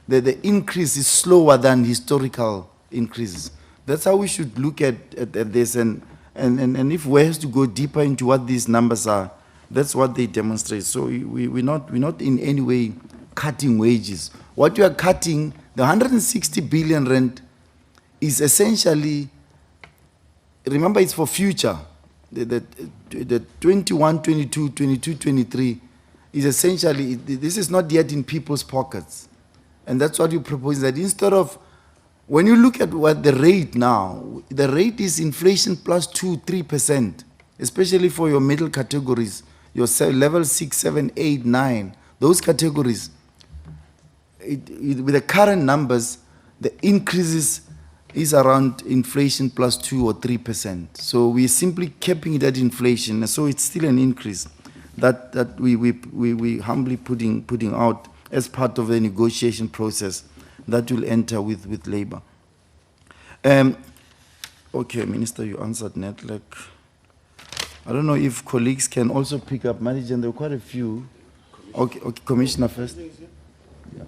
the increase is slower than historical increases. That's how we should look at this. And if we have to go deeper into what these numbers are, that's what they demonstrate. So we're not in any way cutting wages. What we are cutting, the 160 billion rand, is essentially, remember, it's for future. The 21, 22, 22, 23 is essentially, this is not yet in people's pockets. And that's what you propose, that instead of, when you look at what the rate now, the rate is inflation plus 2-3%, especially for your middle categories, your level 6, 7, 8, 9, those categories. With the current numbers, the increases is around inflation plus 2 or 3%. So we're simply keeping it at inflation, and so it's still an increase that we humbly putting out as part of the negotiation process that will enter with labor. Okay, Minister, you answered Network. I don't know if colleagues can also pick up manager, and there were quite a few. Okay, Commissioner first. Yeah.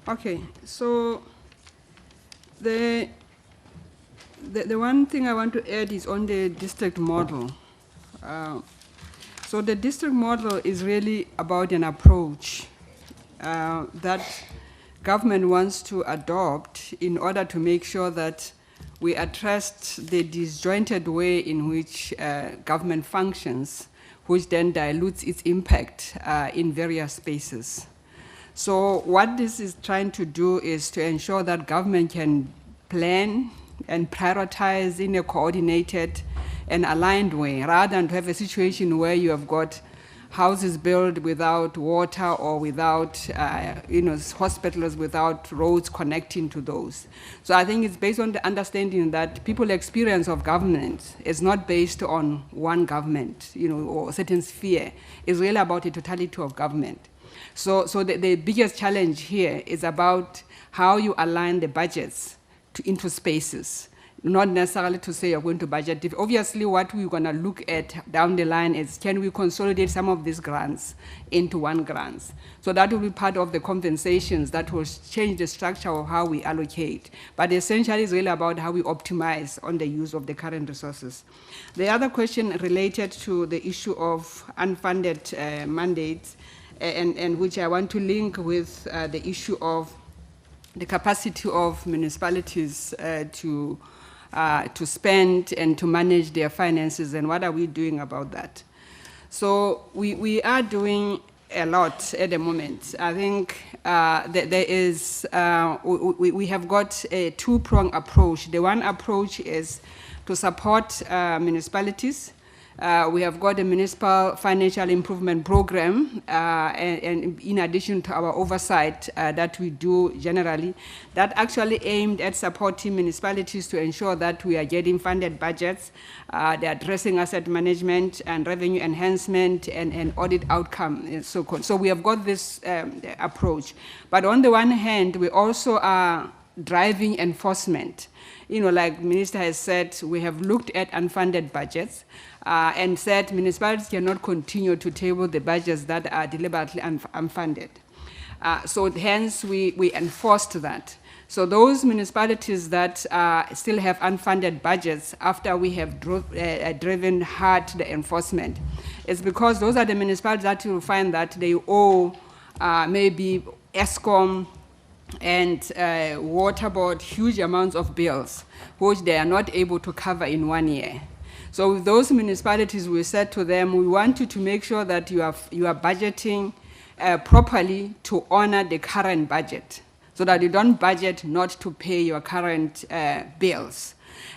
Okay, so the one thing I want to add is on the district model. So the district model is really about an approach that government wants to adopt in order to make sure that we address the disjointed way in which government functions, which then dilutes its impact in various spaces. So what this is trying to do is to ensure that government can plan and prioritize in a coordinated and aligned way, rather than to have a situation where you have got houses built without water or without, hospitals without roads connecting to those. So I think it's based on the understanding that people's experience of government is not based on one government, or a certain sphere. It's really about the totality of government. So the biggest challenge here is about how you align the budgets into spaces. Not necessarily to say you're going to budget. Obviously, what we're going to look at down the line is, can we consolidate some of these grants into one grant? So that will be part of the compensations that will change the structure of how we allocate. But essentially, it's really about how we optimize on the use of the current resources. The other question related to the issue of unfunded mandates, and which I want to link with the issue of the capacity of municipalities to spend and to manage their finances, and what are we doing about that? So we are doing a lot at the moment. I think that there is, we have got a two-pronged approach. The one approach is to support municipalities. We have got a municipal financial improvement program, and in addition to our oversight that we do generally, that actually aimed at supporting municipalities to ensure that we are getting funded budgets, they're addressing asset management and revenue enhancement and audit outcome and so on. So we have got this approach. But on the one hand, we also are driving enforcement. You know, like Minister has said, we have looked at unfunded budgets and said municipalities cannot continue to table the budgets that are deliberately unfunded. So hence, we enforced that. So those municipalities that still have unfunded budgets, after we have driven hard the enforcement, it's because those are the municipalities that you will find that they owe maybe Eskom and water board huge amounts of bills, which they are not able to cover in 1 year. So with those municipalities, we said to them, we want you to make sure that you are budgeting properly to honor the current budget, so that you don't budget not to pay your current bills.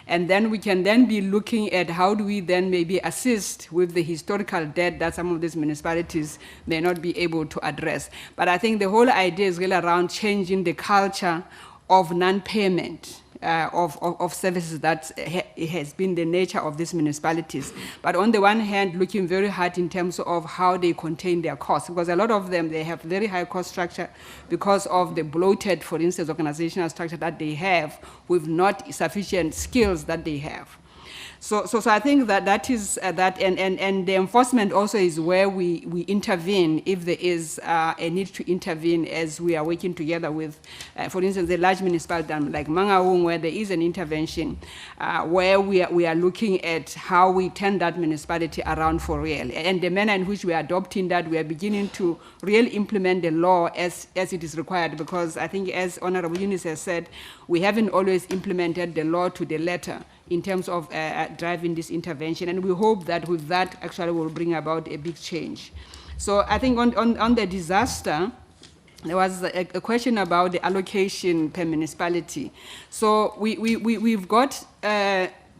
And then we can then be looking at how do we then maybe assist with the historical debt that some of these municipalities may not be able to address. But I think the whole idea is really around changing the culture of non-payment of services that has been the nature of these municipalities. But on the one hand, looking very hard in terms of how they contain their costs, because a lot of them, they have very high cost structure because of the bloated, for instance, organizational structure that they have with not sufficient skills that they have. So I think that is that, and the enforcement also is where we intervene if there is a need to intervene, as we are working together with, for instance, the large municipality like Mangaung, where there is an intervention, where we are looking at how we turn that municipality around for real. And the manner in which we are adopting that, we are beginning to really implement the law as it is required, because I think, as Honorable Eunice has said, we haven't always implemented the law to the letter in terms of driving this intervention. And we hope that with that, actually, will bring about a big change. So I think on the disaster, there was a question about the allocation per municipality. So we've got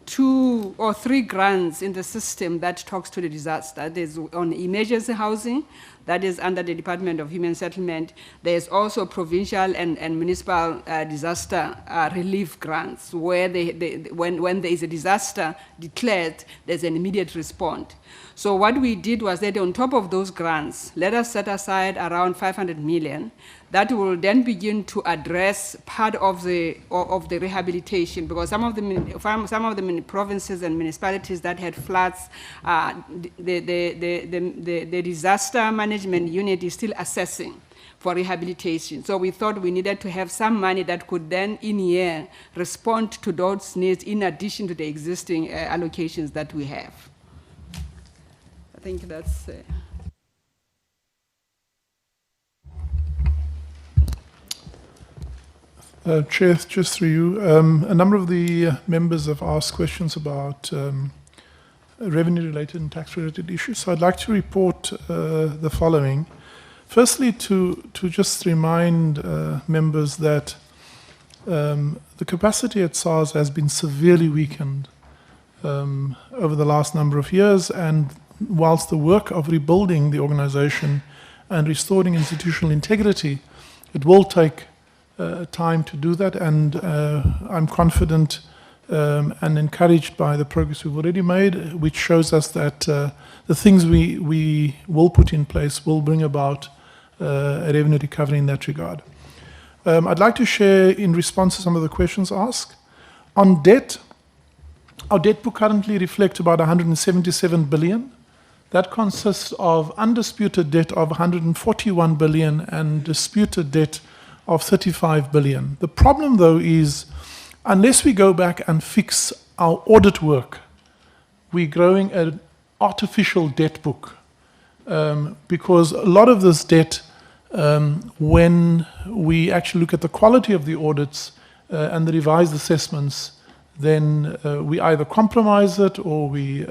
2 or 3 grants in the system that talks to the disaster. There's on emergency housing, that is under the Department of Human Settlement. There's also provincial and municipal disaster relief grants, where when there is a disaster declared, there's an immediate response. So what we did was that on top of those grants, let us set aside around 500 million that will then begin to address part of the rehabilitation, because some of the provinces and municipalities that had floods, the disaster management unit is still assessing for rehabilitation. So we thought we needed to have some money that could then in year respond to those needs in addition to the existing allocations that we have. I think that's... Chair, just through you, a number of the members have asked questions about revenue-related and tax-related issues. So I'd like to report the following. Firstly, to just remind members that the capacity at SARS has been severely weakened over the last number of years, and whilst the work of rebuilding the organization and restoring institutional integrity, it will take time to do that, and I'm confident and encouraged by the progress we've already made, which shows us that the things we will put in place will bring about a revenue recovery in that regard. I'd like to share in response to some of the questions asked. On debt, our debt book currently reflects about 177 billion. That consists of undisputed debt of 141 billion and disputed debt of 35 billion. The problem, though, is unless we go back and fix our audit work, we're growing an artificial debt book. Because a lot of this debt, when we actually look at the quality of the audits and the revised assessments, then we either compromise it or we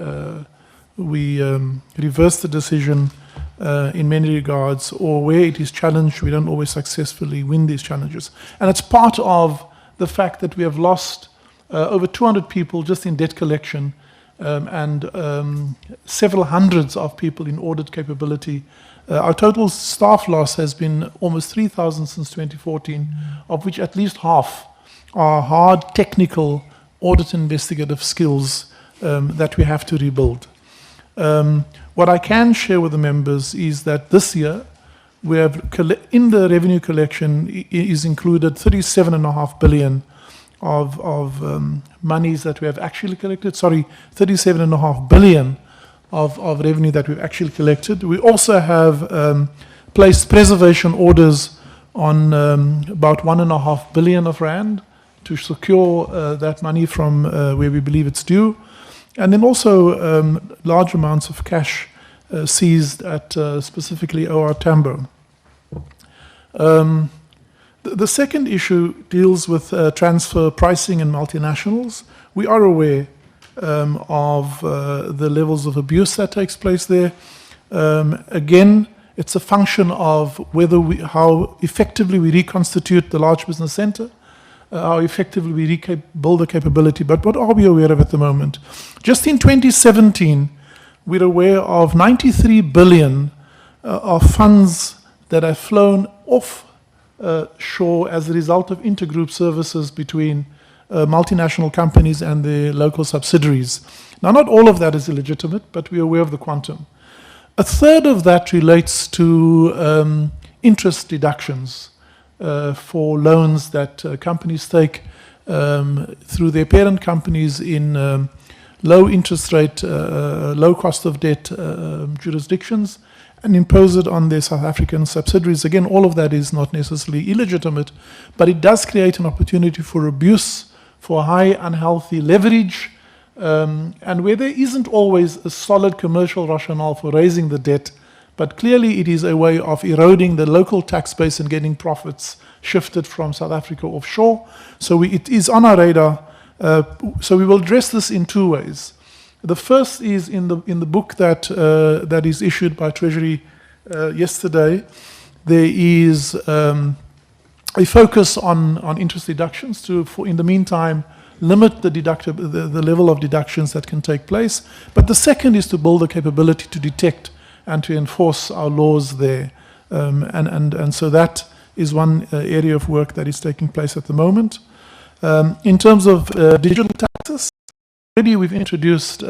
reverse the decision in many regards, or where it is challenged, we don't always successfully win these challenges. And it's part of the fact that we have lost over 200 people just in debt collection and several hundreds of people in audit capability. Our total staff loss has been almost 3,000 since 2014, of which at least half are hard technical audit investigative skills that we have to rebuild. What I can share with the members is that this year, we have in the revenue collection is included 37.5 billion of monies that we have actually collected. 37.5 billion of revenue that we've actually collected. We also have placed preservation orders on about 1.5 billion of rand to secure that money from where we believe it's due. And then also large amounts of cash seized at specifically OR Tambo. The second issue deals with transfer pricing and multinationals. We are aware of the levels of abuse that takes place there. Again, it's a function of how effectively we reconstitute the large business center, how effectively we build the capability. But what are we aware of at the moment? Just in 2017, we're aware of 93 billion of funds that have flown off shore as a result of intergroup services between multinational companies and their local subsidiaries. Now, not all of that is illegitimate, but we're aware of the quantum. A third of that relates to interest deductions for loans that companies take through their parent companies in low interest rate, low cost of debt jurisdictions, and impose it on their South African subsidiaries. Again, all of that is not necessarily illegitimate, but it does create an opportunity for abuse, for high unhealthy leverage, and where there isn't always a solid commercial rationale for raising the debt, but clearly it is a way of eroding the local tax base and getting profits shifted from South Africa offshore. So it is on our radar. So we will address this in two ways. The first is in the book that is issued by Treasury yesterday. There is a focus on interest deductions to, in the meantime, limit the level of deductions that can take place. But the second is to build the capability to detect and to enforce our laws there. And so that is one area of work that is taking place at the moment. In terms of digital taxes, already we've introduced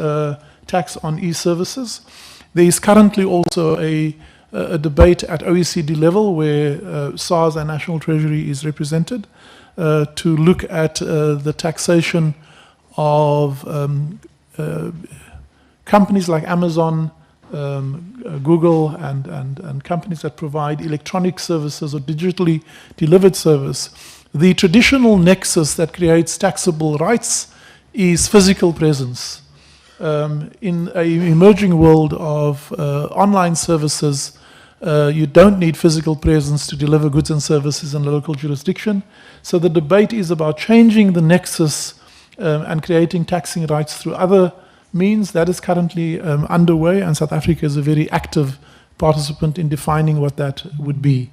tax on e-services. There is currently also a debate at OECD level where SARS and National Treasury is represented to look at the taxation of companies like Amazon, Google, and companies that provide electronic services or digitally delivered service. The traditional nexus that creates taxable rights is physical presence. In an emerging world of online services, you don't need physical presence to deliver goods and services in a local jurisdiction. So the debate is about changing the nexus and creating taxing rights through other means. That is currently underway, and South Africa is a very active participant in defining what that would be.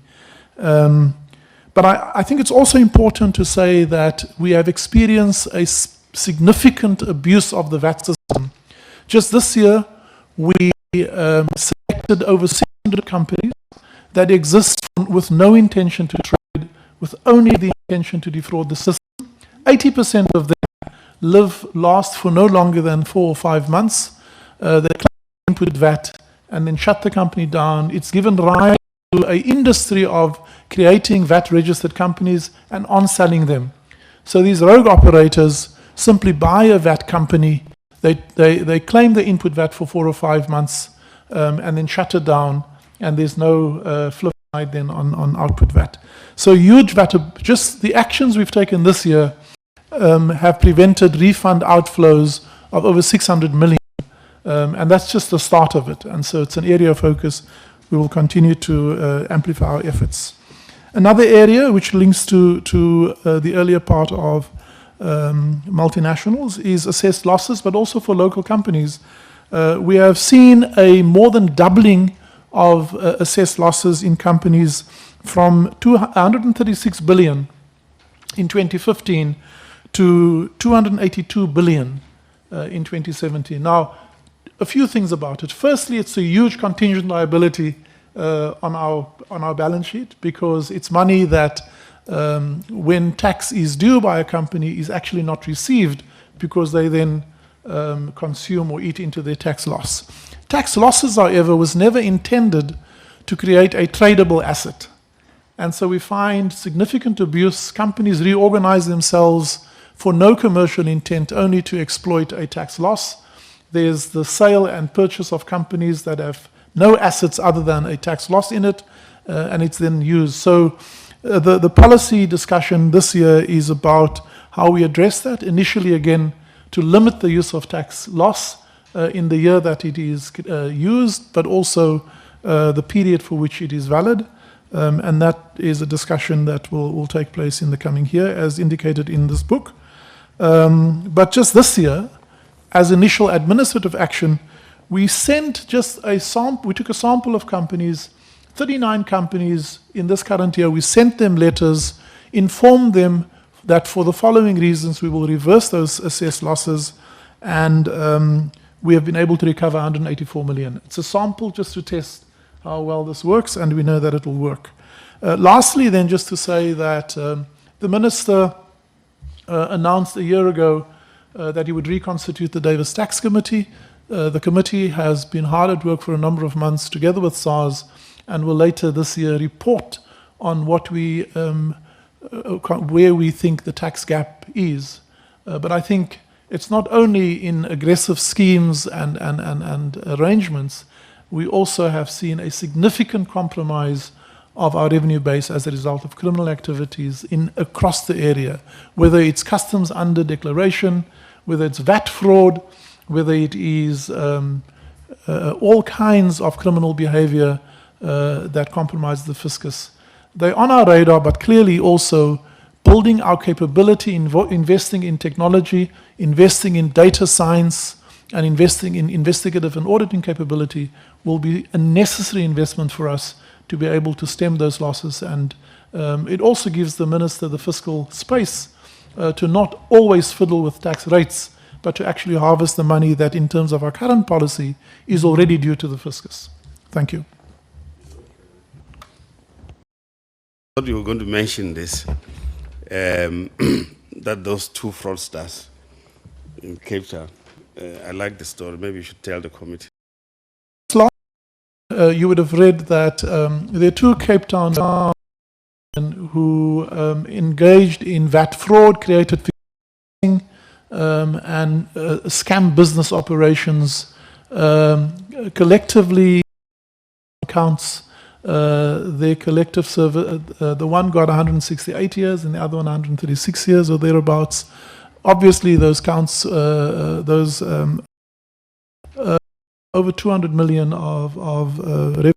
But I think it's also important to say that we have experienced a significant abuse of the VAT system. Just this year, we selected over 600 companies that exist with no intention to trade, with only the intention to defraud the system. 80% of them last for no longer than 4 or 5 months. They input VAT and then shut the company down. It's given rise an industry of creating VAT-registered companies and on-selling them. So these rogue operators simply buy a VAT company, they claim the input VAT for 4 or 5 months, and then shut it down, and there's no flip side then on output VAT. So huge VAT, just the actions we've taken this year have prevented refund outflows of over 600 million, and that's just the start of it. And so it's an area of focus. We will continue to amplify our efforts. Another area which links to the earlier part of multinationals is assessed losses, but also for local companies. We have seen a more than doubling of assessed losses in companies from 136 billion in 2015 to 282 billion in 2017. Now, a few things about it. Firstly, it's a huge contingent liability on our balance sheet, because it's money that when tax is due by a company is actually not received, because they then consume or eat into their tax loss. Tax losses, however, was never intended to create a tradable asset. And so we find significant abuse. Companies reorganize themselves for no commercial intent, only to exploit a tax loss. There's the sale and purchase of companies that have no assets other than a tax loss in it, and it's then used. So the policy discussion this year is about how we address that. Initially, again, to limit the use of tax loss in the year that it is used, but also the period for which it is valid. And that is a discussion that will take place in the coming year, as indicated in this book. But just this year, as initial administrative action, we sent just a sample. We took a sample of companies, 39 companies in this current year. We sent them letters, informed them that for the following reasons we will reverse those assessed losses, and we have been able to recover 184 million. It's a sample just to test how well this works, and we know that it will work. Lastly, then, just to say that the Minister announced a year ago that he would reconstitute the Davis Tax Committee. The committee has been hard at work for a number of months together with SARS, and will later this year report on what where we think the tax gap is. But I think it's not only in aggressive schemes and arrangements. We also have seen a significant compromise of our revenue base as a result of criminal activities across the area, whether it's customs under declaration, whether it's VAT fraud, whether it is all kinds of criminal behavior that compromise the fiscus. They're on our radar, but clearly also building our capability, investing in technology, investing in data science, and investing in investigative and auditing capability will be a necessary investment for us to be able to stem those losses. And it also gives the Minister the fiscal space to not always fiddle with tax rates, but to actually harvest the money that, in terms of our current policy, is already due to the fiscus. Thank you. I thought you were going to mention this, that those two fraudsters in Cape Town. I like the story. Maybe you should tell the committee. You would have read that there are two Cape Town who engaged in VAT fraud, created and scam business operations, collectively accounts. Their collective service, the one got 168 years and the other one 136 years or thereabouts. Obviously, those counts, over 200 million of revenue.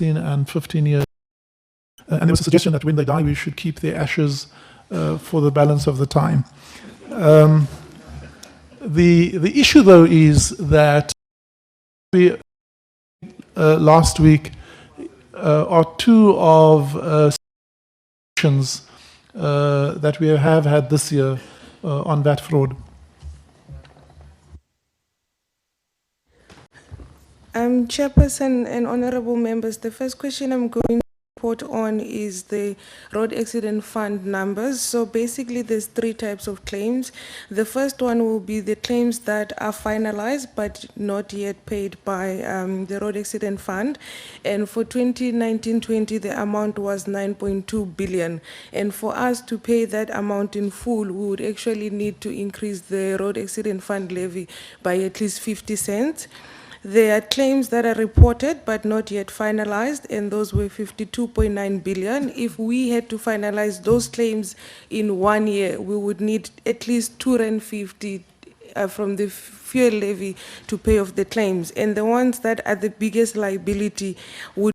And 15 years. And there was a suggestion that when they die, we should keep their ashes for the balance of the time. The issue, though, is that last week are two of that we have had this year on VAT fraud. Chairperson and honorable members, the first question I'm going report on is the road accident fund numbers. So basically there's three types of claims. The first one will be the claims that are finalized but not yet paid by the road accident fund. And for 2019-20, the amount was 9.2 billion. And for us to pay that amount in full, we would actually need to increase the road accident fund levy by at least 50 cents. There are claims that are reported but not yet finalized, and those were 52.9 billion. If we had to finalize those claims in 1 year, we would need at least 250 from the fuel levy to pay off the claims. And the ones that are the biggest liability would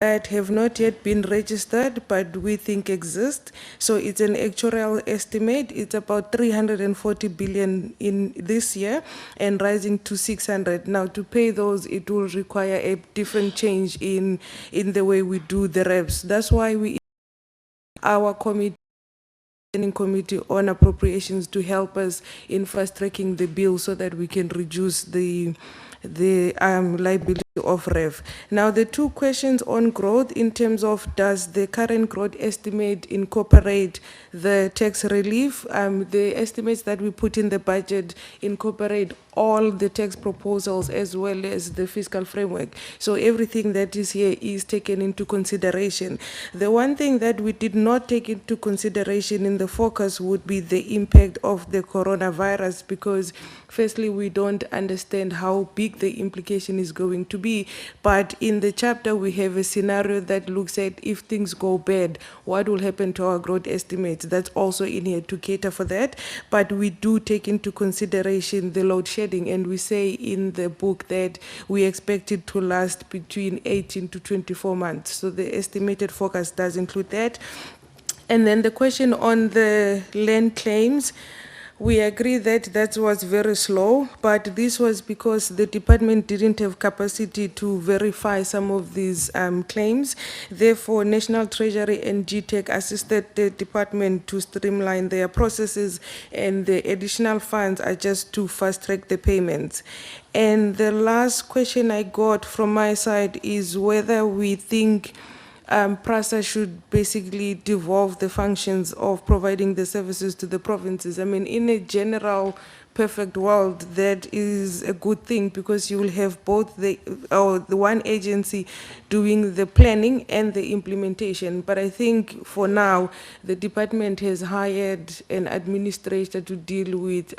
that have not yet been registered but we think exist. So it's an actuarial estimate. It's about 340 billion in this year and rising to 600. Now to pay those, it will require a different change in the way we do the reps. That's why our committee on appropriations to help us in fast tracking the bill so that we can reduce the liability of REV. Now, the two questions on growth in terms of does the current growth estimate incorporate the tax relief? The estimates that we put in the budget incorporate all the tax proposals as well as the fiscal framework. So everything that is here is taken into consideration. The one thing that we did not take into consideration in the focus would be the impact of the coronavirus, because firstly, we don't understand how big the implication is going to be. But in the chapter, we have a scenario that looks at if things go bad, what will happen to our growth estimates. That's also in here to cater for that. But we do take into consideration the load shedding, and we say in the book that we expect it to last between 18 to 24 months. So the estimated forecast does include that. And then the question on the land claims, we agree that that was very slow, but this was because the department didn't have capacity to verify some of these claims. Therefore, National Treasury and GTEC assisted the department to streamline their processes, and the additional funds are just to fast-track the payments. And the last question I got from my side is whether we think PRASA should basically devolve the functions of providing the services to the provinces. I mean, in a general perfect world, that is a good thing, because you will have both the one agency doing the planning and the implementation. But I think for now, the department has hired an administrator to deal with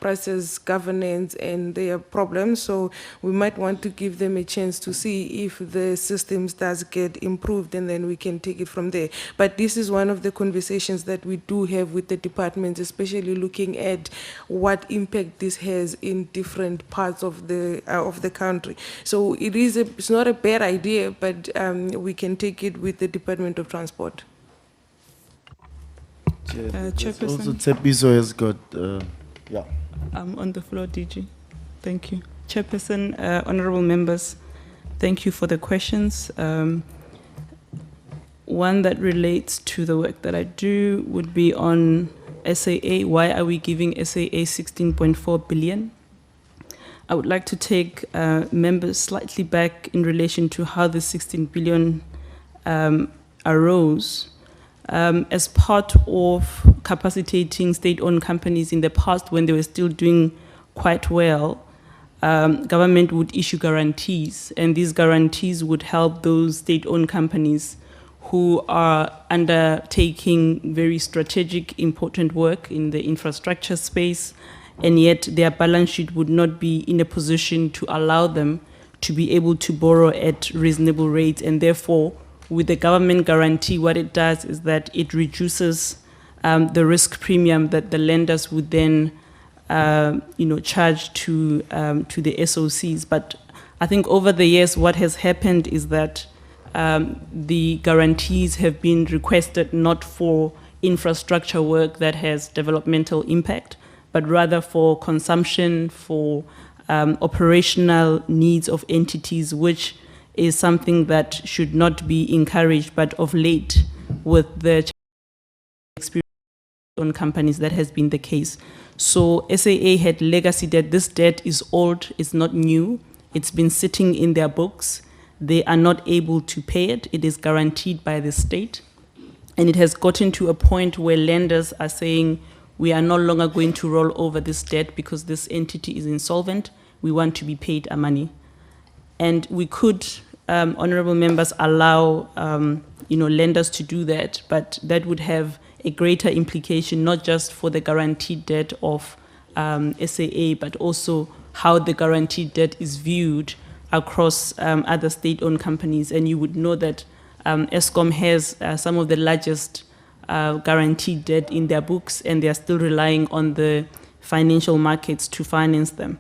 process governance and their problems. So we might want to give them a chance to see if the systems does get improved, and then we can take it from there. But this is one of the conversations that we do have with the departments, especially looking at what impact this has in different parts of the country. So it's not a bad idea, but we can take it with the Department of Transport. Chairperson. Also, Tsepiso has got, yeah. On the floor, DG. Thank you. Chairperson, honorable members, thank you for the questions. One that relates to the work that I do would be on SAA. Why are we giving SAA 16.4 billion? I would like to take members slightly back in relation to how the 16 billion arose. As part of capacitating state-owned companies in the past, when they were still doing quite well, government would issue guarantees, and these guarantees would help those state-owned companies who are undertaking very strategic, important work in the infrastructure space, and yet their balance sheet would not be in a position to allow them to be able to borrow at reasonable rates. And therefore, with the government guarantee, what it does is that it reduces the risk premium that the lenders would then charge to the SOCs. But I think over the years, what has happened is that the guarantees have been requested not for infrastructure work that has developmental impact, but rather for consumption, for operational needs of entities, which is something that should not be encouraged. But of late, with the experience on companies, that has been the case. So SAA had legacy debt. This debt is old, it's not new. It's been sitting in their books. they are not able to pay it. It is guaranteed by the state. And it has gotten to a point where lenders are saying, we are no longer going to roll over this debt because this entity is insolvent. We want to be paid our money. And we could, honorable members, allow lenders to do that, but that would have a greater implication, not just for the guaranteed debt of SAA, but also how the guaranteed debt is viewed across other state-owned companies. And you would know that Eskom has some of the largest guaranteed debt in their books, and they are still relying on the financial markets to finance them.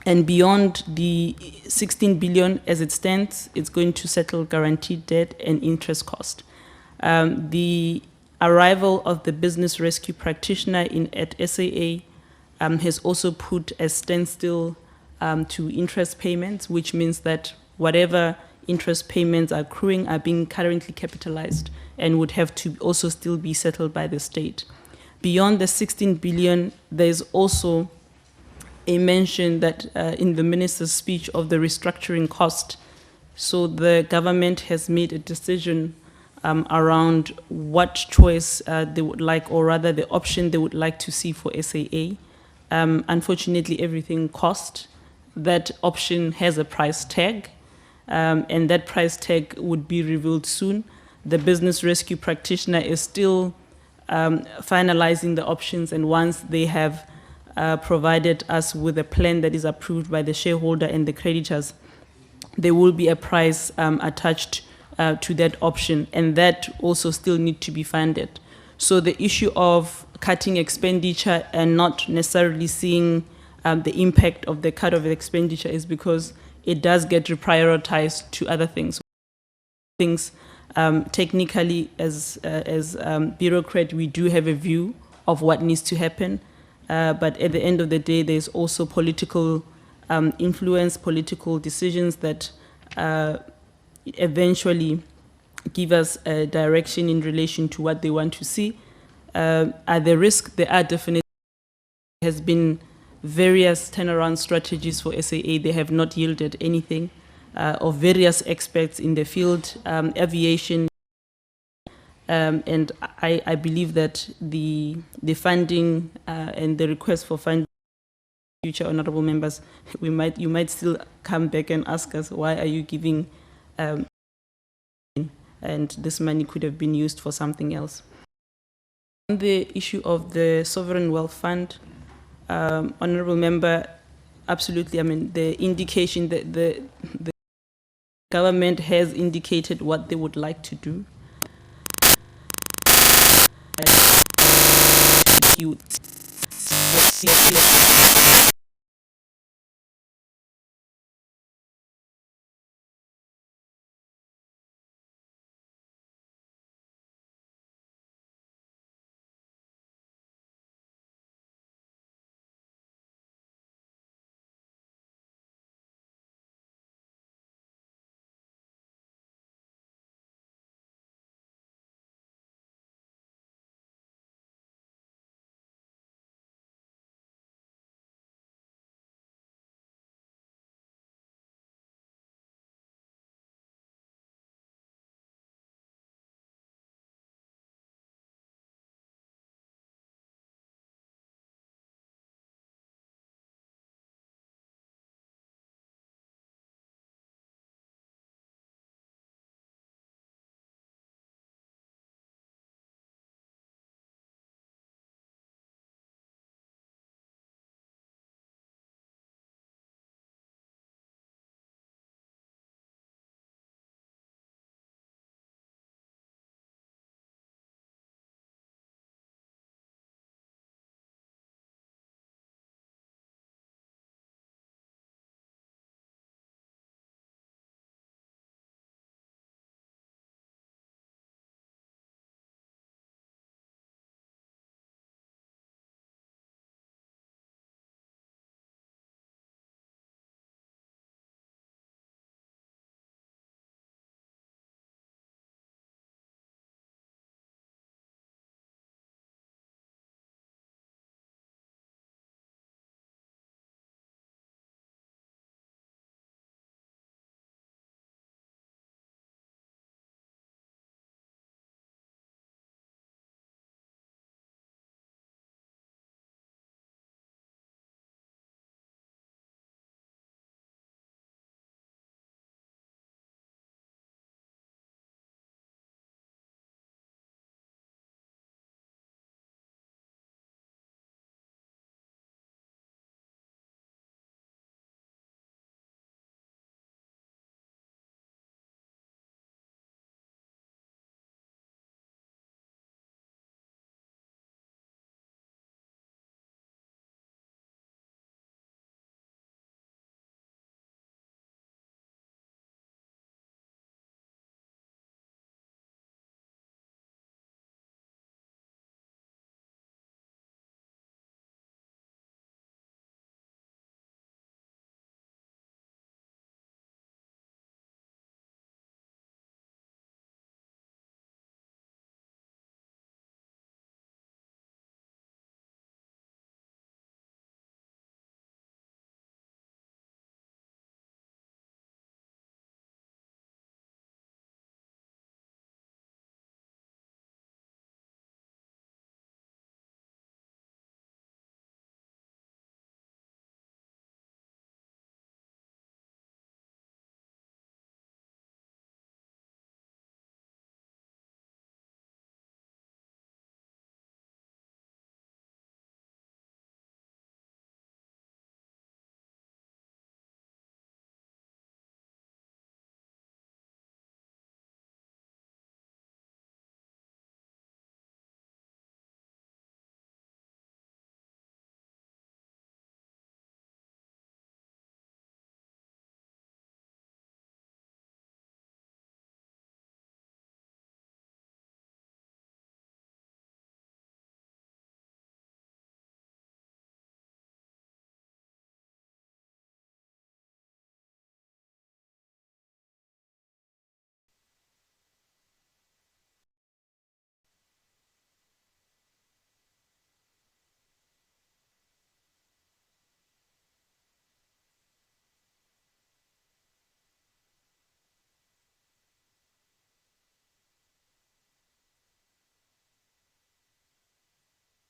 And beyond the 16 billion as it stands, it's going to settle guaranteed debt and interest cost. The arrival of the business rescue practitioner at SAA has also put a standstill to interest payments, which means that whatever interest payments are accruing are being currently capitalized and would have to also still be settled by the state. Beyond the 16 billion, there's also a mention that in the minister's speech of the restructuring cost. So the government has made a decision around what choice they would like, or rather the option they would like to see for SAA. Unfortunately, everything cost. That option has a price tag, and that price tag would be revealed soon. The business rescue practitioner is still finalizing the options, and once they have provided us with a plan that is approved by the shareholder and the creditors, there will be a price attached to that option, and that also still need to be funded. So the issue of cutting expenditure and not necessarily seeing the impact of the cut of expenditure is because it does get reprioritized to other things. Technically, as bureaucrat, we do have a view of what needs to happen, but at the end of the day, there's also political influence, political decisions that eventually give us a direction in relation to what they want to see. At the risk, there are definitely has been various turnaround strategies for SAA. They have not yielded anything. Of various experts in the field, aviation, and I believe that the funding and the request for funding, future honourable members, you might still come back and ask us, why are you giving, and this money could have been used for something else. On the issue of the Sovereign Wealth Fund, honourable member, absolutely, I mean, the indication that the government has indicated what they would like to do.